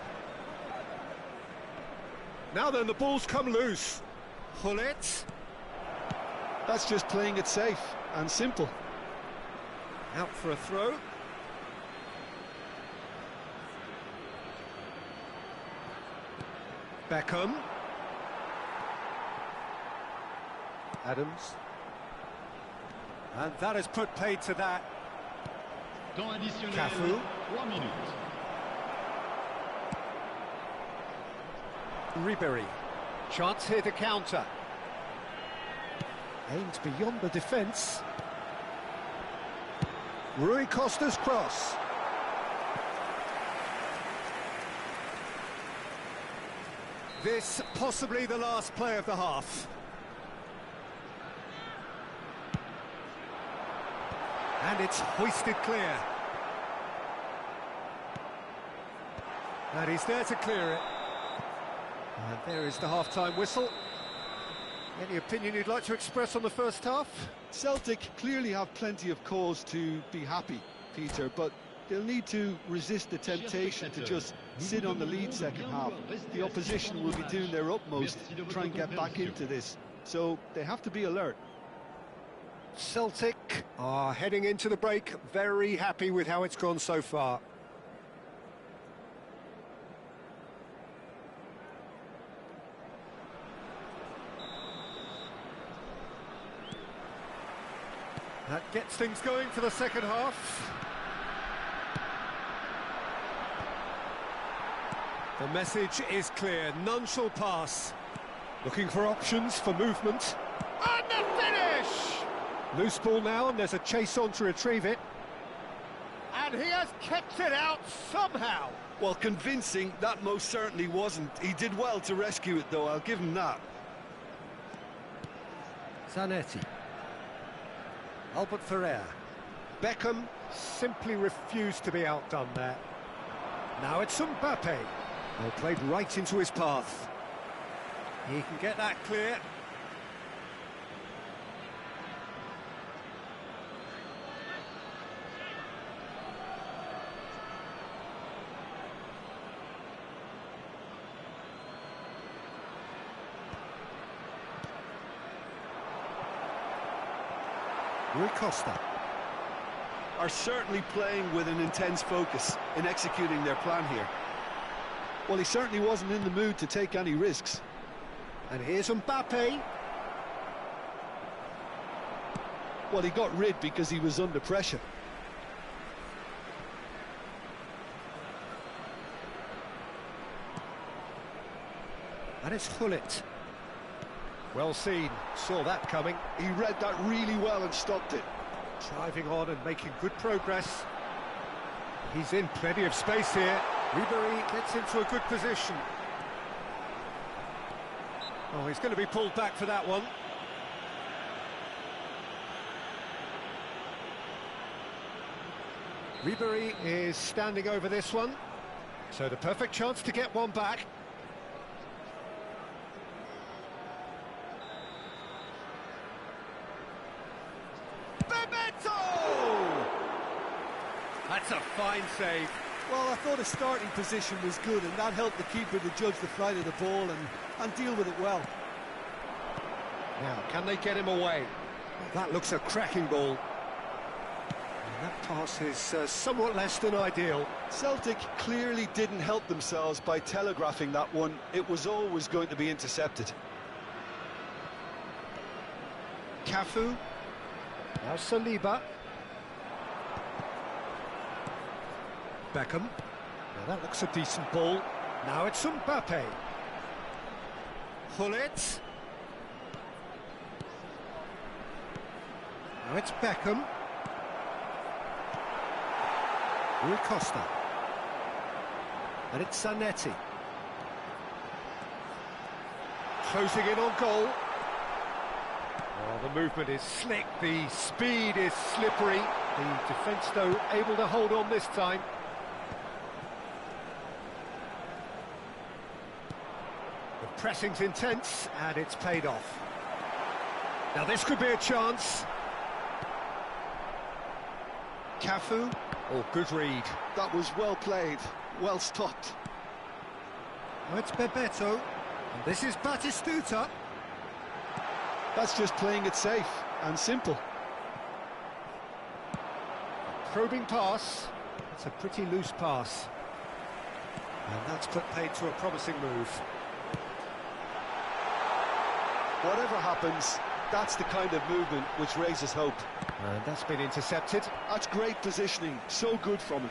Now then, the ball's come loose. Hullet. That's just playing it safe and simple. Out for a throw. Beckham. Adams. And that has put paid to that. Temps additionnel, Cafu. 3 minutes. Ribéry. Chance here to counter. Aimed beyond the defence. Rui Costa's cross. This possibly the last play of the half. And it's hoisted clear. And he's there to clear it. And there is the half-time whistle. Any opinion you'd like to express on the first half? Celtic clearly have plenty of cause to be happy, Peter, but they'll need to resist the temptation to just sit on the lead second half. The opposition will be doing their utmost to try and get back into this, so they have to be alert. Celtic are heading into the break very happy with how it's gone so far. That gets things going for the second half. The message is clear, none shall pass. Looking for options for movement. And the finish! Loose ball now, and there's a chase on to retrieve it. And he has kept it out somehow. Well, convincing, that most certainly wasn't. He did well to rescue it, though, I'll give him that. Zanetti. Albert Ferrer. Beckham simply refused to be outdone there. Now it's Mbappe. Well, played right into his path. He can get that clear. Rui Costa. are certainly playing with an intense focus in executing their plan here. Well, he certainly wasn't in the mood to take any risks. And here's Mbappe. Well, he got rid because he was under pressure. And it's Hullet. Well seen, saw that coming. He read that really well and stopped it. Driving on and making good progress. He's in plenty of space here. Ribéry gets into a good position. Oh, he's going to be pulled back for that one. Ribéry is standing over this one. So the perfect chance to get one back. That's a fine save. Well, I thought his starting position was good, and that helped the keeper to judge the flight of the ball and deal with it well. Now, can they get him away? That looks a cracking ball. And that pass is somewhat less than ideal. Celtic clearly didn't help themselves by telegraphing that one. It was always going to be intercepted. Cafu. Now Saliba. Beckham. Now that looks a decent ball. Now it's Mbappe. Hullet. Now it's Beckham. Rui Costa. And it's Zanetti. Closing in on goal. Oh, the movement is slick, the speed is slippery. The defence, though, able to hold on this time. The pressing's intense, and it's paid off. Now this could be a chance. Cafu. Oh, good read. That was well played, well stopped. Now it's Bebeto. And this is Batistuta. That's just playing it safe and simple. Probing pass. It's a pretty loose pass. And that's put paid to a promising move. Whatever happens, that's the kind of movement which raises hope. And that's been intercepted. That's great positioning, so good from him.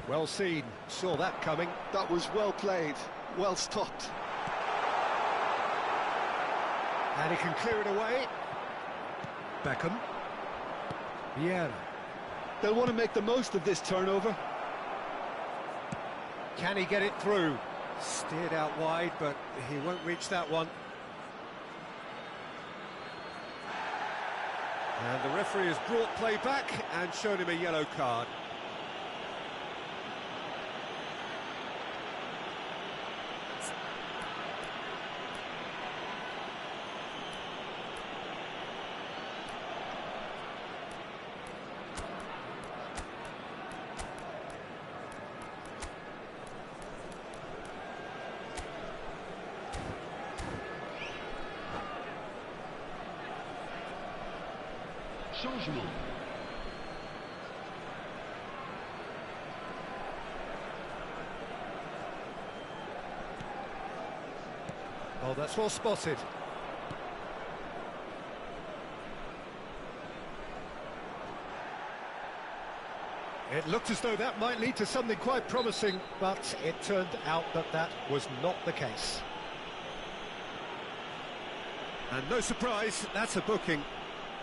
Well seen, saw that coming. That was well played, well stopped. And he can clear it away. Beckham. Vieira. They'll want to make the most of this turnover. Can he get it through? Steered out wide, but he won't reach that one. And the referee has brought play back and shown him a yellow card. Changement. Oh, that's well spotted. It looked as though that might lead to something quite promising, but it turned out that that was not the case. And no surprise, that's a booking.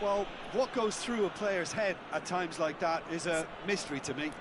Well, what goes through a player's head at times like that is a mystery to me.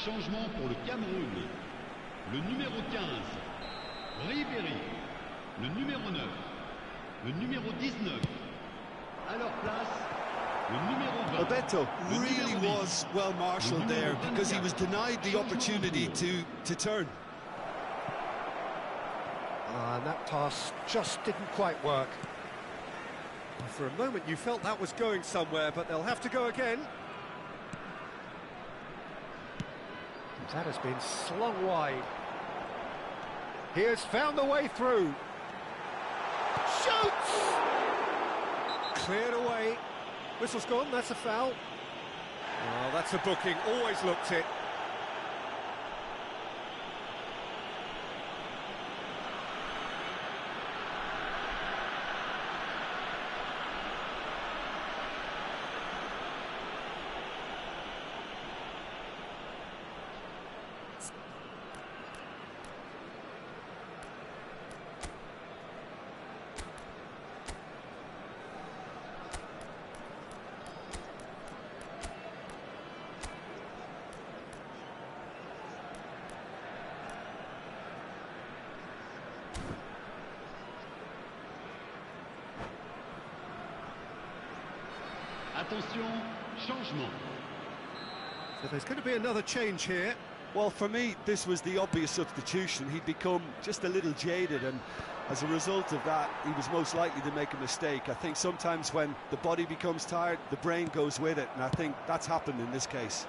Changement pour le Cameroun. Le numéro 15, Ribéry. Le numéro 9, le numéro 19. À leur place, le numéro 20. Alberto le really numéro 10. was well marshalled there because he was denied the opportunity to turn. And that pass just didn't quite work. For a moment you felt that was going somewhere, but they'll have to go again. That has been slung wide. He has found the way through. Shoots! Cleared away. Whistle's gone, that's a foul. Oh, that's a booking, always looked it. Attention, changement. So there's going to be another change here. Well, for me, this was the obvious substitution. He'd become just a little jaded, and as a result of that, he was most likely to make a mistake. I think sometimes when the body becomes tired, the brain goes with it, and I think that's happened in this case.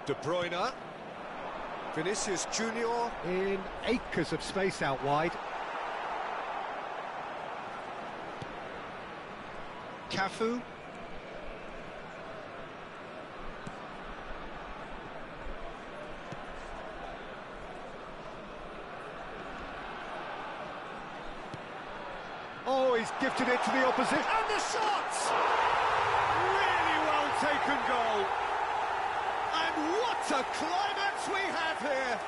De Bruyne. Vinicius Junior in acres of space out wide. Cafu. Oh, he's gifted it to the opposition. And the shot! Really well taken goal. And what a climax we have here!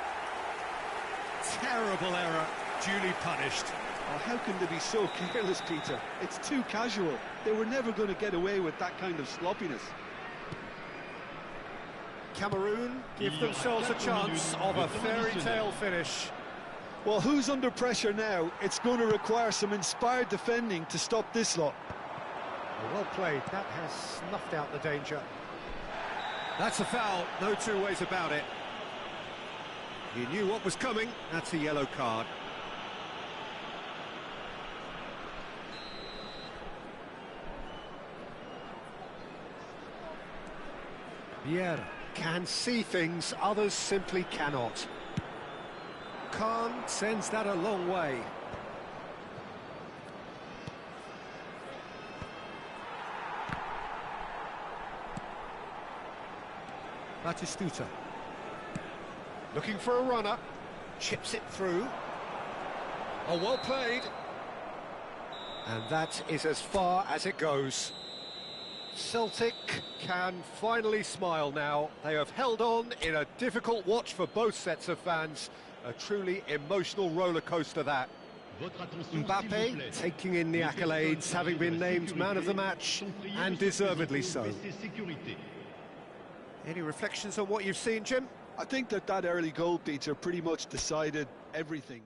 Terrible error, duly punished. Oh, how can they be so careless, Peter? It's too casual. They were never going to get away with that kind of sloppiness. Cameroon give themselves a chance of a fairy tale finish. Well, who's under pressure now? It's going to require some inspired defending to stop this lot. Well played, that has snuffed out the danger. That's a foul, no two ways about it. He knew what was coming, that's a yellow card. Vieira can see things others simply cannot. Khan sends that a long way. Batistuta. Looking for a runner. Chips it through. Oh, well played. And that is as far as it goes. Celtic can finally smile now. They have held on in a difficult watch for both sets of fans. A truly emotional roller coaster, that. Mbappe taking in the accolades, having been named man of the match, and deservedly so. Any reflections on what you've seen, Jim? I think that early goal, Peter, pretty much decided everything.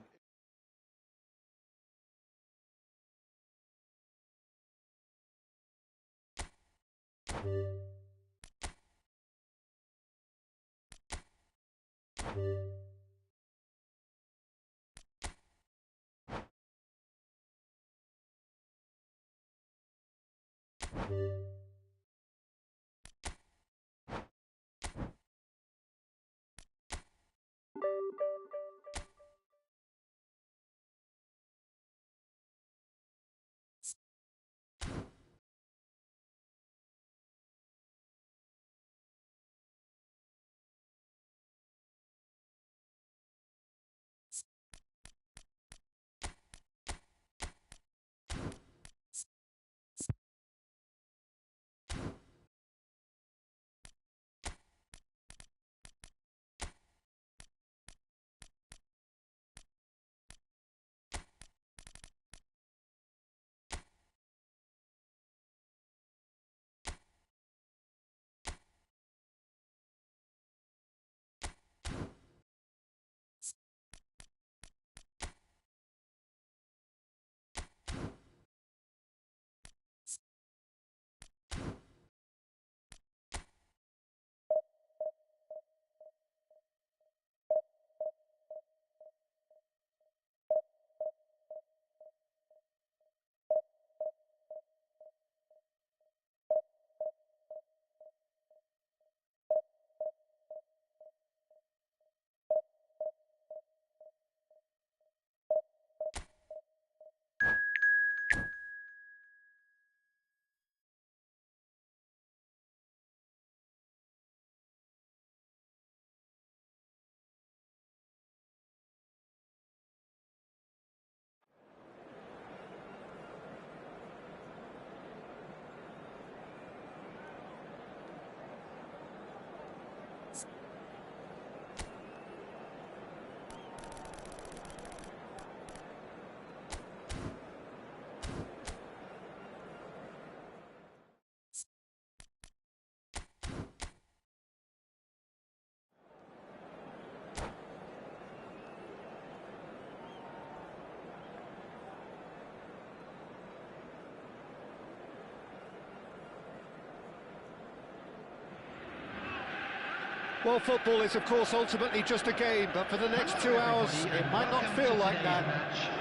Well, football is, of course, ultimately just a game, but for the next 2 hours, it might not feel like that.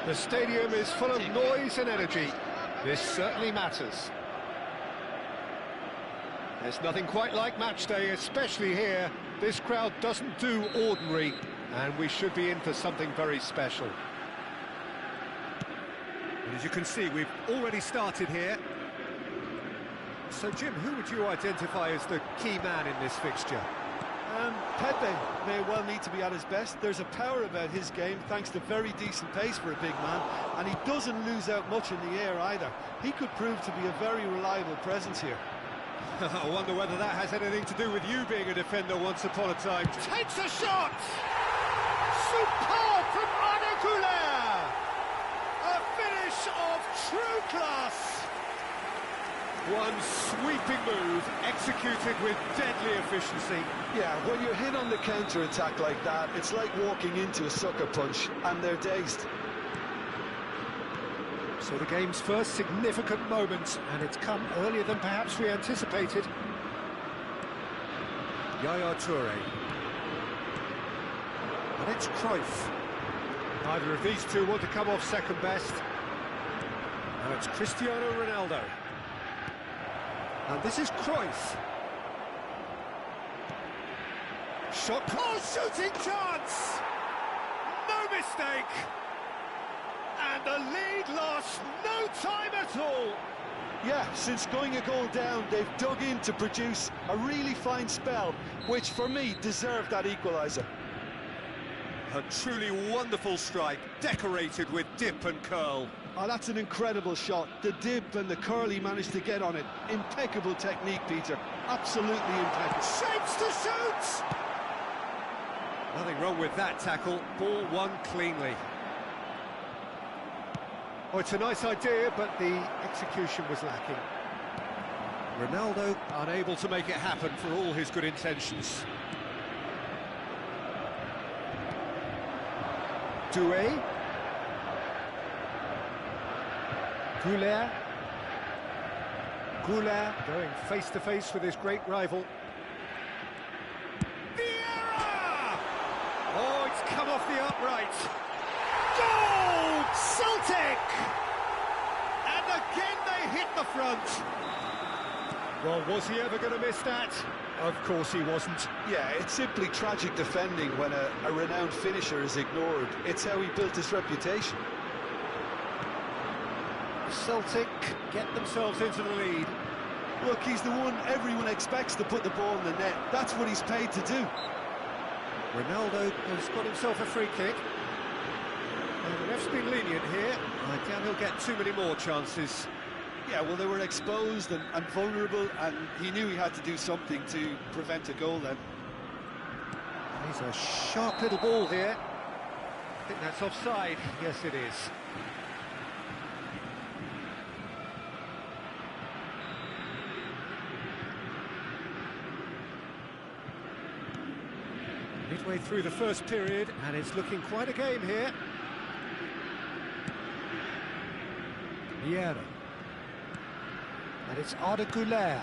The stadium is full of noise and energy. This certainly matters. There's nothing quite like match day, especially here. This crowd doesn't do ordinary, and we should be in for something very special. And as you can see, we've already started here. So, Jim, who would you identify as the key man in this fixture? Pepe may well need to be at his best. There's a power about his game, thanks to very decent pace for a big man, and he doesn't lose out much in the air either. He could prove to be a very reliable presence here. I wonder whether that has anything to do with you being a defender once upon a time. Takes a shot! Superb from Arda Güler! A finish of true class! One sweeping move, executed with deadly efficiency. Yeah, when you're hit on the counter-attack like that, it's like walking into a sucker punch, and they're dazed. So the game's first significant moment, and it's come earlier than perhaps we anticipated. Yaya Toure. And it's Cruyff. Neither of these two want to come off second best. And it's Cristiano Ronaldo. And this is Cruyff. Shot. Oh, shooting chance! No mistake! And the lead lost no time at all! Yeah, since going a goal down, they've dug in to produce a really fine spell, which for me deserved that equaliser. A truly wonderful strike, decorated with dip and curl. Oh, that's an incredible shot. The dip and the curl he managed to get on it. Impeccable technique, Peter. Absolutely impeccable. Shapes to shoot! Nothing wrong with that tackle. Ball won cleanly. Oh, it's a nice idea, but the execution was lacking. Ronaldo unable to make it happen for all his good intentions. Doué. Güler. Güler going face-to-face with his great rival. Vieira! Oh, it's come off the upright. Goal! Celtic! And again they hit the front. Well, was he ever going to miss that? Of course he wasn't. Yeah, it's simply tragic defending when a renowned finisher is ignored. It's how he built his reputation. Celtic get themselves into the lead. Look, he's the one everyone expects to put the ball in the net. That's what he's paid to do. Ronaldo has got himself a free kick. The ref's been lenient here. I doubt he'll get too many more chances. Yeah, well, they were exposed and vulnerable, and he knew he had to do something to prevent a goal then. He's a sharp little ball here. I think that's offside. Yes, it is. Midway through the first period, and it's looking quite a game here. Vieira. And it's Arda Güler.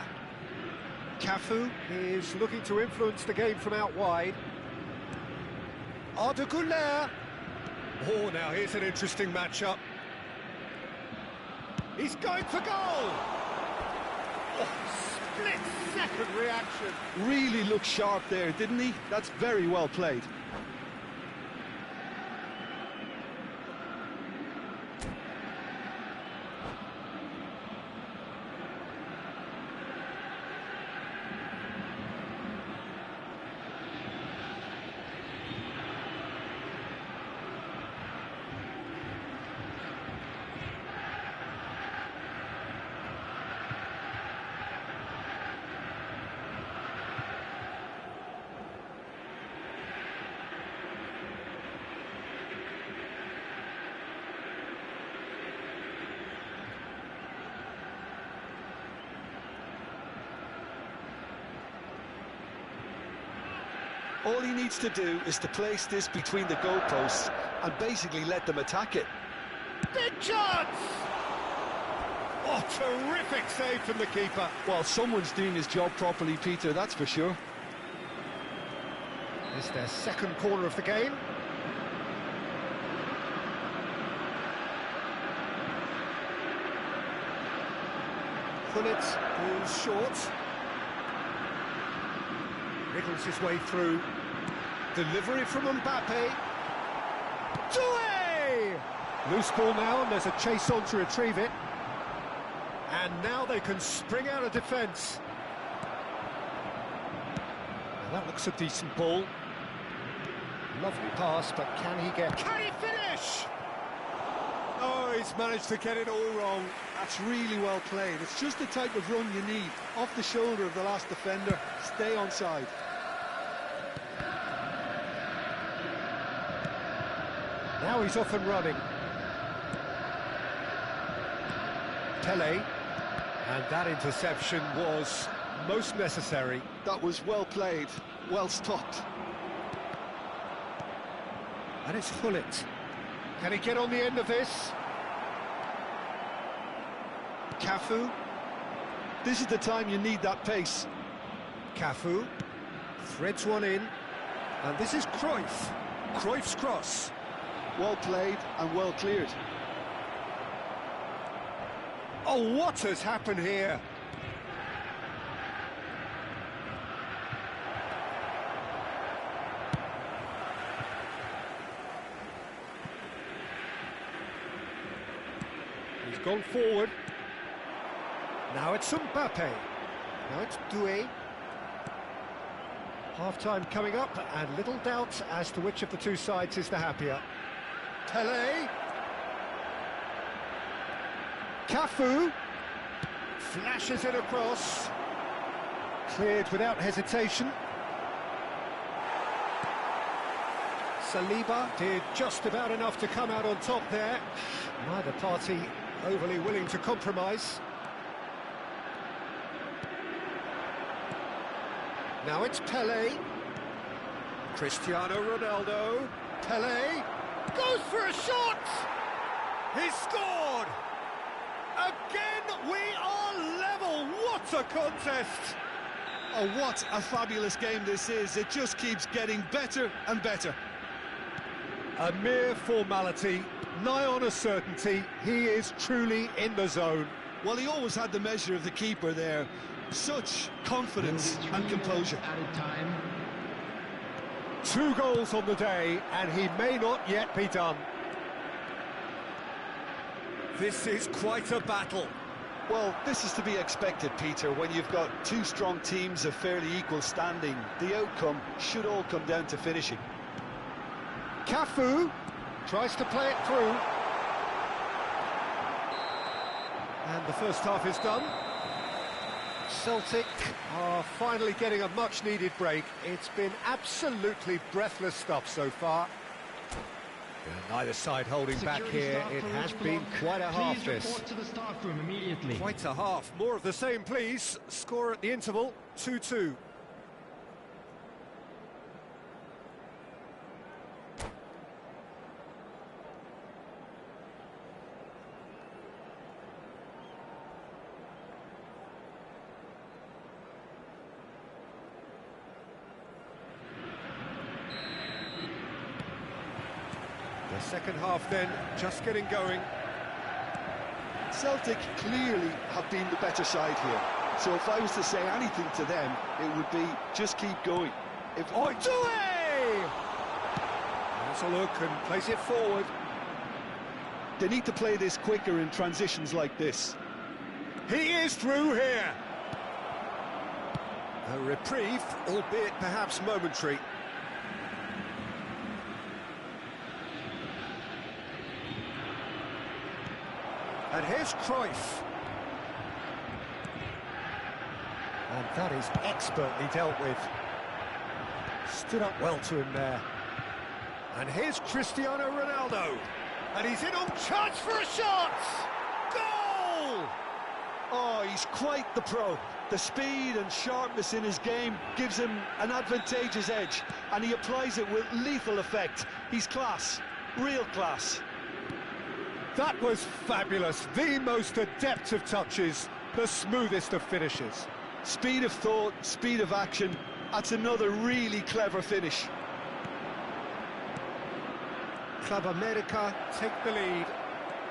Cafu is looking to influence the game from out wide. Arda Güler. Oh, now here's an interesting matchup. He's going for goal! Oh, split-second reaction. Really looked sharp there, didn't he? That's very well played. All he needs to do is to place this between the goalposts and basically let them attack it. Big chance! Oh, terrific save from the keeper. Well, someone's doing his job properly, Peter, that's for sure. It's their second corner of the game. Gullit goes short. Wriggles his way through. Delivery from Mbappe. Doué! Loose ball now, and there's a chase on to retrieve it. And now they can spring out of defence. Well, that looks a decent ball. Lovely pass, but can he finish? Oh, he's managed to get it all wrong. That's really well played. It's just the type of run you need. Off the shoulder of the last defender, stay onside. Now he's off and running. Pele, and that interception was most necessary. That was well played, well stopped. And it's Gullit. Can he get on the end of this? Cafu. This is the time you need that pace. Cafu threads one in, and this is Cruyff. Cruyff's cross. Well played and well cleared. Oh, what has happened here? He's gone forward. Now it's Mbappe. Now it's Doué. Half-time coming up, and little doubt as to which of the two sides is the happier. Pele. Cafu. Flashes it across. Cleared without hesitation. Saliba did just about enough to come out on top there. Neither party overly willing to compromise. Now it's Pele. Cristiano Ronaldo. Pele goes for a shot. He's scored. Again, we are level. What a contest. Oh, what a fabulous game this is. It just keeps getting better and better. A mere formality, nigh on a certainty. He is truly in the zone. Well, he always had the measure of the keeper there. Such confidence and composure. Added time. 2 goals on the day, and he may not yet be done. This is quite a battle. Well, this is to be expected, Peter, when you've got two strong teams of fairly equal standing. The outcome should all come down to finishing. Cafu tries to play it through. And the first half is done. Celtic are finally getting a much-needed break. It's been absolutely breathless stuff so far. Neither side holding back here. It has been quite a half, this. To the staff room immediately. Quite a half. More of the same, please. Score at the interval, 2-2. The second half then, just getting going. Celtic clearly have been the better side here. So if I was to say anything to them, it would be just keep going. Oh, Doué! Has a look and plays it forward. They need to play this quicker in transitions like this. He is through here. A reprieve, albeit perhaps momentary. And here's Cruyff. And that is expertly dealt with. Stood up well to him there. And here's Cristiano Ronaldo. And he's in on charge for a shot! Goal! Oh, he's quite the pro. The speed and sharpness in his game gives him an advantageous edge, and he applies it with lethal effect. He's class, real class. That was fabulous. The most adept of touches, the smoothest of finishes. Speed of thought, speed of action. That's another really clever finish. Club America take the lead.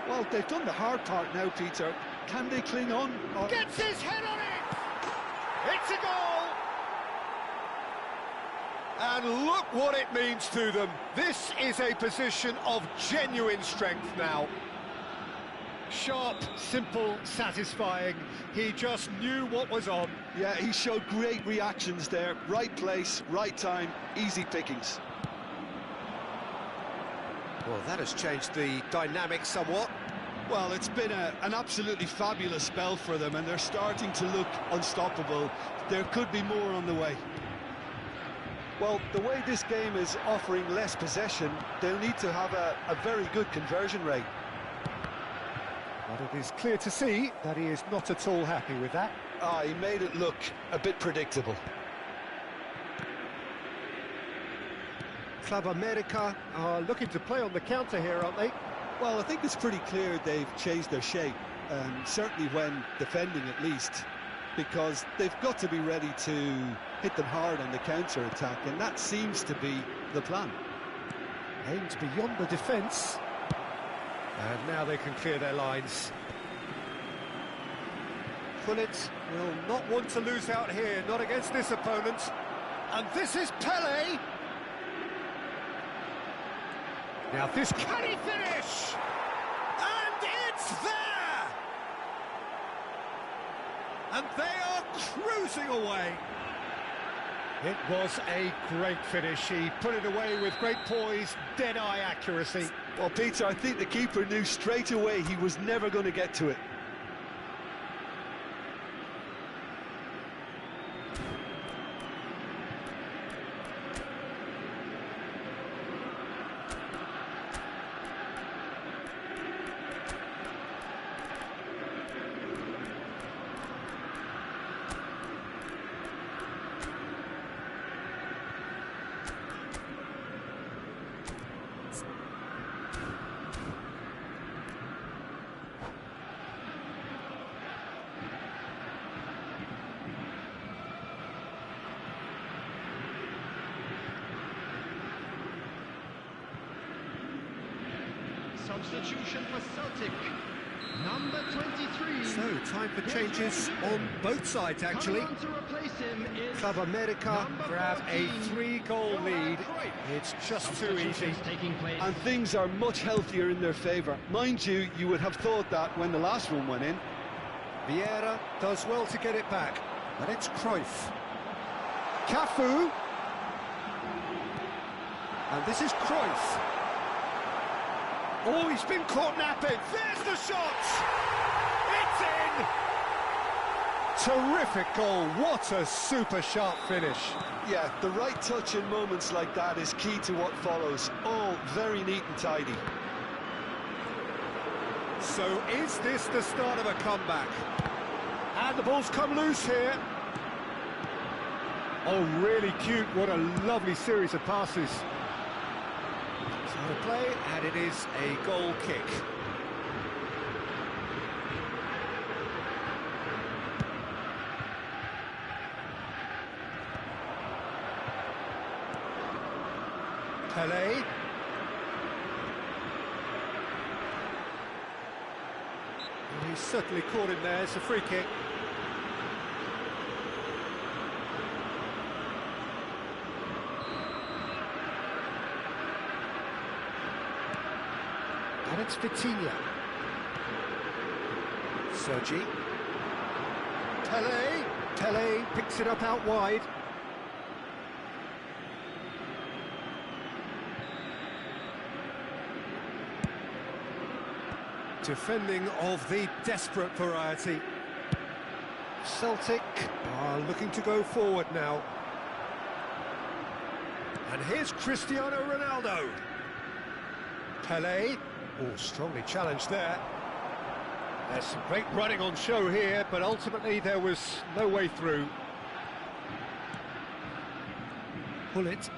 Well, they've done the hard part now, Peter. Can they cling on? Or... Gets his head on it! It's a goal! And look what it means to them. This is a position of genuine strength now. Sharp, simple, satisfying. He just knew what was on. Yeah, he showed great reactions there. Right place, right time, easy pickings. Well, that has changed the dynamic somewhat. Well, it's been an absolutely fabulous spell for them, and they're starting to look unstoppable. There could be more on the way. Well, the way this game is offering less possession, they'll need to have a very good conversion rate. But it is clear to see that he is not at all happy with that. He made it look a bit predictable. Club America are looking to play on the counter here, aren't they? Well, I think it's pretty clear they've changed their shape, certainly when defending at least, because they've got to be ready to hit them hard on the counter-attack, and that seems to be the plan. Aimed beyond the defence. And now they can clear their lines. Pullet will not want to lose out here, not against this opponent. And this is Pele. Now this, can he finish? And it's there! And they are cruising away. It was a great finish. He put it away with great poise, dead-eye accuracy. Well, Peter, I think the keeper knew straight away he was never going to get to it. Substitution for Celtic, number 23. So, time for changes on both sides, actually. Coming on to replace him is Club America grab a 3-goal lead. It's just too easy. And things are much healthier in their favour. Mind you, you would have thought that when the last one went in. Vieira does well to get it back. But it's Cruyff. Cafu. And this is Cruyff. Oh, he's been caught napping. There's the shot! It's in! Terrific goal. What a super sharp finish. Yeah, the right touch in moments like that is key to what follows. All very neat and tidy. So is this the start of a comeback? And the ball's come loose here. Oh, really cute. What a lovely series of passes. The play, and it is a goal kick. Pele. Well, he's certainly caught him there. It's a free kick. And it's Vitinha. Sergi. Pele. Pele picks it up out wide. Defending of the desperate variety. Celtic are looking to go forward now. And here's Cristiano Ronaldo. Pele. Oh, strongly challenged there. There's some great running on show here, but ultimately there was no way through. Pullet.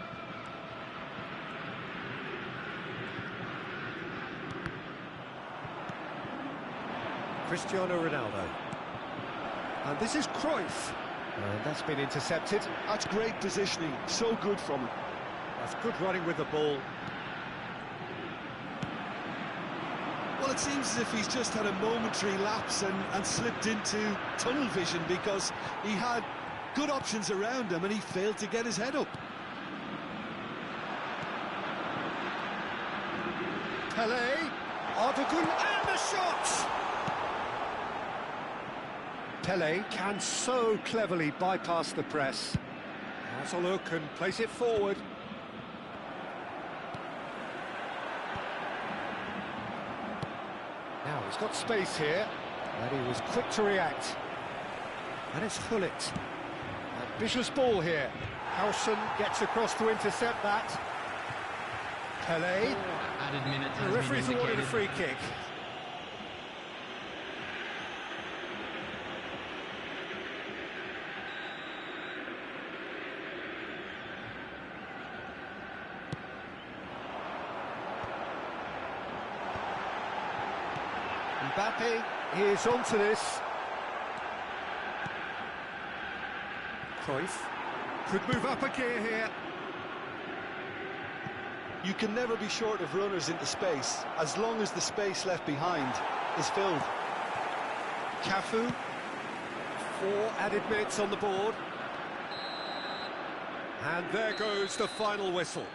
Cristiano Ronaldo. And this is Cruyff. And that's been intercepted. That's great positioning, so good from him. That's good running with the ball. Well, it seems as if he's just had a momentary lapse and slipped into tunnel vision, because he had good options around him and he failed to get his head up. Pele, Ardogun, and the shot! Pele can so cleverly bypass the press. Has a look and place it forward. Now he's got space here, and he was quick to react. And it's Hullet. Ambitious ball here. Howson gets across to intercept that. Pele. Added minutes The has referee's been awarded a indicated. free kick. Mbappe is onto this. Cruyff could move up a gear here. You can never be short of runners into space, as long as the space left behind is filled. Cafu, 4 added minutes on the board. And there goes the final whistle.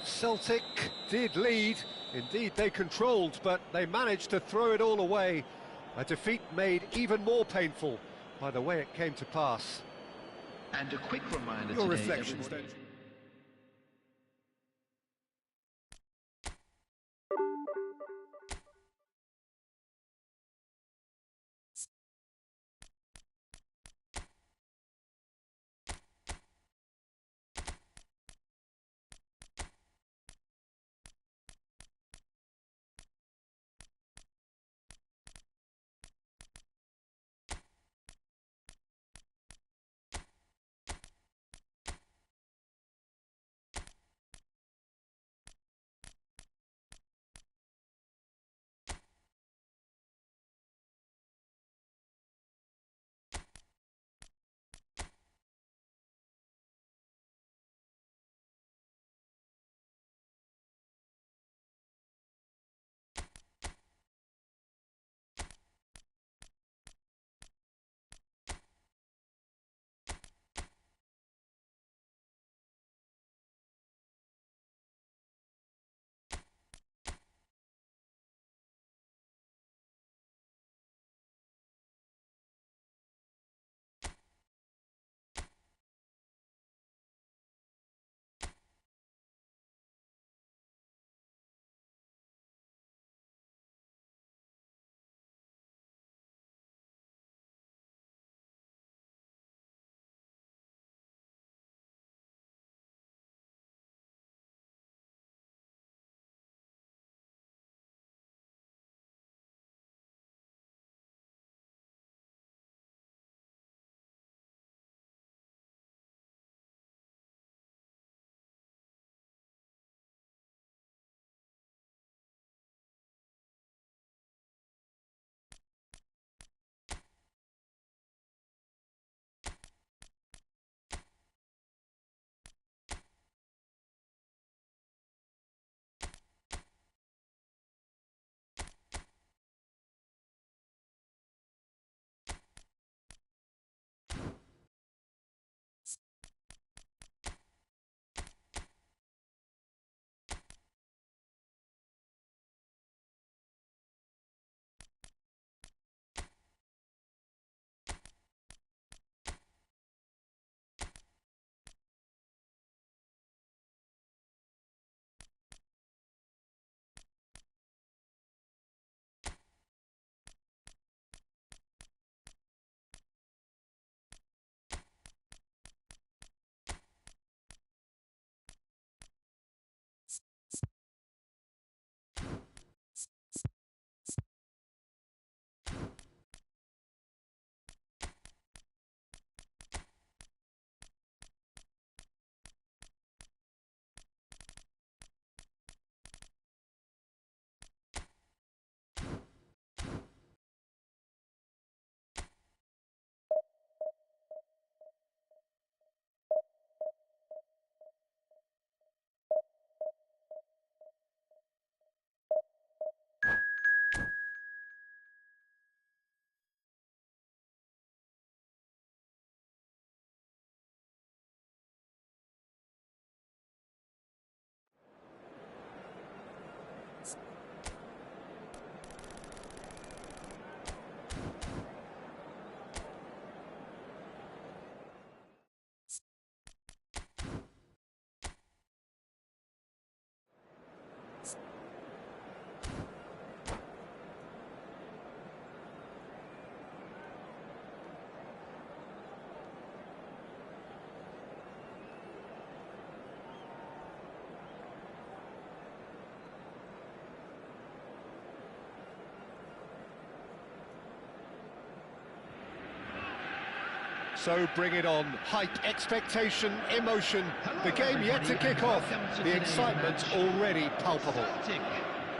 Celtic did lead, indeed they controlled, but they managed to throw it all away. A defeat made even more painful by the way it came to pass. And a quick reminder Your today, reflections everybody. then. So bring it on. Hype, expectation, emotion. The game yet to kick off. The excitement already palpable. Celtic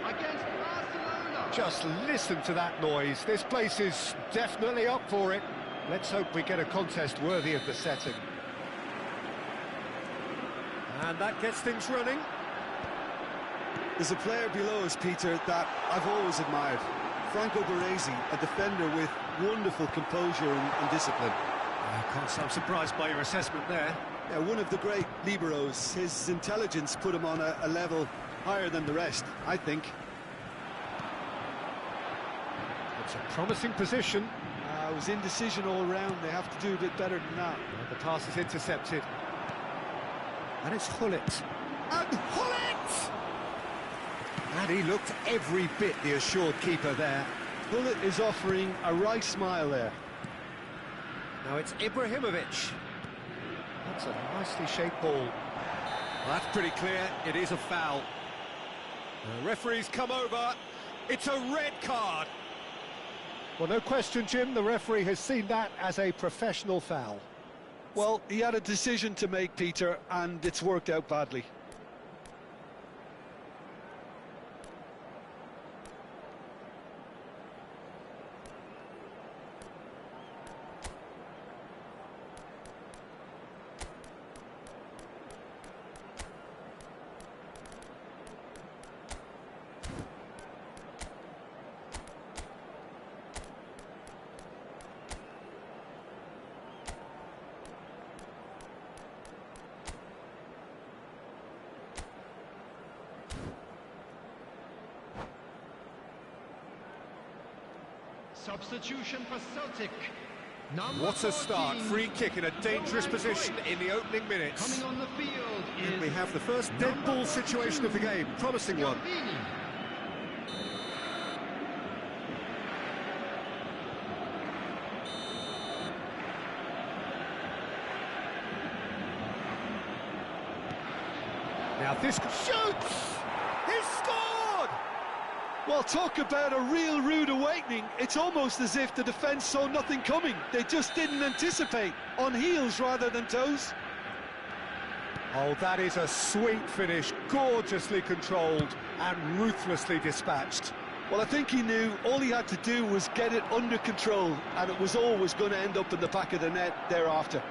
against Barcelona. Just listen to that noise. This place is definitely up for it. Let's hope we get a contest worthy of the setting. And that gets things running. There's a player below us, Peter, that I've always admired. Franco Baresi, a defender with wonderful composure and discipline. I can't say I'm surprised by your assessment there. Yeah, one of the great liberos. His intelligence put him on a level higher than the rest, I think. It's a promising position. It was indecision all round. They have to do a bit better than that. And the pass is intercepted. And it's Hullet. And Hullet! And he looked every bit the assured keeper there. Hullet is offering a right smile there. Now it's Ibrahimovic. That's a nicely shaped ball. Well, that's pretty clear. It is a foul. The referee's come over. It's a red card. Well, no question, Jim. The referee has seen that as a professional foul. Well, he had a decision to make, Peter, and it's worked out badly. Substitution for Celtic. Number What a start. 14. Free kick in a dangerous position in the opening minutes. Coming on the field is We have the first dead ball situation of the game. Promising one. Gavini. Now this shoots! He scored! Well, talk about a real rude awakening. It's almost as if the defence saw nothing coming. They just didn't anticipate, on heels rather than toes. Oh, that is a sweet finish, gorgeously controlled and ruthlessly dispatched. Well, I think he knew all he had to do was get it under control, and it was always going to end up in the back of the net thereafter.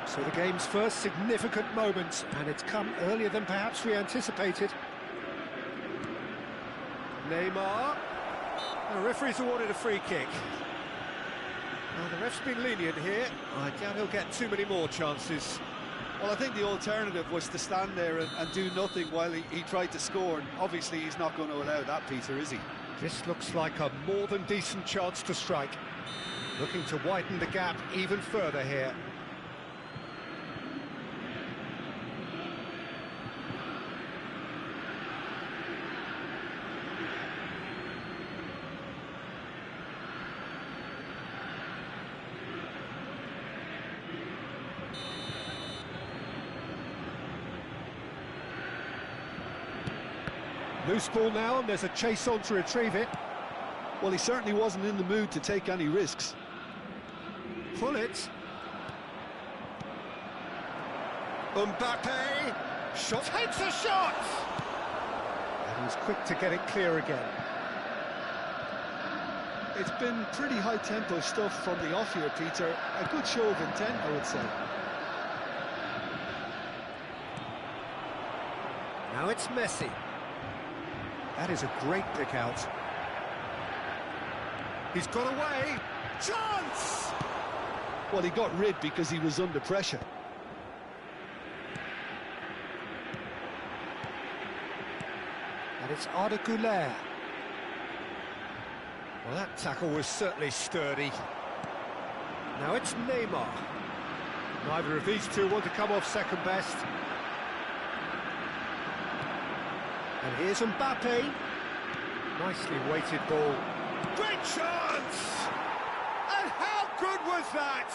So the game's first significant moment, and it's come earlier than perhaps we anticipated. Neymar. The referee's awarded a free kick. Well, the ref's been lenient here. I doubt he'll get too many more chances. Well, I think the alternative was to stand there and do nothing while he tried to score, and obviously he's not going to allow that, Peter, is he? This looks like a more than decent chance to strike. Looking to widen the gap even further here. Loose ball now, and there's a chase on to retrieve it. Well, he certainly wasn't in the mood to take any risks. Hullet. Mbappe. Shot. Takes a shot! And he's quick to get it clear again. It's been pretty high-tempo stuff from the off here, Peter. A good show of intent, I would say. Now it's Messi. That is a great pick out. He's got away. Chance! Well, he got rid because he was under pressure. And it's Arda Güler. Well, that tackle was certainly sturdy. Now it's Neymar. Neither of these two want to come off second best. And here's Mbappe. Nicely weighted ball. Great chance! And how good was that?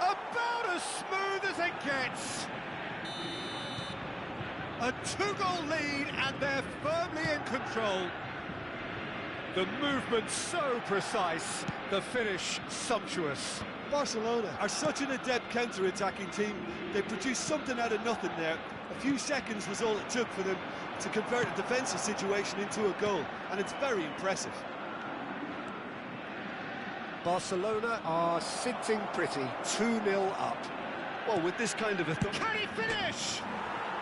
About as smooth as it gets. A two-goal lead, and they're firmly in control. The movement so precise, the finish sumptuous. Barcelona are such an adept counter-attacking team. They produced something out of nothing there. A few seconds was all it took for them to convert a defensive situation into a goal, and it's very impressive. Barcelona are sitting pretty, 2-0 up. Well, with this kind of a... Can he finish?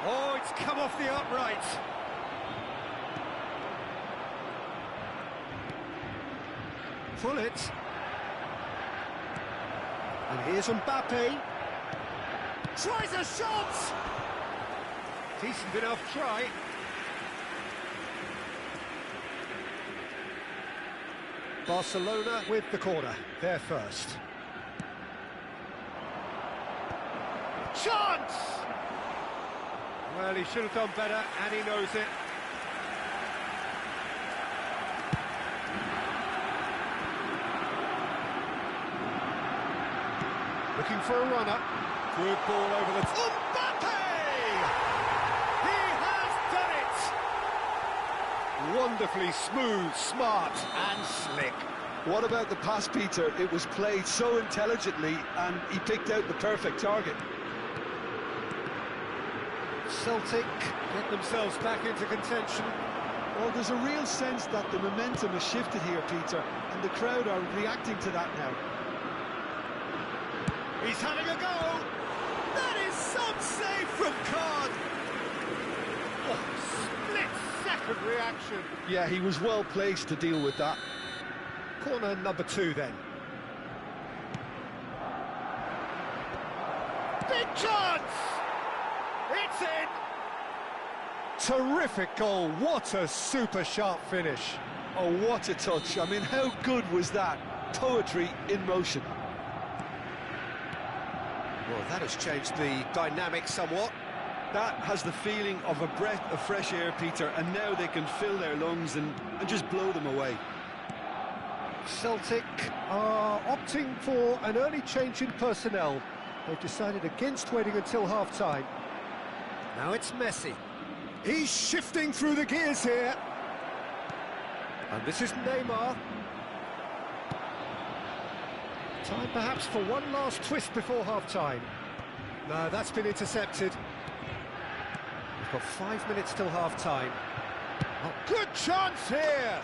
Oh, it's come off the upright. Pull it. And here's Mbappe. Tries a shot! Decent enough try. Barcelona with the corner, they're first. Chance! Well, he should have done better, and he knows it. Looking for a runner. Good ball over the top. Mbappe! He has done it! Wonderfully smooth, smart and slick. What about the pass, Peter? It was played so intelligently and he picked out the perfect target. Celtic get themselves back into contention. Well, there's a real sense that the momentum has shifted here, Peter, and the crowd are reacting to that now. He's having a go! That is some save from Card! Oh, split-second reaction. Yeah, he was well placed to deal with that. Corner number 2 then. Big chance! It's in! Terrific goal, what a super sharp finish. Oh, what a touch. I mean, how good was that? Poetry in motion. Well, that has changed the dynamic somewhat. That has the feeling of a breath of fresh air, Peter, and now they can fill their lungs and just blow them away. Celtic are opting for an early change in personnel. They've decided against waiting until half-time. Now it's Messi. He's shifting through the gears here. And this is Neymar. Time perhaps for one last twist before half-time. No, that's been intercepted. We've got 5 minutes till half-time. Oh, good chance here!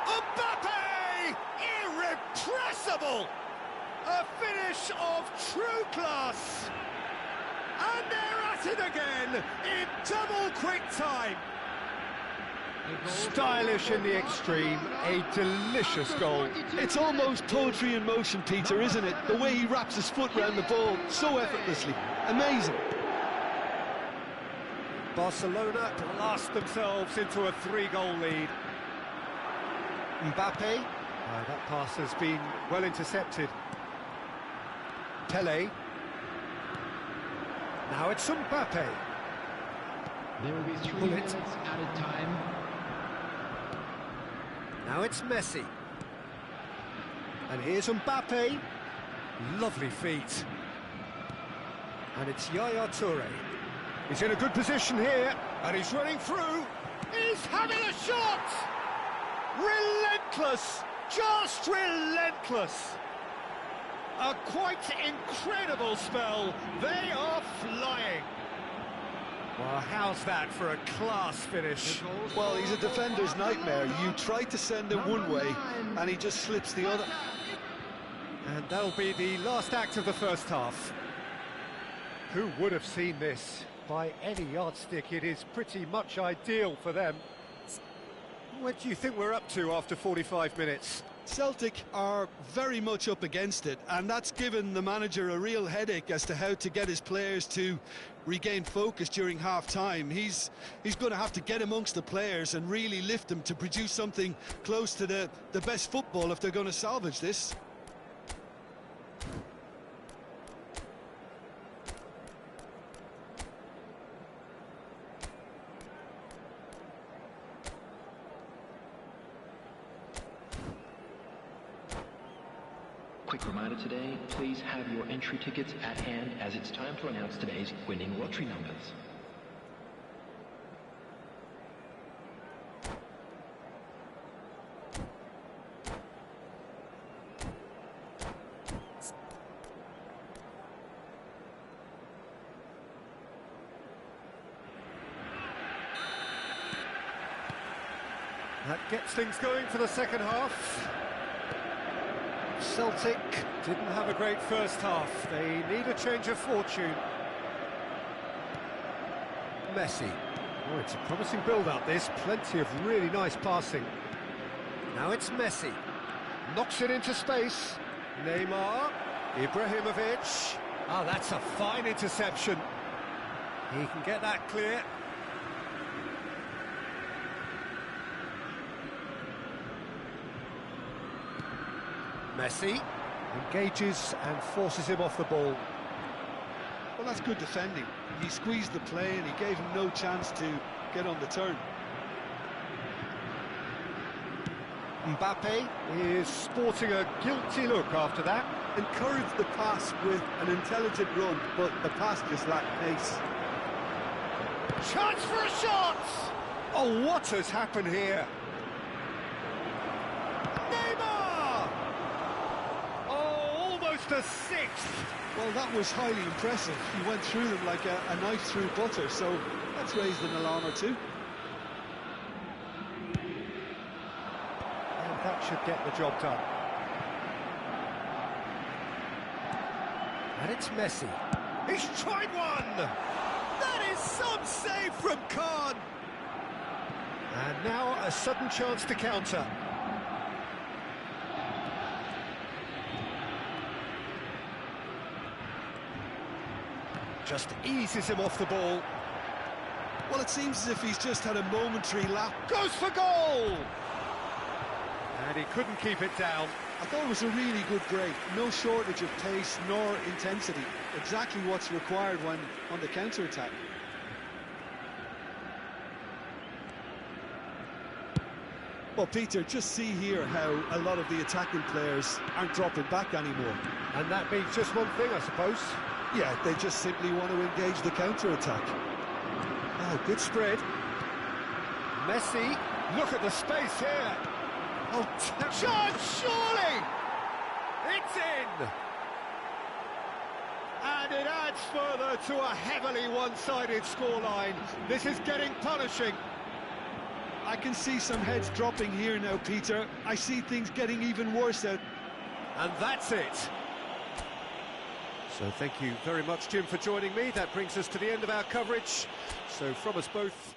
Mbappe! Irrepressible! A finish of true class! And they're at it again in double quick time. Stylish in the extreme, a delicious goal. It's almost poetry in motion, Peter, isn't it? The way he wraps his foot round the ball so effortlessly. Amazing. Barcelona blast themselves into a 3-goal lead. Mbappe, that pass has been well intercepted. Pele. Now it's Mbappe. There will be 3 minutes added time. Now it's Messi. And here's Mbappe. Lovely feet. And it's Yaya Toure. He's in a good position here, and he's running through. He's having a shot! Relentless! Just relentless! A quite incredible spell. They are flying. Well, how's that for a class finish? Well, he's a defender's nightmare. You try to send him one way, and he just slips the other. And that'll be the last act of the first half. Who would have seen this? By any yardstick, it is pretty much ideal for them. What do you think we're up to after 45 minutes? Celtic are very much up against it, and that's given the manager a real headache as to how to get his players to regain focus during half-time. He's going to have to get amongst the players and really lift them to produce something close to the best football if they're going to salvage this. Quick reminder today, please have your entry tickets at hand as it's time to announce today's winning lottery numbers. That gets things going for the second half. Celtic didn't have a great first half. They need a change of fortune. Messi. Oh, it's a promising build-up, this. Plenty of really nice passing. Now it's Messi. Knocks it into space. Neymar. Ibrahimovic. Ah, that's a fine interception. He can get that clear. Messi engages and forces him off the ball. Well, that's good defending. He squeezed the play and he gave him no chance to get on the turn. Mbappe is sporting a guilty look after that. Encouraged the pass with an intelligent run, but the pass just lacked pace. Chance for a shot! Oh, what has happened here? Neymar! Oh, almost a sixth! Well, that was highly impressive. He went through them like a knife through butter, so that's raised an alarm or two. And that should get the job done. And it's Messi. He's tried one! That is some save from Khan! And now a sudden chance to counter. Just eases him off the ball. Well, it seems as if he's just had a momentary lapse. Goes for goal! And he couldn't keep it down. I thought it was a really good break. No shortage of pace nor intensity. Exactly what's required when on the counter-attack. Well, Peter, just see here how a lot of the attacking players aren't dropping back anymore. And that means just one thing, I suppose. Yeah, they just simply want to engage the counter-attack. Oh, good spread. Messi, look at the space here. Oh, chance, surely! It's in! And it adds further to a heavily one-sided scoreline. This is getting punishing. I can see some heads dropping here now, Peter. I see things getting even worse out. And that's it. So thank you very much, Jim, for joining me. That brings us to the end of our coverage. So from us both...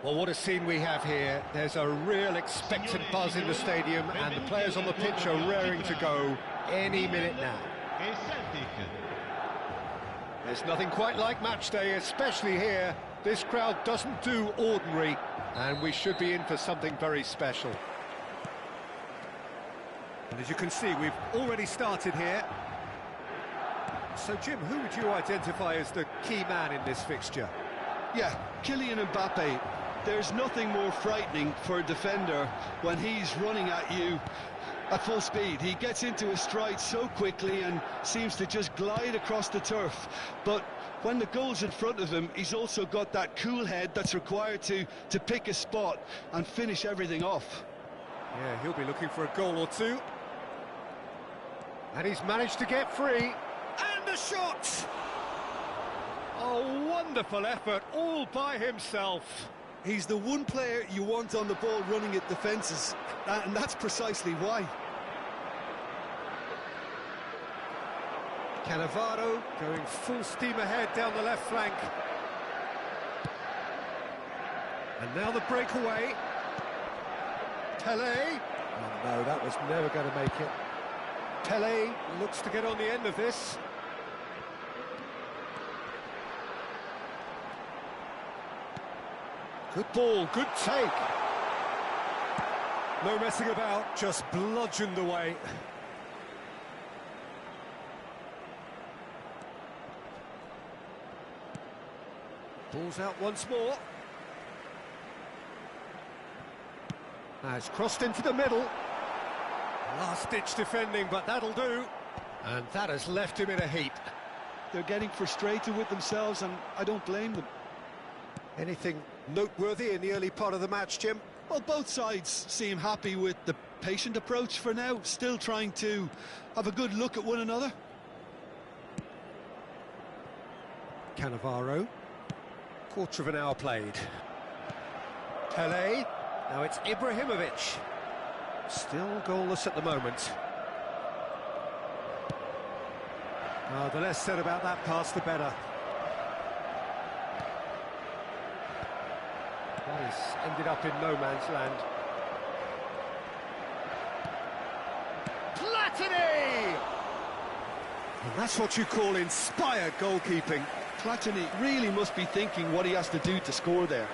Well, what a scene we have here. There's a real expectant buzz in the stadium, and the players on the pitch are raring to go any minute now. There's nothing quite like match day, especially here. This crowd doesn't do ordinary, and we should be in for something very special. And as you can see, we've already started here. So, Jim, who would you identify as the key man in this fixture? Yeah, Kylian Mbappe. There's nothing more frightening for a defender when he's running at you at full speed. He gets into his stride so quickly and seems to just glide across the turf. But when the goal's in front of him, he's also got that cool head that's required to pick a spot and finish everything off. Yeah, he'll be looking for a goal or two. And he's managed to get free. And the shot! Oh, wonderful effort, all by himself. He's the one player you want on the ball running at defences, and that's precisely why. Cannavaro going full steam ahead down the left flank. And now the breakaway. Pele. Oh no, that was never going to make it. Pele looks to get on the end of this. Good ball, good take. No messing about, just bludgeoned away. Ball's out once more. Now it's crossed into the middle. Last-ditch defending, but that'll do. And that has left him in a heap. They're getting frustrated with themselves, and I don't blame them. Anything noteworthy in the early part of the match, Jim? Well, both sides seem happy with the patient approach for now, still trying to have a good look at one another. Cannavaro. Quarter of an hour played. Pele. Now it's Ibrahimovic. Still goalless at the moment. Oh, the less said about that pass, the better. Well, he's ended up in no man's land. Platini! And that's what you call inspired goalkeeping. Platini really must be thinking what he has to do to score there.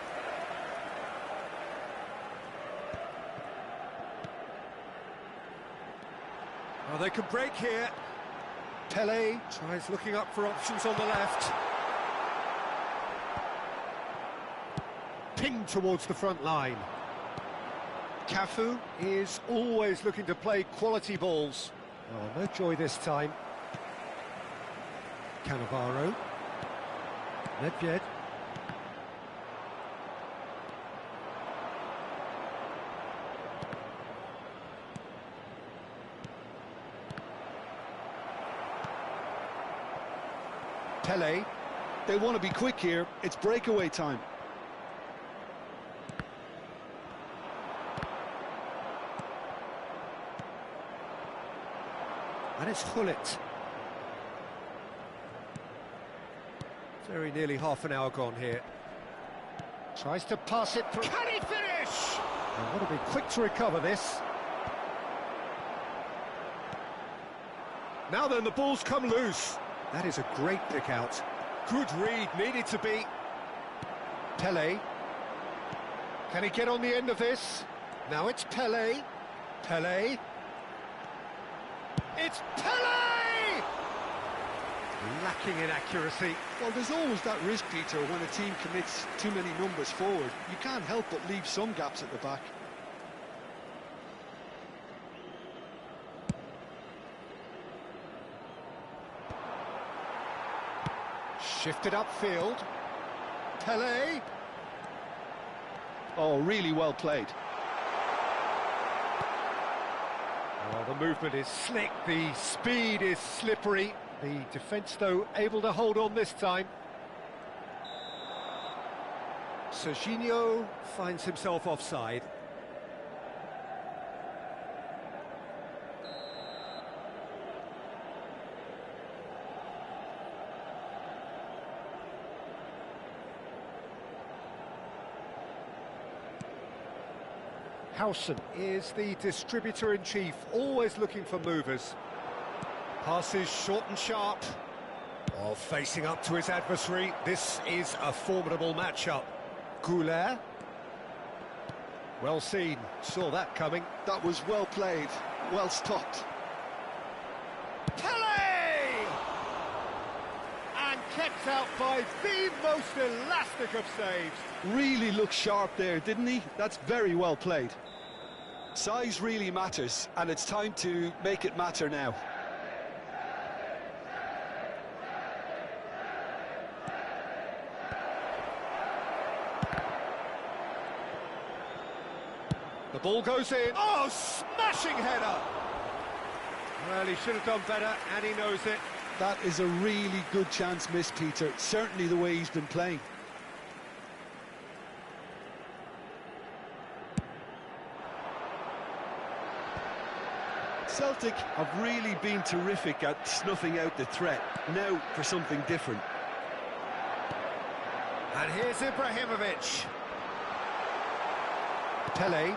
Oh, they can break here. Pele Tries looking up for options on the left. pinged towards the front line. Cafu is always looking to play quality balls. Oh, no joy this time. Cannavaro. Nedved. Pele. They want to be quick here. It's breakaway time. And it's Hullet. Very nearly half an hour gone here. Tries to pass it through. Can he finish? And want to be quick to recover this. Now then, the ball's come loose. That is a great pick out. Good read, needed to be. Pele. Can he get on the end of this? Now it's Pele. Pele. It's Pele! Lacking in accuracy. Well, there's always that risk, Peter, when a team commits too many numbers forward. You can't help but leave some gaps at the back. Shifted upfield. Pele. Oh, really well played. Oh, the movement is slick, the speed is slippery. The defence, though, able to hold on this time. Serginho finds himself offside. Howson is the distributor-in-chief, always looking for movers. Passes short and sharp. Oh, facing up to his adversary. This is a formidable matchup. Goulet. Well seen, saw that coming. That was well played, well stopped. Pele! And kept out by the most elastic of saves. Really looked sharp there, didn't he? That's very well played. Size really matters, and it's time to make it matter now. The ball goes in. Oh, smashing header! Well, he should have done better, and he knows it. That is a really good chance missed, Peter. Certainly the way he's been playing. Celtic have really been terrific at snuffing out the threat. Now for something different. And here's Ibrahimovic. Pele.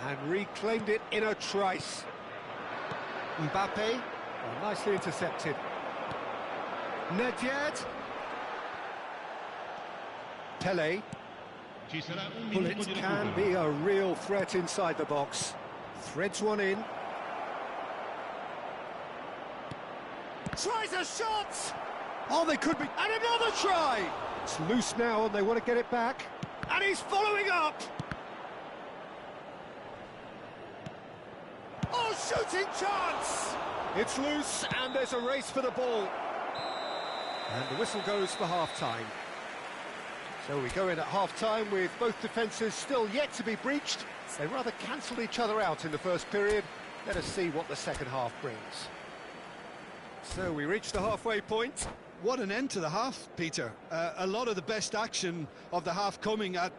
And reclaimed it in a trice. Mbappe. Oh, nicely intercepted. Nedved. Pele. Bullets can be a real threat inside the box. Threads one in. Tries a shot! Oh, they could be... And another try! It's loose now and they want to get it back. And he's following up! Oh, shooting chance! It's loose and there's a race for the ball. And the whistle goes for half-time. So we go in at half-time with both defences still yet to be breached. They rather cancelled each other out in the first period. Let us see what the second half brings. So we reach the halfway point. What an end to the half, Peter. A lot of the best action of the half coming at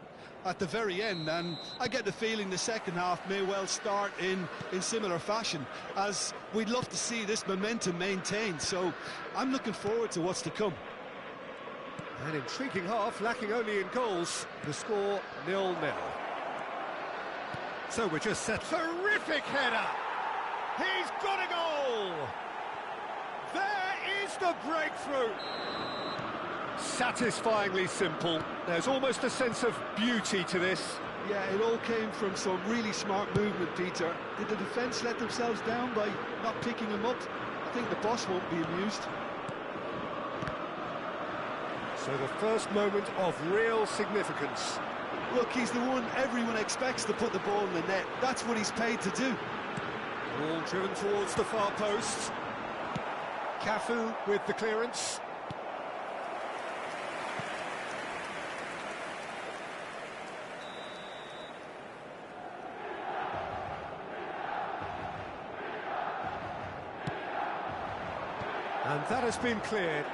the very end, and I get the feeling the second half may well start in similar fashion, as we'd love to see this momentum maintained. So I'm looking forward to what's to come. An intriguing half, lacking only in goals. The score 0-0. So we're just set. Terrific header! He's got a goal! There is the breakthrough! Satisfyingly simple. There's almost a sense of beauty to this. Yeah, it all came from some really smart movement, Peter. Did the defence let themselves down by not picking him up? I think the boss won't be amused. So the first moment of real significance. Look, he's the one everyone expects to put the ball in the net. That's what he's paid to do. Ball driven towards the far post. Cafu with the clearance. And that has been cleared.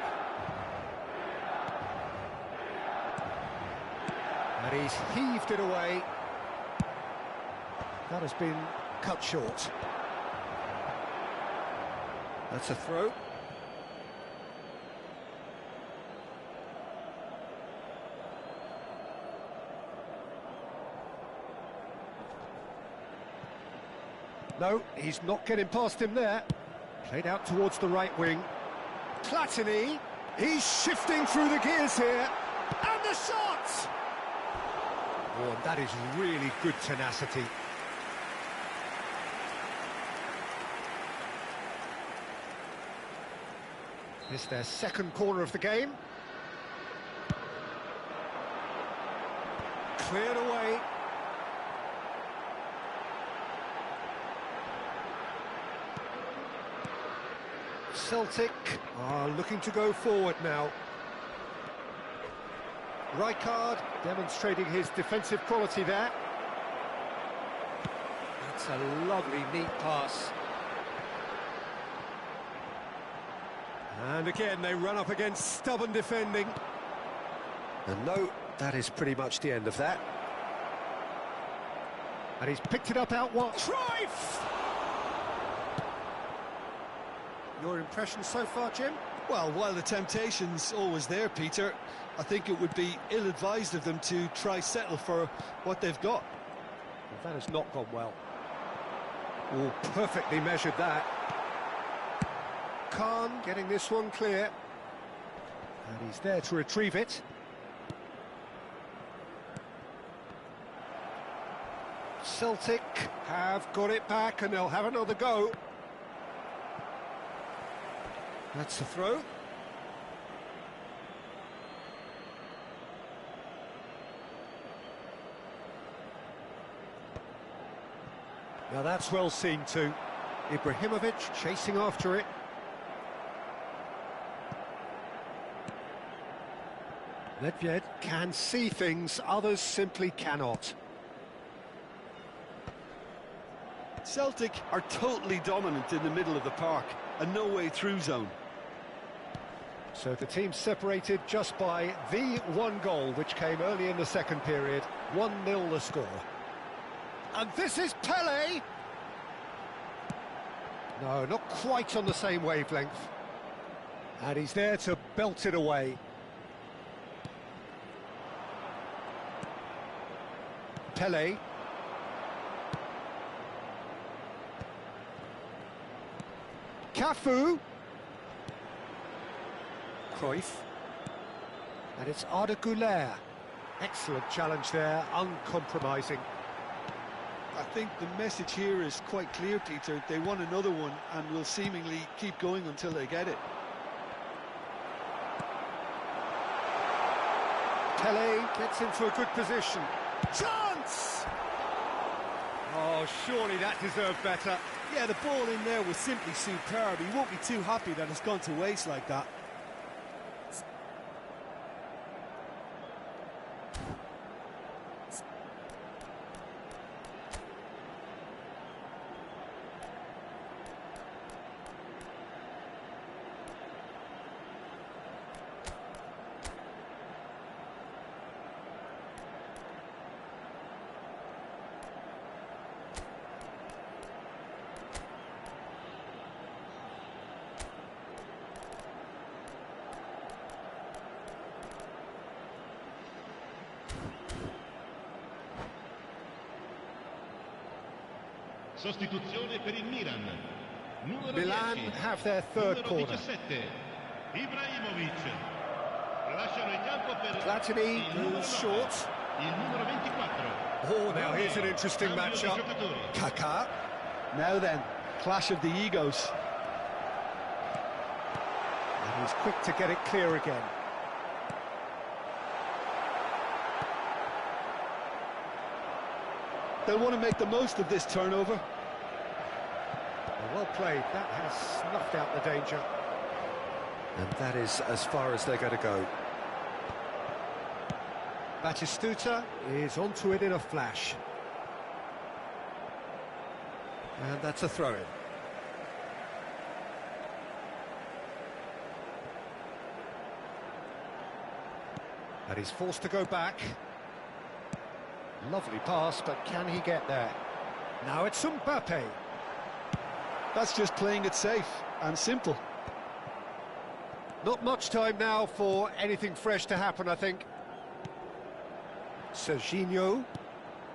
And he's heaved it away. That has been cut short. That's a throw. No, he's not getting past him there. Played out towards the right wing. Platini, he's shifting through the gears here. And the shot! Oh, and that is really good tenacity. It's their second corner of the game. Cleared away. Celtic are looking to go forward now. Rijkaard demonstrating his defensive quality there. That's a lovely, neat pass. And again, they run up against stubborn defending. And no, that is pretty much the end of that. And he's picked it up out wide. Cruyff! Your impression so far, Jim? Well, while the temptation's always there, Peter, I think it would be ill-advised of them to try settle for what they've got. Well, that has not gone well. Oh, perfectly measured that. Khan getting this one clear. And he's there to retrieve it. Celtic have got it back and they'll have another go. That's the throw. Now that's well seen too. Ibrahimovic chasing after it. Nedved can see things, others simply cannot. Celtic are totally dominant in the middle of the park, a no-way-through zone. So the team separated just by the one goal, which came early in the second period. 1-0 the score. And this is Pele! No, not quite on the same wavelength. And he's there to belt it away. Pele. Cafu. Cruyff. And it's Arda Güler. Excellent challenge there, uncompromising. I think the message here is quite clear, Peter. They want another one and will seemingly keep going until they get it. Pele gets into a good position. Chance! Oh, surely that deserved better. Yeah, the ball in there was simply superb. He won't be too happy that it's gone to waste like that. Sostituzione per il Milan. Numero Milan 10. have their third Numero corner. 17. Ibrahimovic. Lasciano il campo per Platini il numero goes 9. short. Il numero 24. Oh, now here's an interesting Cambio di matchup. giocatori. Kaká. Now then, clash of the egos. And he's quick to get it clear again. They'll want to make the most of this turnover. Well played, that has snuffed out the danger. And that is as far as they're going to go. Batistuta is onto it in a flash. And that's a throw-in. And he's forced to go back. Lovely pass, but can he get there? Now it's Mbappe. That's just playing it safe and simple. Not much time now for anything fresh to happen, I think. Serginho.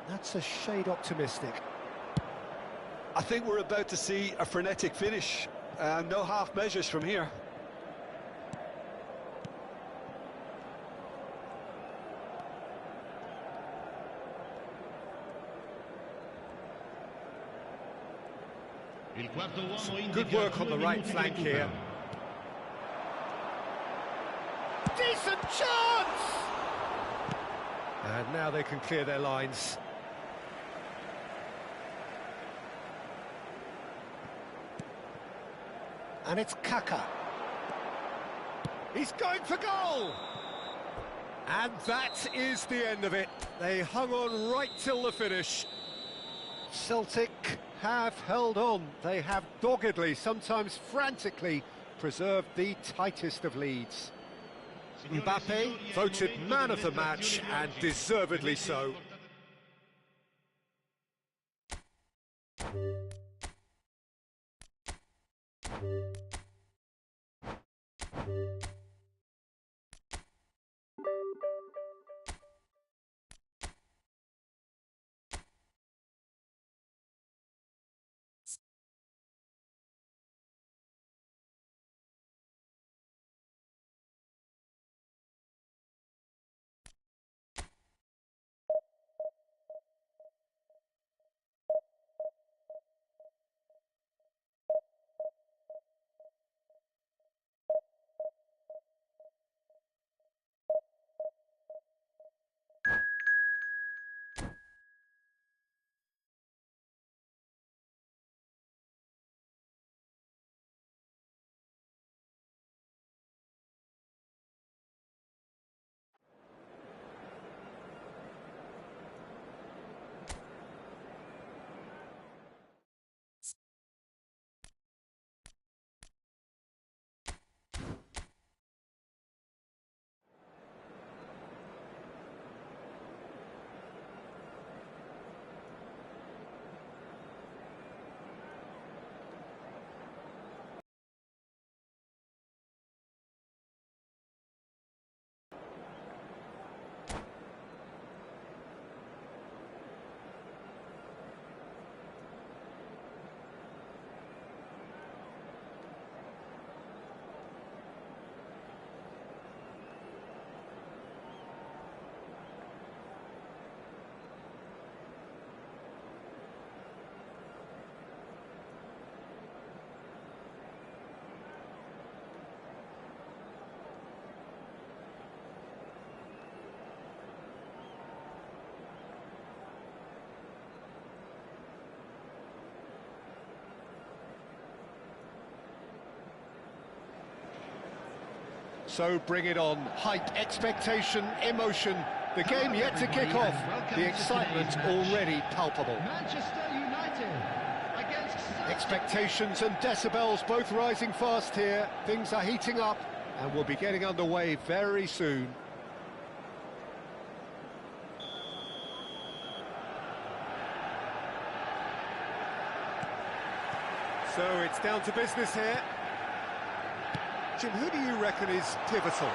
That's a shade optimistic. I think we're about to see a frenetic finish. No half measures from here. Good work on the right flank here. Decent chance! And now they can clear their lines. And it's Kaká. He's going for goal! And that is the end of it. They hung on right till the finish. Celtic have held on. They have doggedly, sometimes frantically, preserved the tightest of leads. Mbappe voted man of the match, and deservedly so. So bring it on. Hype, expectation, emotion. The game yet to kick off. The excitement already palpable. Manchester United against Expectations and decibels both rising fast here. Things are heating up and we'll be getting underway very soon. So it's down to business here. Jim, who do you reckon is pivotal?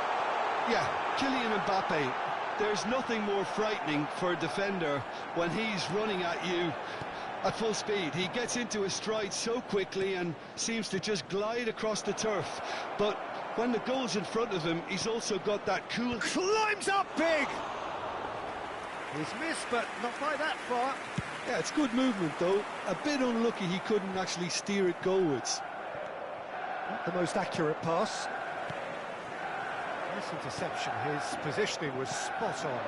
Yeah, Kylian Mbappe. There's nothing more frightening for a defender when he's running at you at full speed. He gets into his stride so quickly and seems to just glide across the turf. But when the goal's in front of him, he's also got that cool... Climbs up big! He's missed, but not by that far. Yeah, it's good movement, though. A bit unlucky he couldn't actually steer it goalwards. Not the most accurate pass. Nice interception. His positioning was spot on.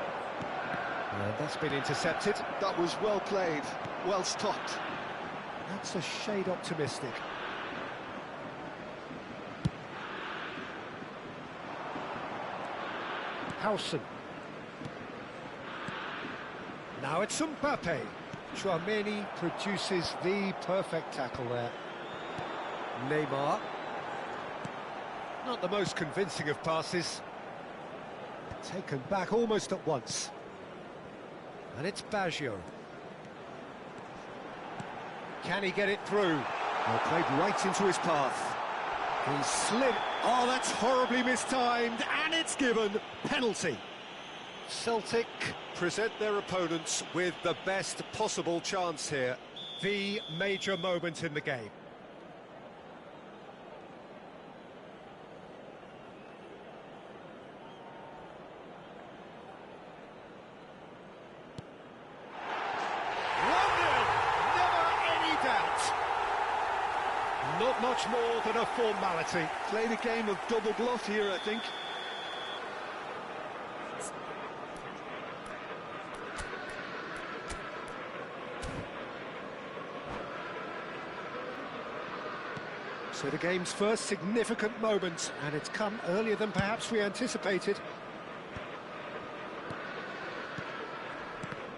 And that's been intercepted. That was well played, well stopped. That's a shade optimistic. Howson. Now it's Mbappe. Chouameni produces the perfect tackle there. Neymar. Not the most convincing of passes. Taken back almost at once. And it's Baggio. Can he get it through? Well, played right into his path. He slid. Oh, that's horribly mistimed, and it's given. Penalty. Celtic present their opponents with the best possible chance here. The major moment in the game. Not much more than a formality. Played a game of double bluff here, I think. So the game's first significant moment, and it's come earlier than perhaps we anticipated.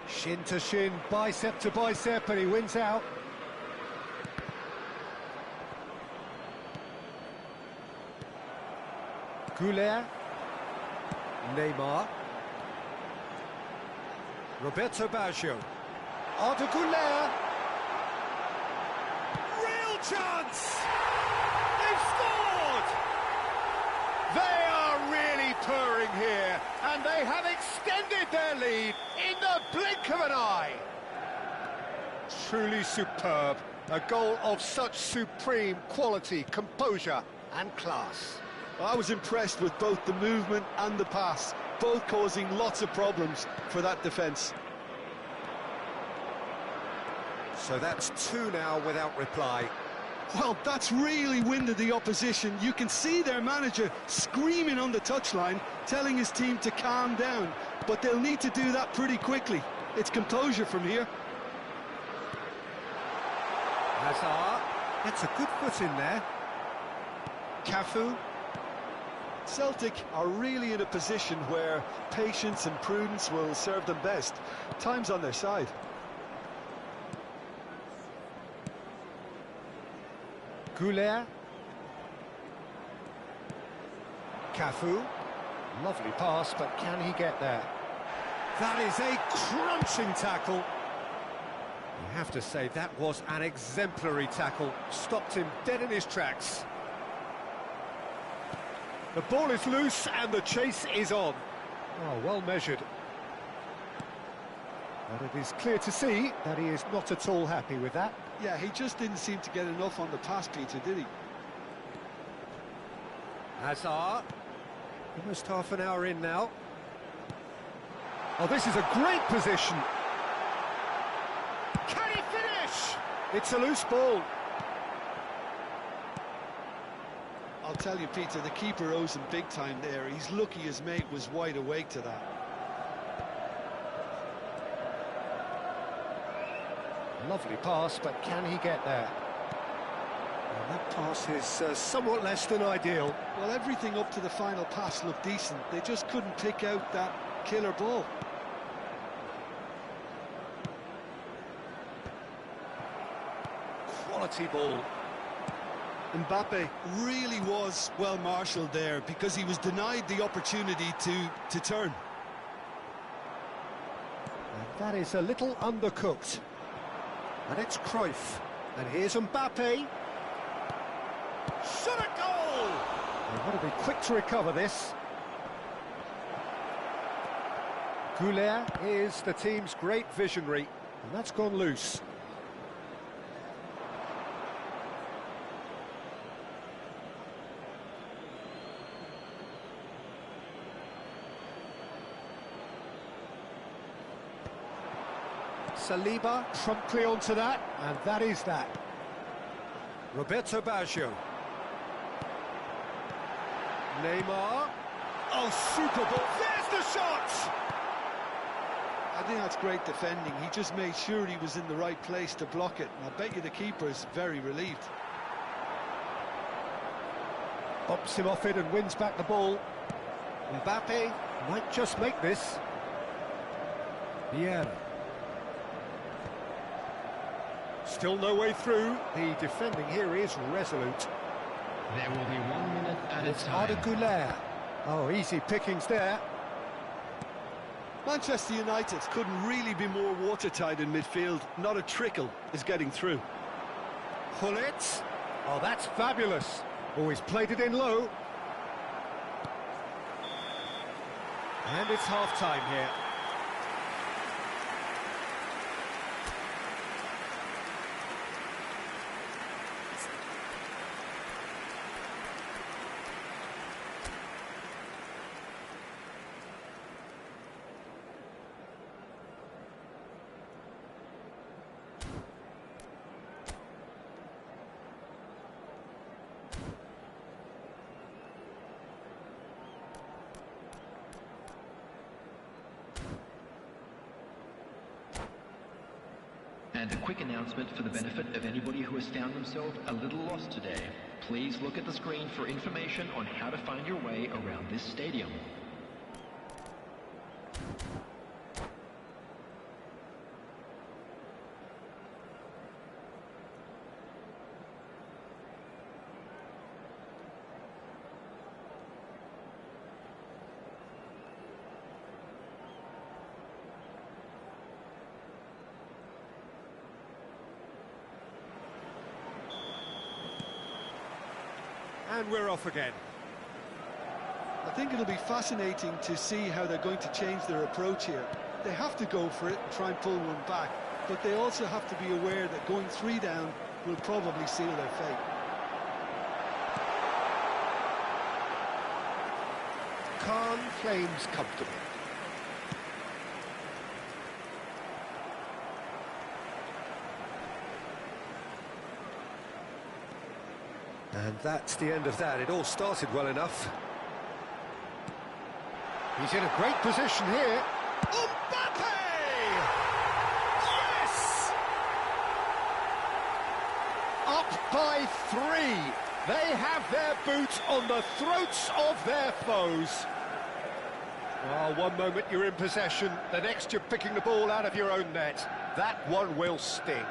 Shin to shin, bicep to bicep, and he wins out. Goulet, Neymar, Roberto Baggio, Arda Goulet, real chance! They've scored! They are really purring here, and they have extended their lead in the blink of an eye. Truly superb. A goal of such supreme quality, composure and class. I was impressed with both the movement and the pass, both causing lots of problems for that defence. So that's two now without reply. Well, that's really winded the opposition. You can see their manager screaming on the touchline, telling his team to calm down, but they'll need to do that pretty quickly. It's composure from here. Hazard, that's a good foot in there. Cafu. Celtic are really in a position where patience and prudence will serve them best. Time's on their side. Goulet. Cafu. Lovely pass, but can he get there? That is a crunching tackle. You have to say that was an exemplary tackle. Stopped him dead in his tracks. The ball is loose and the chase is on. Oh, well measured. But it is clear to see that he is not at all happy with that. Yeah, he just didn't seem to get enough on the pass, Peter, did he? Hazard. Almost half an hour in now. Oh, this is a great position. Can he finish? It's a loose ball. I'll tell you, Peter, the keeper owes him big time there. He's lucky his mate was wide awake to that. Lovely pass, but can he get there? Well, that pass is somewhat less than ideal. Well, everything up to the final pass looked decent. They just couldn't pick out that killer ball. Quality ball. Mbappe really was well marshalled there because he was denied the opportunity to turn. And that is a little undercooked. And it's Cruyff. And here's Mbappe. Shot a goal! They've got to be quick to recover this. Goulet is the team's great visionary. And that's gone loose. Saliba promptly onto that, and that is that. Roberto Baggio. Neymar. Oh, super ball. There's the shot! I think that's great defending. He just made sure he was in the right place to block it. And I bet you the keeper's very relieved. Bumps him off it and wins back the ball. Mbappe might just make this. Vieira. Still no way through. The defending here is resolute. There will be 1 minute at a time. Arda Goulet. Oh, easy pickings there. Manchester United couldn't really be more watertight in midfield. Not a trickle is getting through. Pullet. Oh, that's fabulous. Always played it in low. And it's half-time here. And a quick announcement for the benefit of anybody who has found themselves a little lost today. Please look at the screen for information on how to find your way around this stadium. And we're off again. think it'll be fascinating to see how they're going to change their approach here. They have to go for it and try and pull one back, but they also have to be aware that going 3 down will probably seal their fate. Khan claims comfortable. And that's the end of that. It all started well enough. He's in a great position here. Mbappe! Yes! Up by 3. They have their boot on the throats of their foes. Well, one moment you're in possession, the next you're picking the ball out of your own net. That one will sting.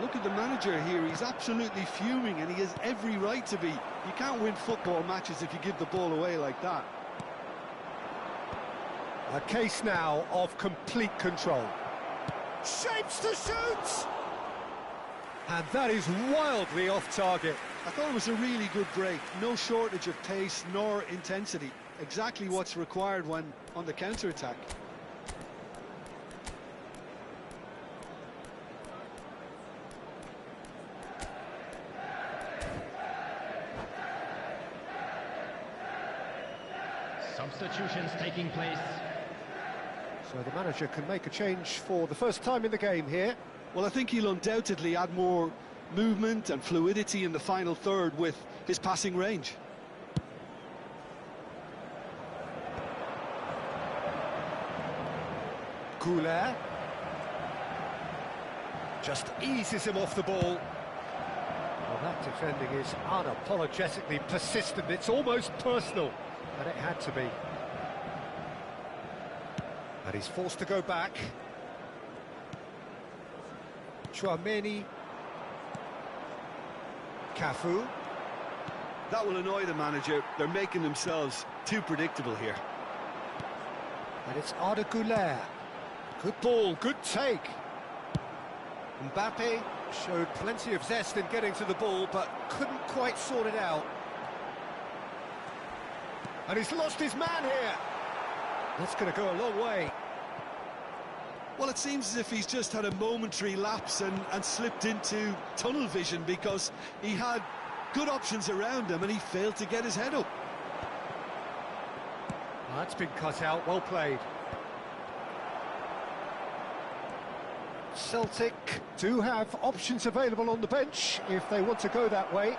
Look at the manager here, he's absolutely fuming and he has every right to be. You can't win football matches if you give the ball away like that. A case now of complete control. Shapes to shoot! And that is wildly off target. I thought it was a really good break. No shortage of pace nor intensity. Exactly what's required when on the counter-attack. Substitutions taking place. So the manager can make a change for the first time in the game here. Well, I think he'll undoubtedly add more movement and fluidity in the final third with his passing range. Goulet just eases him off the ball. Well, that defending is unapologetically persistent. It's almost personal, but it had to be. And he's forced to go back. Chouameni. Cafu. That will annoy the manager. They're making themselves too predictable here. And it's Arda Güler. Good ball, good take. Mbappe showed plenty of zest in getting to the ball, but couldn't quite sort it out. And he's lost his man here. That's going to go a long way. Well, it seems as if he's just had a momentary lapse and slipped into tunnel vision because he had good options around him and he failed to get his head up. That's been cut out, well played. Celtic do have options available on the bench if they want to go that way.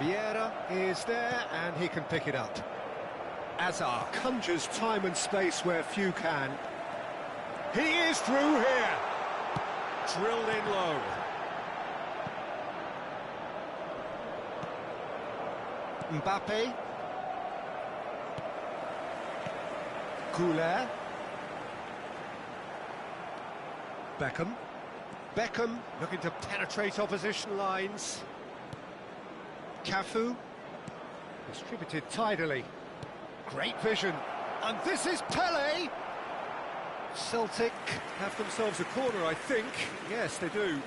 Vieira is there and he can pick it up. Azar conjures time and space where few can. He is through here. Drilled in low. Mbappe. Goulet. Beckham looking to penetrate opposition lines. Cafu distributed tidily. Great vision. And this is Pele. Celtic have themselves a corner, I think. Yes, they do.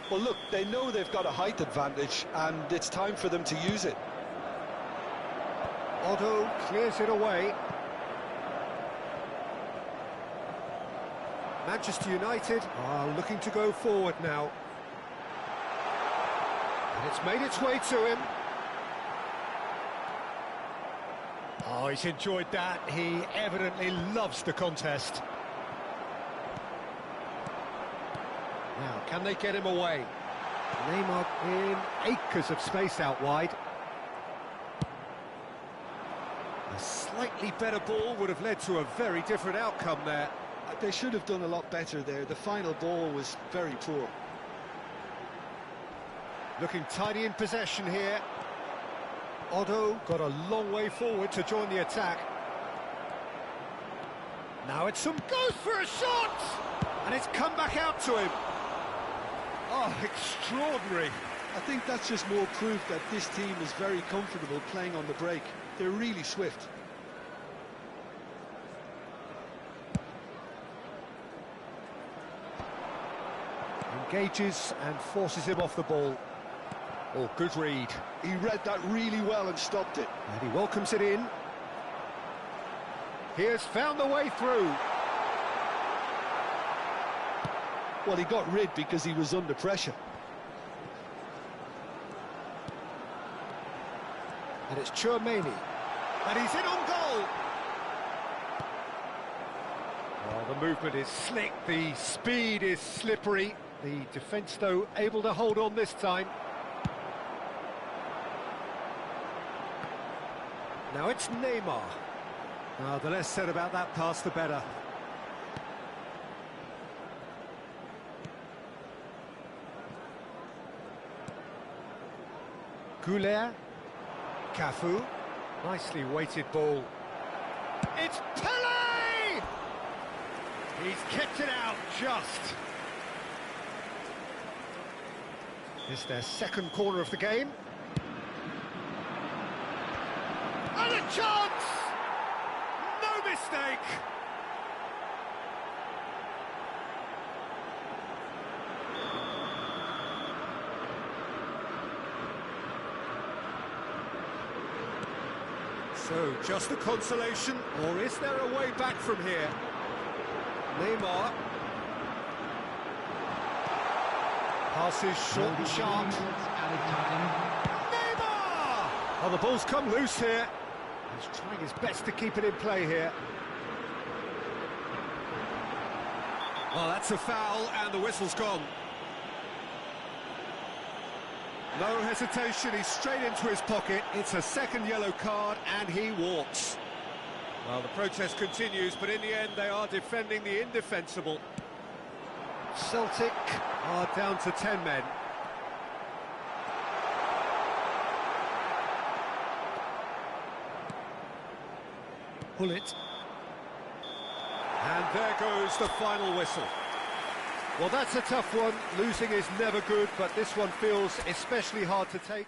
Well, look, they know they've got a height advantage and it's time for them to use it. Otto clears it away. Manchester United are looking to go forward now. And it's made its way to him. Oh, he's enjoyed that. He evidently loves the contest. Now, can they get him away? Neymar in acres of space out wide. A slightly better ball would have led to a very different outcome there. They should have done a lot better there. The final ball was very poor. Looking tidy in possession here. Otto got a long way forward to join the attack. Now it's some goes for a shot! And it's come back out to him. Oh, extraordinary. I think that's just more proof that this team is very comfortable playing on the break. They're really swift. Engages and forces him off the ball. Oh, good read. He read that really well and stopped it. And he welcomes it in. He has found the way through. Well, he got rid because he was under pressure. And it's Chouameni. And he's in on goal. Oh, the movement is slick, the speed is slippery. The defence, though, able to hold on this time. Now it's Neymar. Oh, the less said about that pass, the better. Goulet. Cafu. Nicely weighted ball. It's Pele! He's kept it out just. It's their second corner of the game. And a chance! No mistake! So, just the consolation, or is there a way back from here? Neymar. Passes short and sharp. Neymar! Oh, the ball's come loose here. He's trying his best to keep it in play here. Oh, that's a foul, and the whistle's gone. No hesitation, he's straight into his pocket. It's a second yellow card, and he walks. Well, the protest continues, but in the end, they are defending the indefensible. Celtic are down to 10 men. Pull it. And there goes the final whistle. Well, that's a tough one. Losing is never good, but this one feels especially hard to take.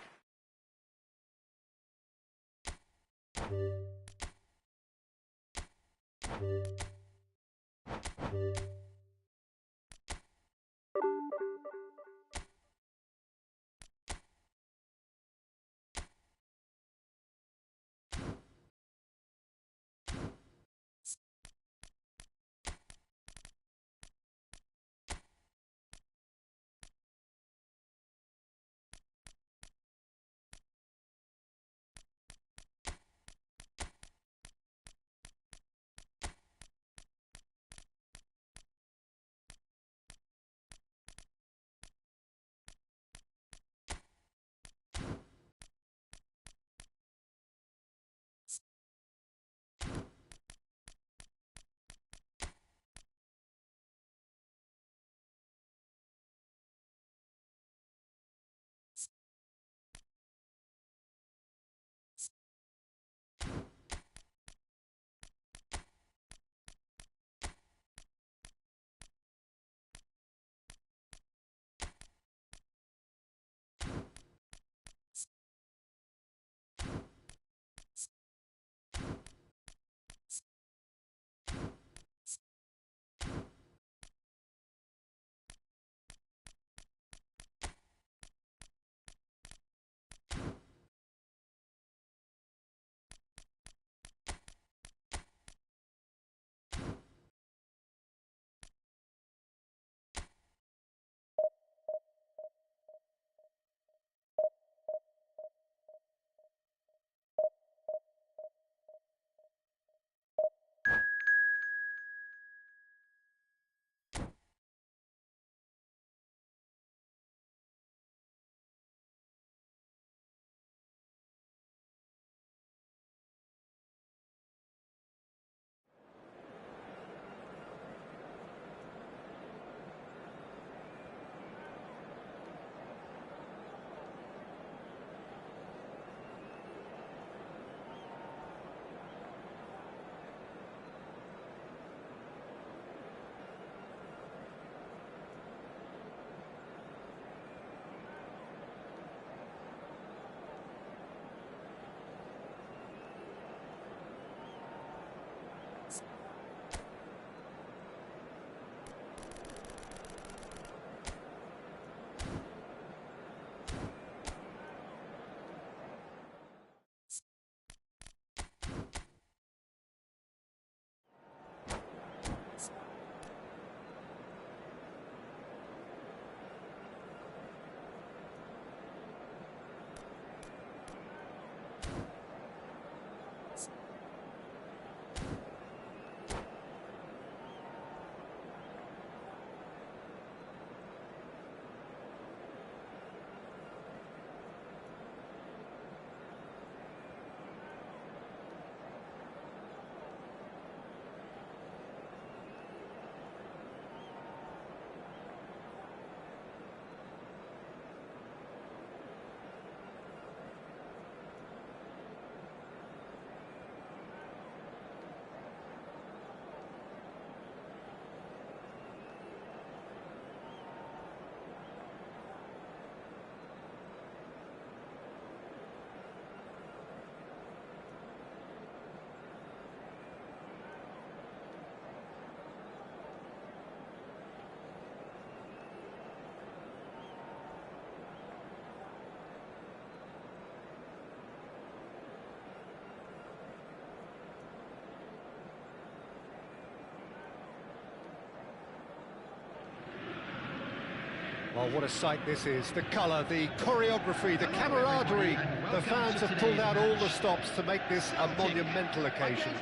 Well, what a sight this is. The colour, the choreography, the camaraderie. The fans have pulled out all the stops to make this a monumental occasion.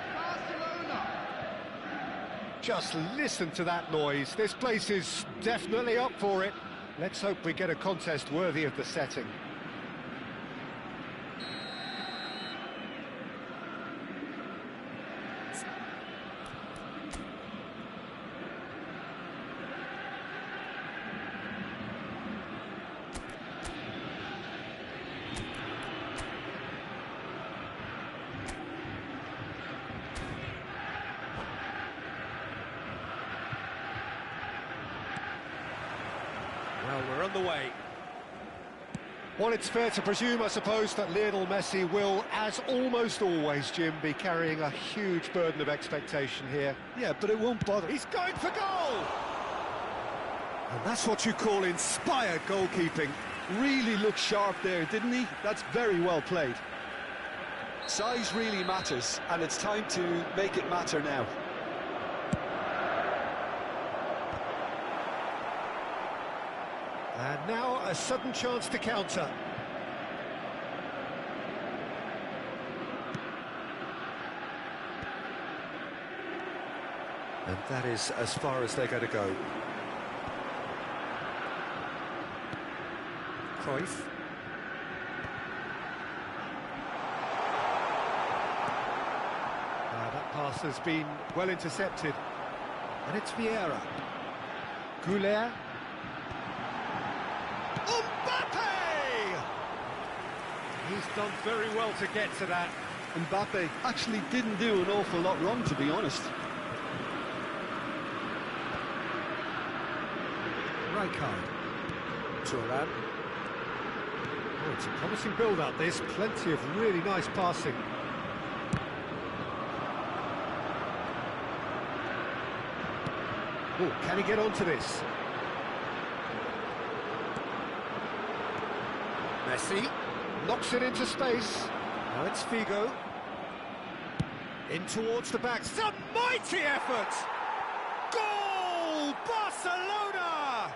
Just listen to that noise. This place is definitely up for it. Let's hope we get a contest worthy of the setting. Well, we're on the way. Well, it's fair to presume, I suppose, that Lionel Messi will, as almost always, Jim, be carrying a huge burden of expectation here. Yeah, but it won't bother. He's going for goal! And that's what you call inspired goalkeeping. Really looked sharp there, didn't he? That's very well played. Size really matters, and it's time to make it matter now. And now a sudden chance to counter. And that is as far as they're going to go. Cruyff. That pass has been well intercepted. And it's Vieira. Goulet. He's done very well to get to that. Mbappe actually didn't do an awful lot wrong, to be honest. Rijkaard. Thuram. Oh, it's a promising build-up, this. Plenty of really nice passing. Oh, can he get onto this? Messi. Knocks it into space. Now it's Figo. In towards the back. It's a mighty effort! Goal! Barcelona!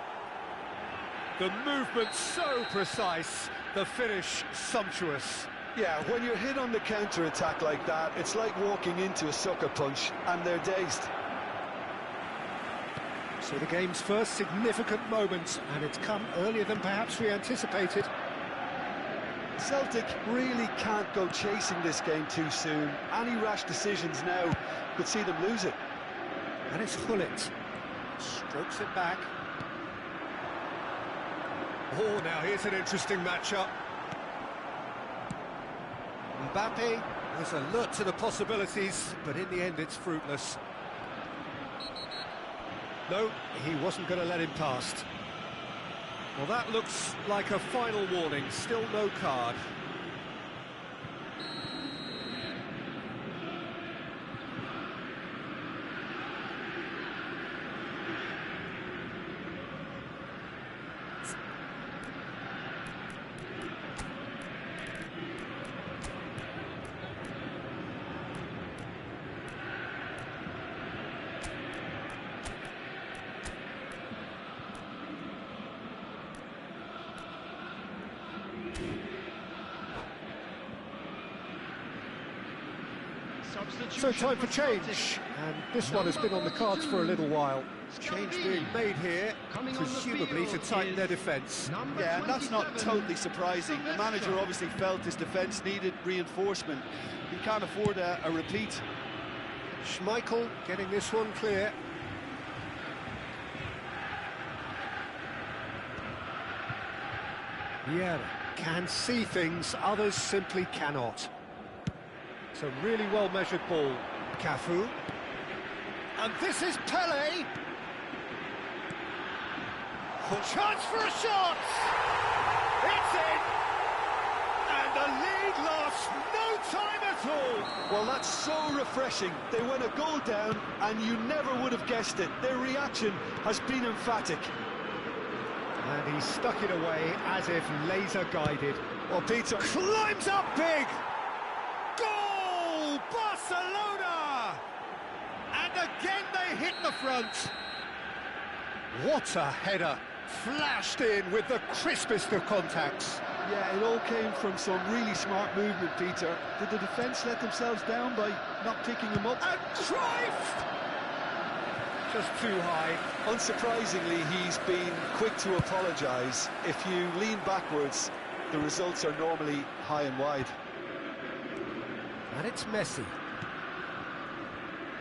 The movement so precise, the finish sumptuous. Yeah, when you're hit on the counter-attack like that, it's like walking into a sucker punch, and they're dazed. So the game's first significant moment, and it's come earlier than perhaps we anticipated. Celtic really can't go chasing this game too soon. Any rash decisions now could see them lose it. And it's Gullit. Strokes it back. Oh, now here's an interesting matchup. Mbappe was alert to the possibilities, but in the end it's fruitless. No, he wasn't going to let him past. Well, that looks like a final warning. Still no card. So time for change, and this one has been on the cards for a little while. Change being made here, presumably to tighten their defence. Yeah, and that's not totally surprising. The manager obviously felt his defence needed reinforcement. He can't afford a repeat. Schmeichel getting this one clear. Vieira can see things, others simply cannot. It's a really well-measured ball. Cafu. And this is Pele. Chance for a shot! It's in! And the lead lost no time at all! Well, that's so refreshing. They went a goal down, and you never would have guessed it. Their reaction has been emphatic. And he stuck it away as if laser-guided. Well, Peter climbs up big! Goal! Barcelona! And again they hit the front. What a header! Flashed in with the crispest of contacts. Yeah, it all came from some really smart movement, Peter. Did the defence let themselves down by not picking him up? And Cruyff! Just too high. Unsurprisingly, he's been quick to apologise. If you lean backwards, the results are normally high and wide. And it's Messi.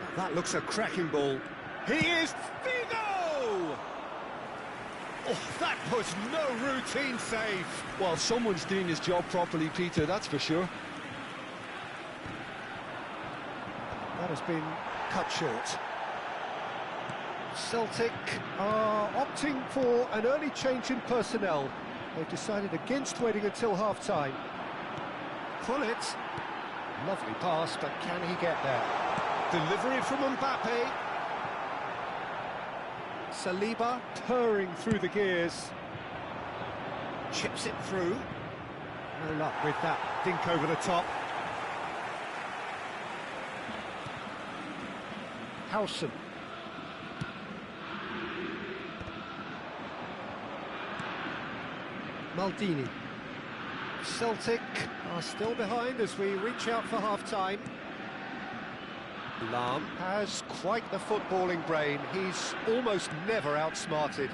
Now that looks a cracking ball. He is Figo! Oh, that was no routine save. Well, someone's doing his job properly, Peter, that's for sure. That has been cut short. Celtic are opting for an early change in personnel. They've decided against waiting until half-time. Pullet. Lovely pass, but can he get there? Delivery from Mbappe. Saliba purring through the gears. Chips it through. No luck with that dink over the top. Howson. Maldini. Celtic are still behind as we reach out for half-time. Lahm has quite the footballing brain. He's almost never outsmarted.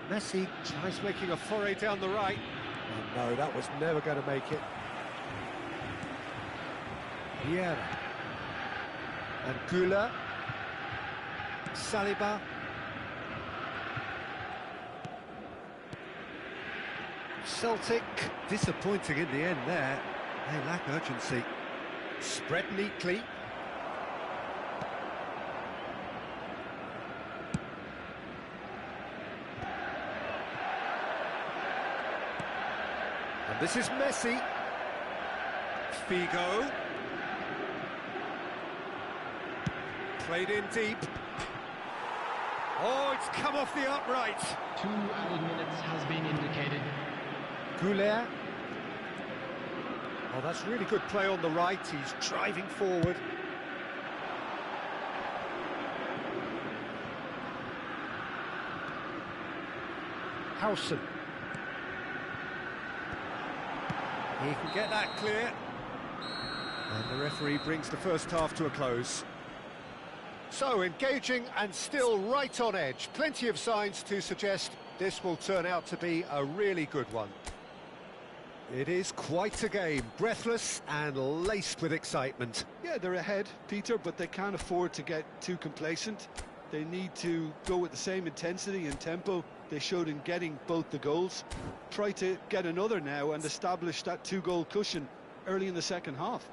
Messi tries making a foray down the right. Oh no, that was never going to make it. Vieira. And Gula. Saliba. Celtic disappointing in the end there. They lack urgency. Spread neatly. And this is Messi. Figo. Played in deep. Oh, it's come off the upright. 2 added minutes has been indicated. Goulet. Oh, that's really good play on the right. He's driving forward. Howson. He can get that clear. And the referee brings the first half to a close. So, engaging and still right on edge. Plenty of signs to suggest this will turn out to be a really good one. It is quite a game, breathless and laced with excitement. Yeah, they're ahead, Peter, but they can't afford to get too complacent. They need to go with the same intensity and tempo they showed in getting both the goals. Try to get another now and establish that 2-goal cushion early in the second half.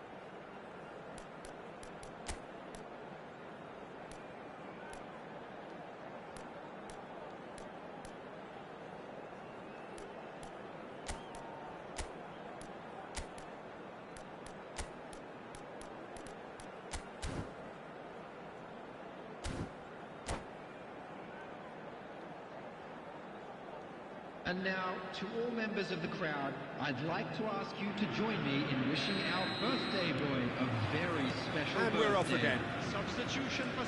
And now, to all members of the crowd, I'd like to ask you to join me in wishing our birthday boy a very special And birthday. we're off again. Substitution for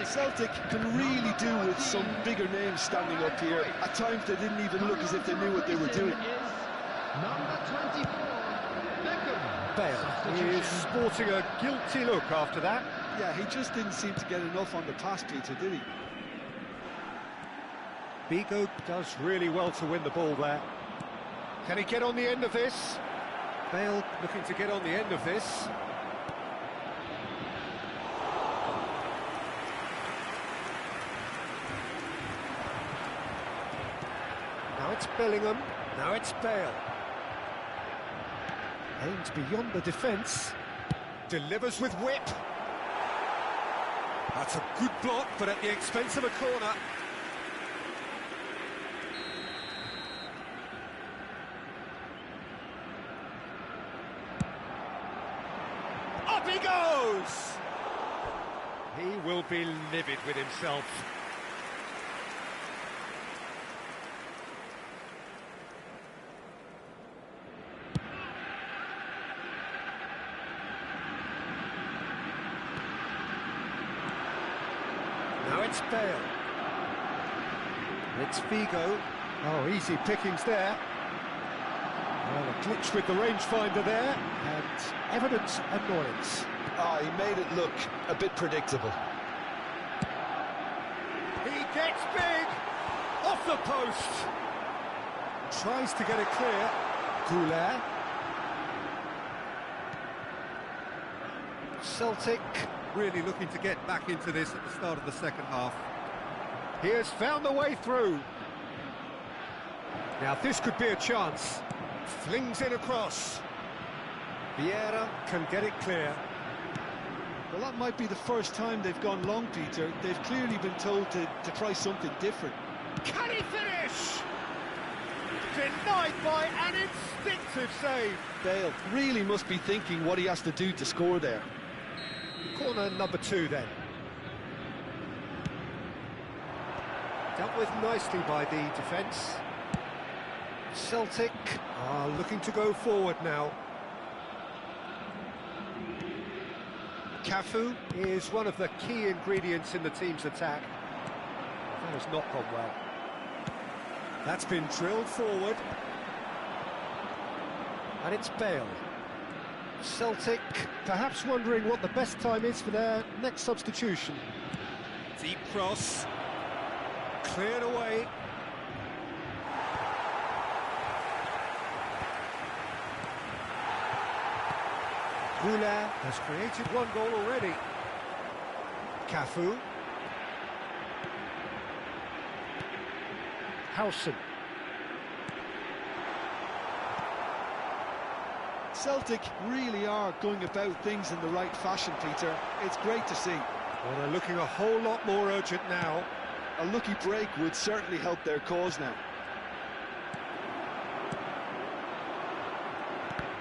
Celtic. Celtic can really do with some bigger names standing up here. At times they didn't even look as if they knew what they were doing. Is number 24, Beckham. Bale is sporting a guilty look after that. Yeah, he just didn't seem to get enough on the pass, Peter, did he? Figo does really well to win the ball there. Can he get on the end of this? Bale looking to get on the end of this. Now it's Bellingham, now it's Bale. Aims beyond the defence. Delivers with whip. That's a good block, but at the expense of a corner. Up he goes! He will be livid with himself. Now it's Bale. It's Figo. Oh, easy pickings there. Well, a glitch with the rangefinder there, and evident annoyance. Oh, he made it look a bit predictable. He gets big! Off the post! Tries to get it clear. Goulet. Celtic really looking to get back into this at the start of the second half. He has found the way through. Now this could be a chance. Flings it across. Vieira can get it clear. Well, that might be the first time they've gone long, Peter. They've clearly been told to try something different. Can he finish? Denied by an instinctive save. Bale really must be thinking what he has to do to score there. Corner number 2 then. Dealt with nicely by the defence. Celtic are looking to go forward now. Cafu is one of the key ingredients in the team's attack. That has not gone well. That's been drilled forward. And it's Bale. Celtic perhaps wondering what the best time is for their next substitution. Deep cross. Cleared away. Goulet has created one goal already. Cafu. Howson. Celtic really are going about things in the right fashion, Peter. It's great to see. Well, they're looking a whole lot more urgent now. A lucky break would certainly help their cause now.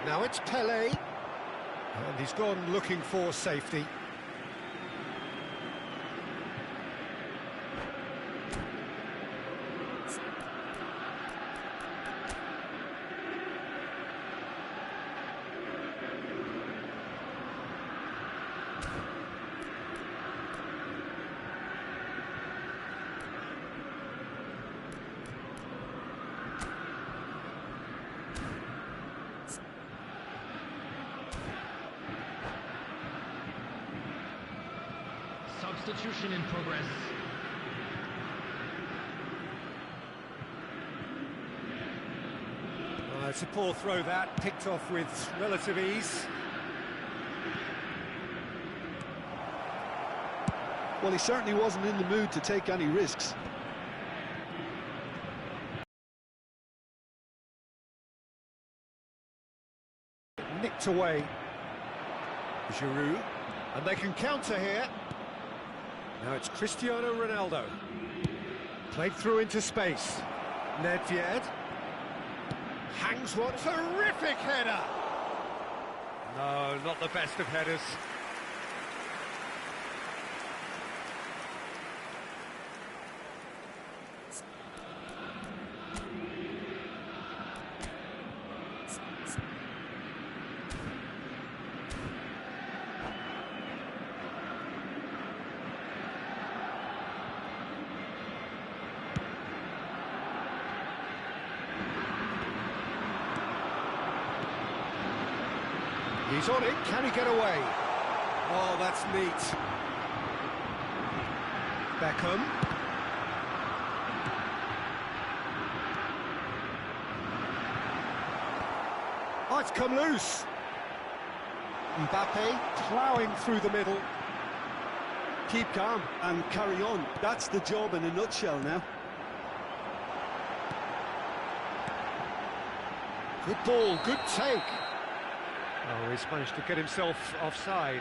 Now it's Pelé. And he's gone looking for safety. Substitution in progress. It's a poor throw that, picked off with relative ease. Well, he certainly wasn't in the mood to take any risks. Nicked away. Giroud. And they can counter here. Now it's Cristiano Ronaldo. Played through into space. Nedved. Hangs one. Terrific header! No, not the best of headers. He's on it, can he get away? Oh, that's neat. Beckham. Oh, it's come loose. Mbappe ploughing through the middle. Keep calm and carry on. That's the job in a nutshell now. Good ball, good take. Oh, he's managed to get himself offside.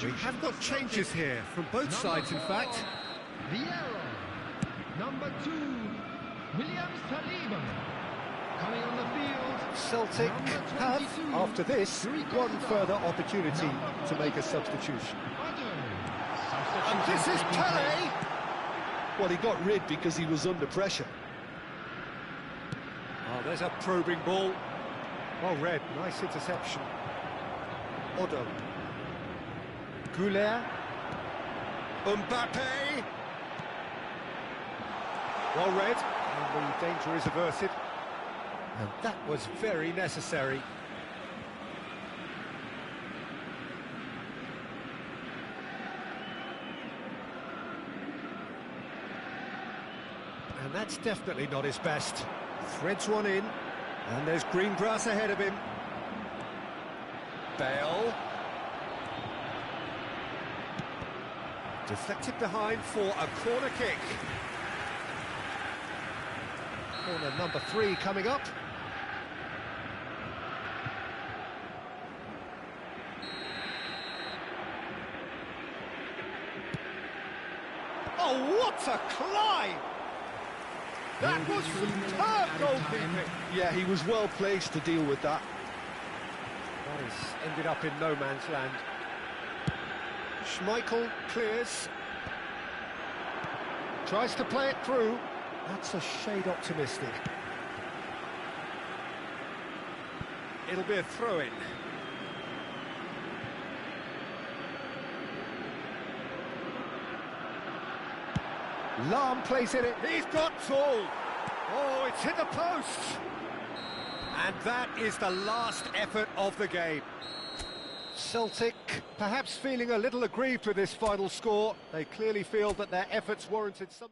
We have got changes here from both sides, in fact. Vieira. Number 2, William Saliba. Coming on the field. Celtic have, after this, one further opportunity to make a substitution. And this is Pele! Well, he got rid because he was under pressure. Oh, there's a probing ball. Well read, nice interception. Odo. Goulet. Mbappe. Well read, and the danger is averted. And that was very necessary. And that's definitely not his best. Threads one in, and there's green grass ahead of him. Bale. Deflected behind for a corner kick. Corner number 3 coming up. Oh, what a climb! That was superb goalkeeping. Yeah, he was well placed to deal with that. That has ended up in no man's land. Schmeichel clears. Tries to play it through. That's a shade optimistic. It'll be a throw-in. Lahm plays it in. He's got Tool. Oh, it's hit the post. And that is the last effort of the game. Celtic perhaps feeling a little aggrieved with this final score. They clearly feel that their efforts warranted some...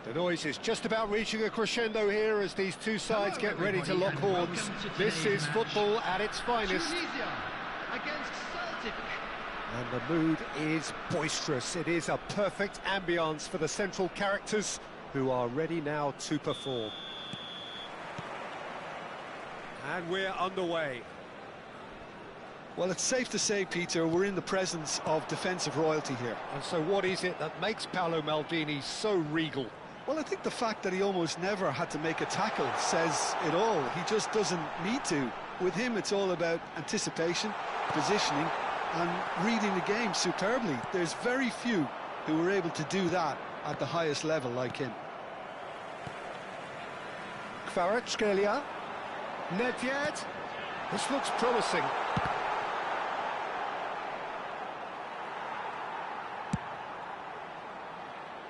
The noise is just about reaching a crescendo here as these two sides get ready to lock horns. This is football at its finest. Tunisia against Celtic. And the mood is boisterous. It is a perfect ambience for the central characters who are ready now to perform. And we're underway. Well, it's safe to say, Peter, we're in the presence of defensive royalty here. And so what is it that makes Paolo Maldini so regal? Well, I think the fact that he almost never had to make a tackle says it all. He just doesn't need to. With him, it's all about anticipation, positioning, and reading the game superbly. There's very few who are able to do that at the highest level like him. Kvaratskhelia. Nedved. This looks promising.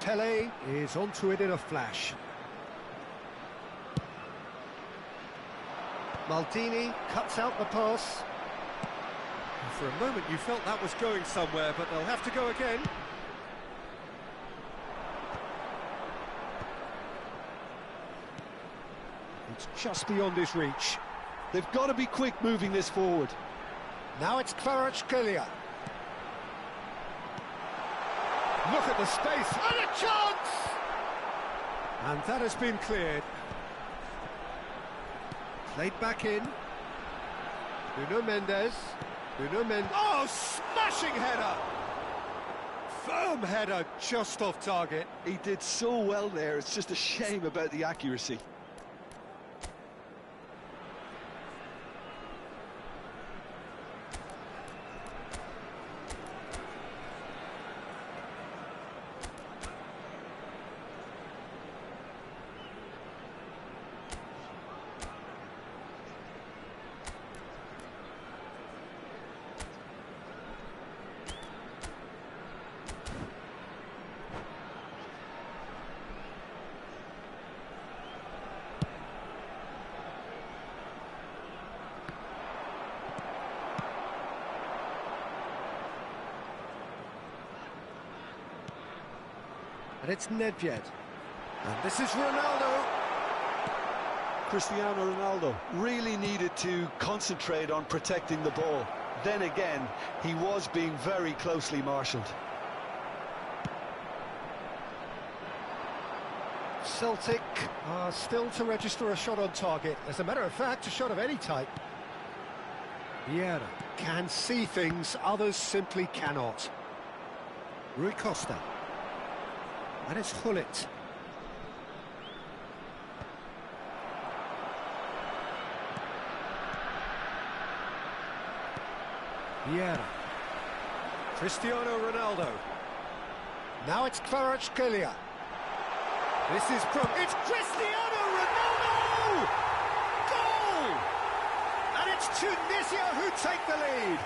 Pele is onto it in a flash. Maldini cuts out the pass. For a moment you felt that was going somewhere, but they'll have to go again. It's just beyond his reach. They've got to be quick moving this forward. Now it's Kvaratskhelia. Look at the space, and a chance! And that has been cleared. Played back in. Nuno Mendes. Oh, smashing header! Firm header, just off target. He did so well there, it's just a shame about the accuracy. And it's Nedved. And this is Ronaldo. Cristiano Ronaldo really needed to concentrate on protecting the ball. Then again, he was being very closely marshalled. Celtic are still to register a shot on target. As a matter of fact, a shot of any type. Vieira can see things others simply cannot. Rui Costa. And it's Hullet. Vieira. Cristiano Ronaldo. Now it's Kvaratskhelia. This is it's Cristiano Ronaldo! Goal! And it's Tunisia who take the lead.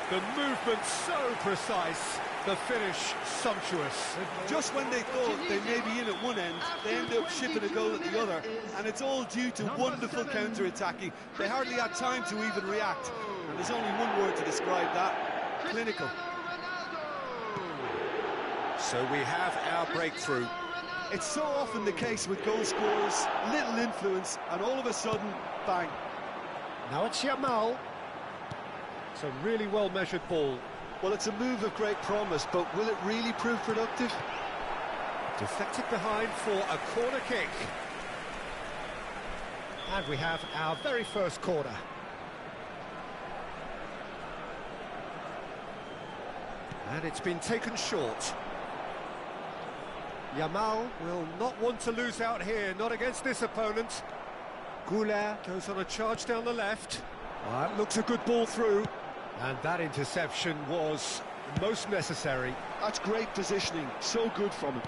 The movement so precise, the finish sumptuous. Just when they thought they may be in at one end, they end up shipping a goal at the other, and it's all due to wonderful counter-attacking. They hardly had time to even react, and there's only one word to describe that: clinical. So we have our breakthrough. It's so often the case with goal scorers, little influence, and all of a sudden, bang. Now it's Yamal. It's a really well-measured ball. Well, it's a move of great promise, but will it really prove productive? Deflected behind for a corner kick. And we have our very first corner. And it's been taken short. Yamal will not want to lose out here, not against this opponent. Goulart goes on a charge down the left. That looks a good ball through. And that interception was most necessary. That's great positioning, so good from him.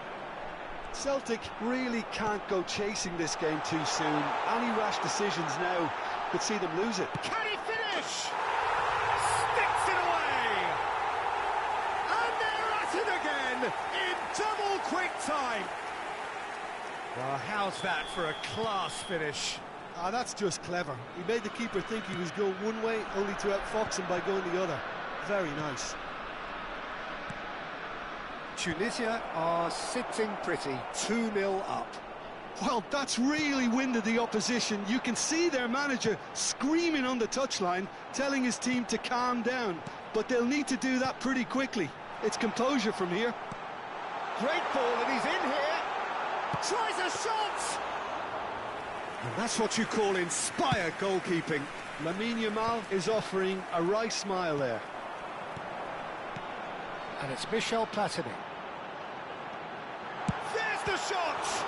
Celtic really can't go chasing this game too soon. Any rash decisions now could see them lose it. Can he finish? Sticks it away! And they're at it again in double quick time. Well, how's that for a class finish? Ah, that's just clever. He made the keeper think he was going one way, only to outfox him by going the other. Very nice. Tunisia are sitting pretty, 2-0 up. Well, that's really winded the opposition. You can see their manager screaming on the touchline, telling his team to calm down. But they'll need to do that pretty quickly. It's composure from here. Great ball, and he's in here. Tries a shot! And that's what you call inspired goalkeeping. Lamine Yamal is offering a wry smile there. And it's Michel Platini. There's the shot!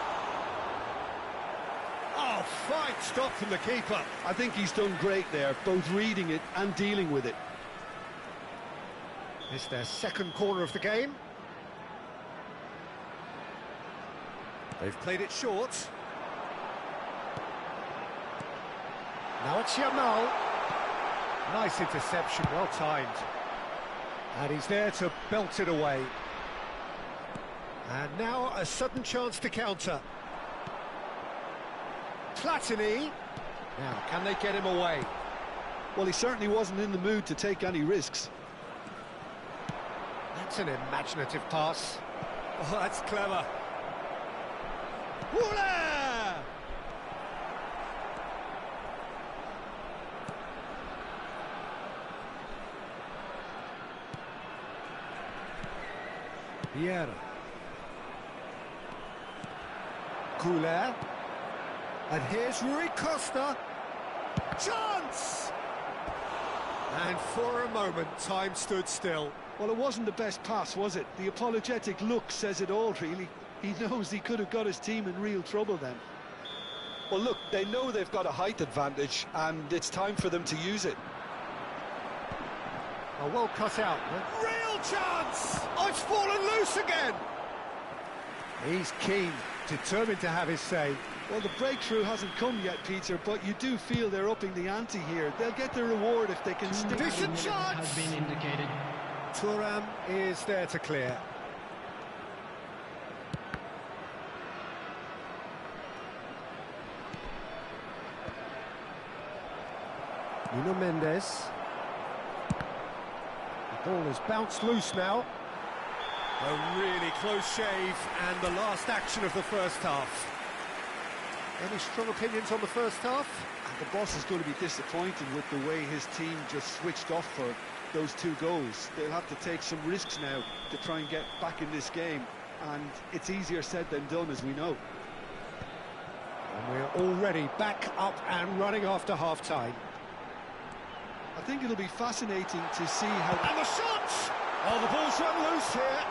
Oh, fine stop from the keeper. I think he's done great there, both reading it and dealing with it. It's their second corner of the game. They've played it short. Now it's Yamal. Nice interception, well timed. And he's there to belt it away. And now a sudden chance to counter. Platini. Now, can they get him away? Well, he certainly wasn't in the mood to take any risks. That's an imaginative pass. Oh, that's clever. Voila! Vieira. Goulet. And here's Rui Costa. Chance! And for a moment, time stood still. Well, it wasn't the best pass, was it? The apologetic look says it all, really. He knows he could have got his team in real trouble then. Well, look, they know they've got a height advantage, and it's time for them to use it. Oh, well cut out. Real chance! Oh, it's fallen loose again! He's keen, determined to have his say. Well, the breakthrough hasn't come yet, Peter, but you do feel they're upping the ante here. They'll get their reward if they can stick. Decent chance! Has been indicated. Thuram is there to clear. Nuno Mendes. The ball has bounced loose now. A really close shave, and the last action of the first half. Any strong opinions on the first half? The boss is going to be disappointed with the way his team just switched off for those two goals. They'll have to take some risks now to try and get back in this game, and it's easier said than done, as we know. And we're already back up and running after half-time. I think it'll be fascinating to see how... And the shot! Oh, the ball's run loose here.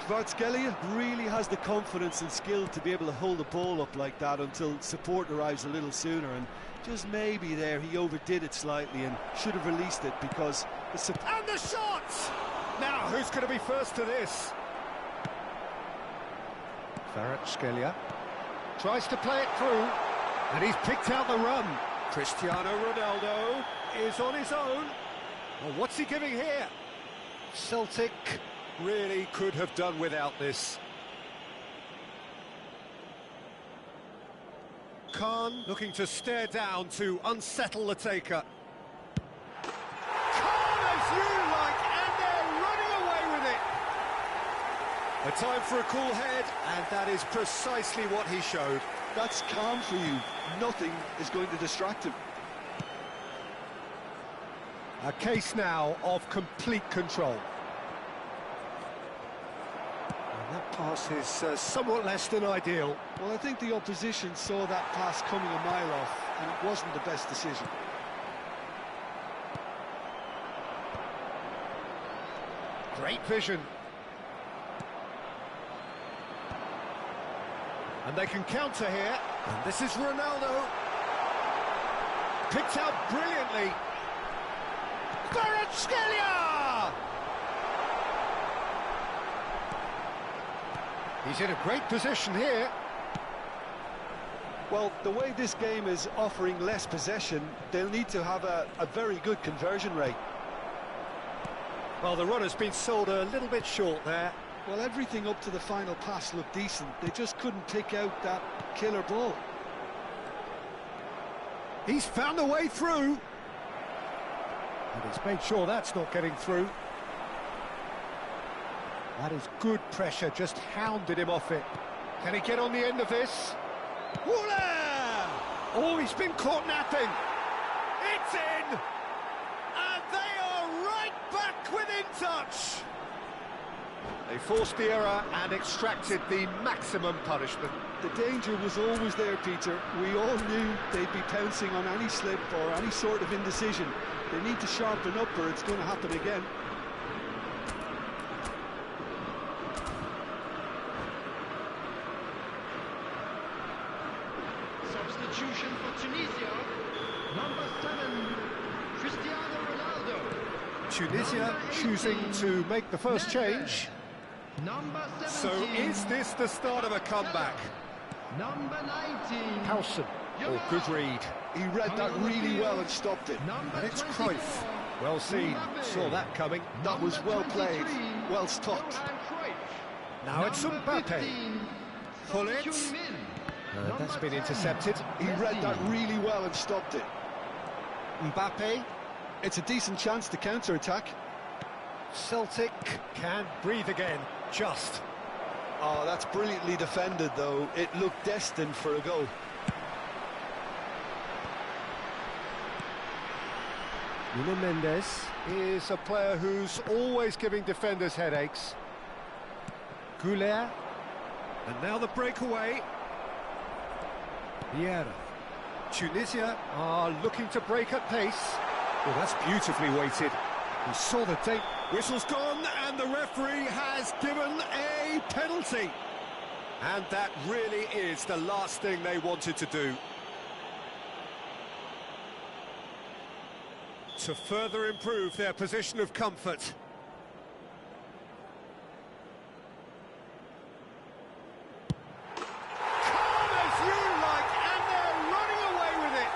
Kvaratskhelia really has the confidence and skill to be able to hold the ball up like that until support arrives a little sooner, and just maybe there he overdid it slightly and should have released it because the and the shot! Now, who's going to be first to this? Kvaratskhelia tries to play it through, and he's picked out the run. Cristiano Ronaldo is on his own. Well, what's he giving here? Celtic really could have done without this. Khan looking to stare down to unsettle the taker. Khan as you like, and they're running away with it. A time for a cool head, and that is precisely what he showed. That's calm for you. Nothing is going to distract him. A case now of complete control. And that pass is somewhat less than ideal. Well, I think the opposition saw that pass coming a mile off, and it wasn't the best decision. Great vision. And they can counter here. And this is Ronaldo. Picked out brilliantly. Kvaratskhelia! He's in a great position here. Well, the way this game is offering less possession, they'll need to have a very good conversion rate. Well, the run has been sold a little bit short there. Well, everything up to the final pass looked decent. They just couldn't pick out that killer ball. He's found a way through. And he's made sure that's not getting through. That is good pressure, just hounded him off it. Can he get on the end of this? Voila! Oh, he's been caught napping. It's in! And they are right back within touch. They forced the error and extracted the maximum punishment. The danger was always there, Peter. We all knew they'd be pouncing on any slip or any sort of indecision. They need to sharpen up or it's going to happen again. Substitution for Tunisia. Number 7, Cristiano Ronaldo. Tunisia choosing to make the first change. Number 17. So is this the start of a comeback? Number 19. Howson. Oh, good read. He read that really well and stopped it. And it's Cruyff. Well seen. Saw that coming. That was well played. Well stopped. Now it's Mbappe. Gullit. That's been intercepted. He read that really well and stopped it. Mbappe. It's a decent chance to counter-attack. Celtic can breathe again. Just. Oh, that's brilliantly defended, though. It looked destined for a goal. Nuno Mendes is a player who's always giving defenders headaches. Goulet. And now the breakaway. Vieira. Tunisia are looking to break at pace. Well, that's beautifully weighted. He saw the tape. Whistle's gone, and the referee has given a penalty. And that really is the last thing they wanted to do. To further improve their position of comfort. Calm as you like, and they're running away with it.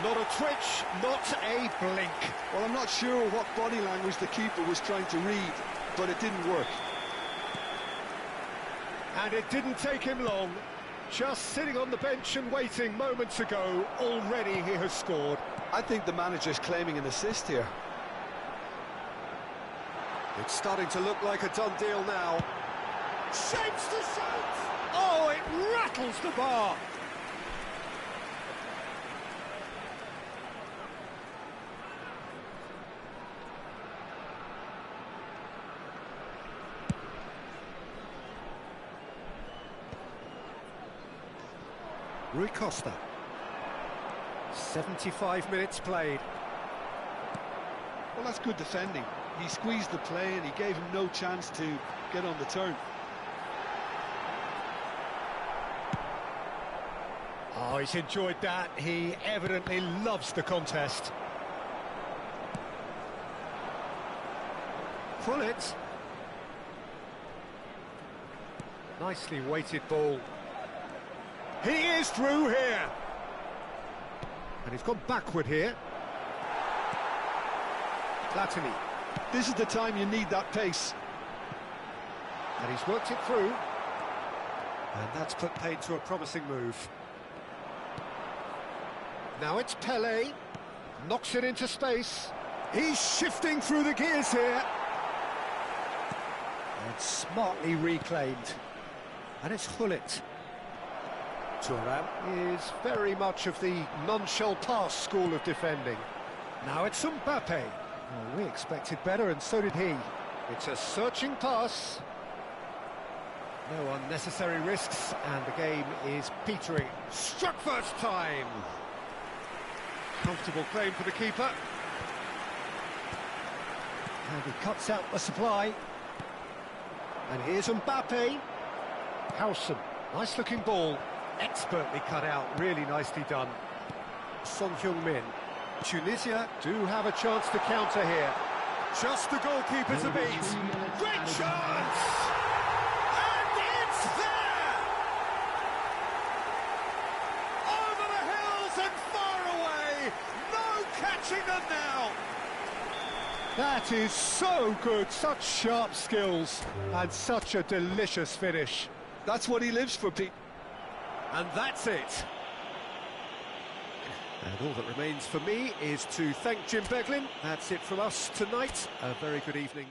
Not a twitch, not a blink. Well, I'm not sure what body language the keeper was trying to read, but it didn't work. And it didn't take him long. Just sitting on the bench and waiting moments ago, already he has scored. I think the manager's claiming an assist here. It's starting to look like a done deal now. Shapes to shoot! Oh, it rattles the bar! Rui Costa. 75 minutes played. Well, that's good defending. He squeezed the play and he gave him no chance to get on the turn. Oh, he's enjoyed that. He evidently loves the contest. Gullit. Nicely weighted ball. He is through here. And he's gone backward here. Platini. This is the time you need that pace. And he's worked it through. And that's put paid to a promising move. Now it's Pelé. Knocks it into space. He's shifting through the gears here. And smartly reclaimed. And it's Gullit. Thuram is very much of the non-shell pass school of defending. Now it's Mbappe. Well, we expected better, and so did he. It's a searching pass. No unnecessary risks, and the game is petering. Struck first time. Comfortable claim for the keeper. And he cuts out the supply. And here's Mbappe. Howson, nice looking ball. Expertly cut out, really nicely done. Son Heung-min. Tunisia do have a chance to counter here. Just the goalkeeper to beat. Great chance! And it's there! Over the hills and far away! No catching them now! That is so good, such sharp skills, and such a delicious finish. That's what he lives for, Pete. And that's it. And all that remains for me is to thank Jim Beglin. That's it from us tonight. A very good evening.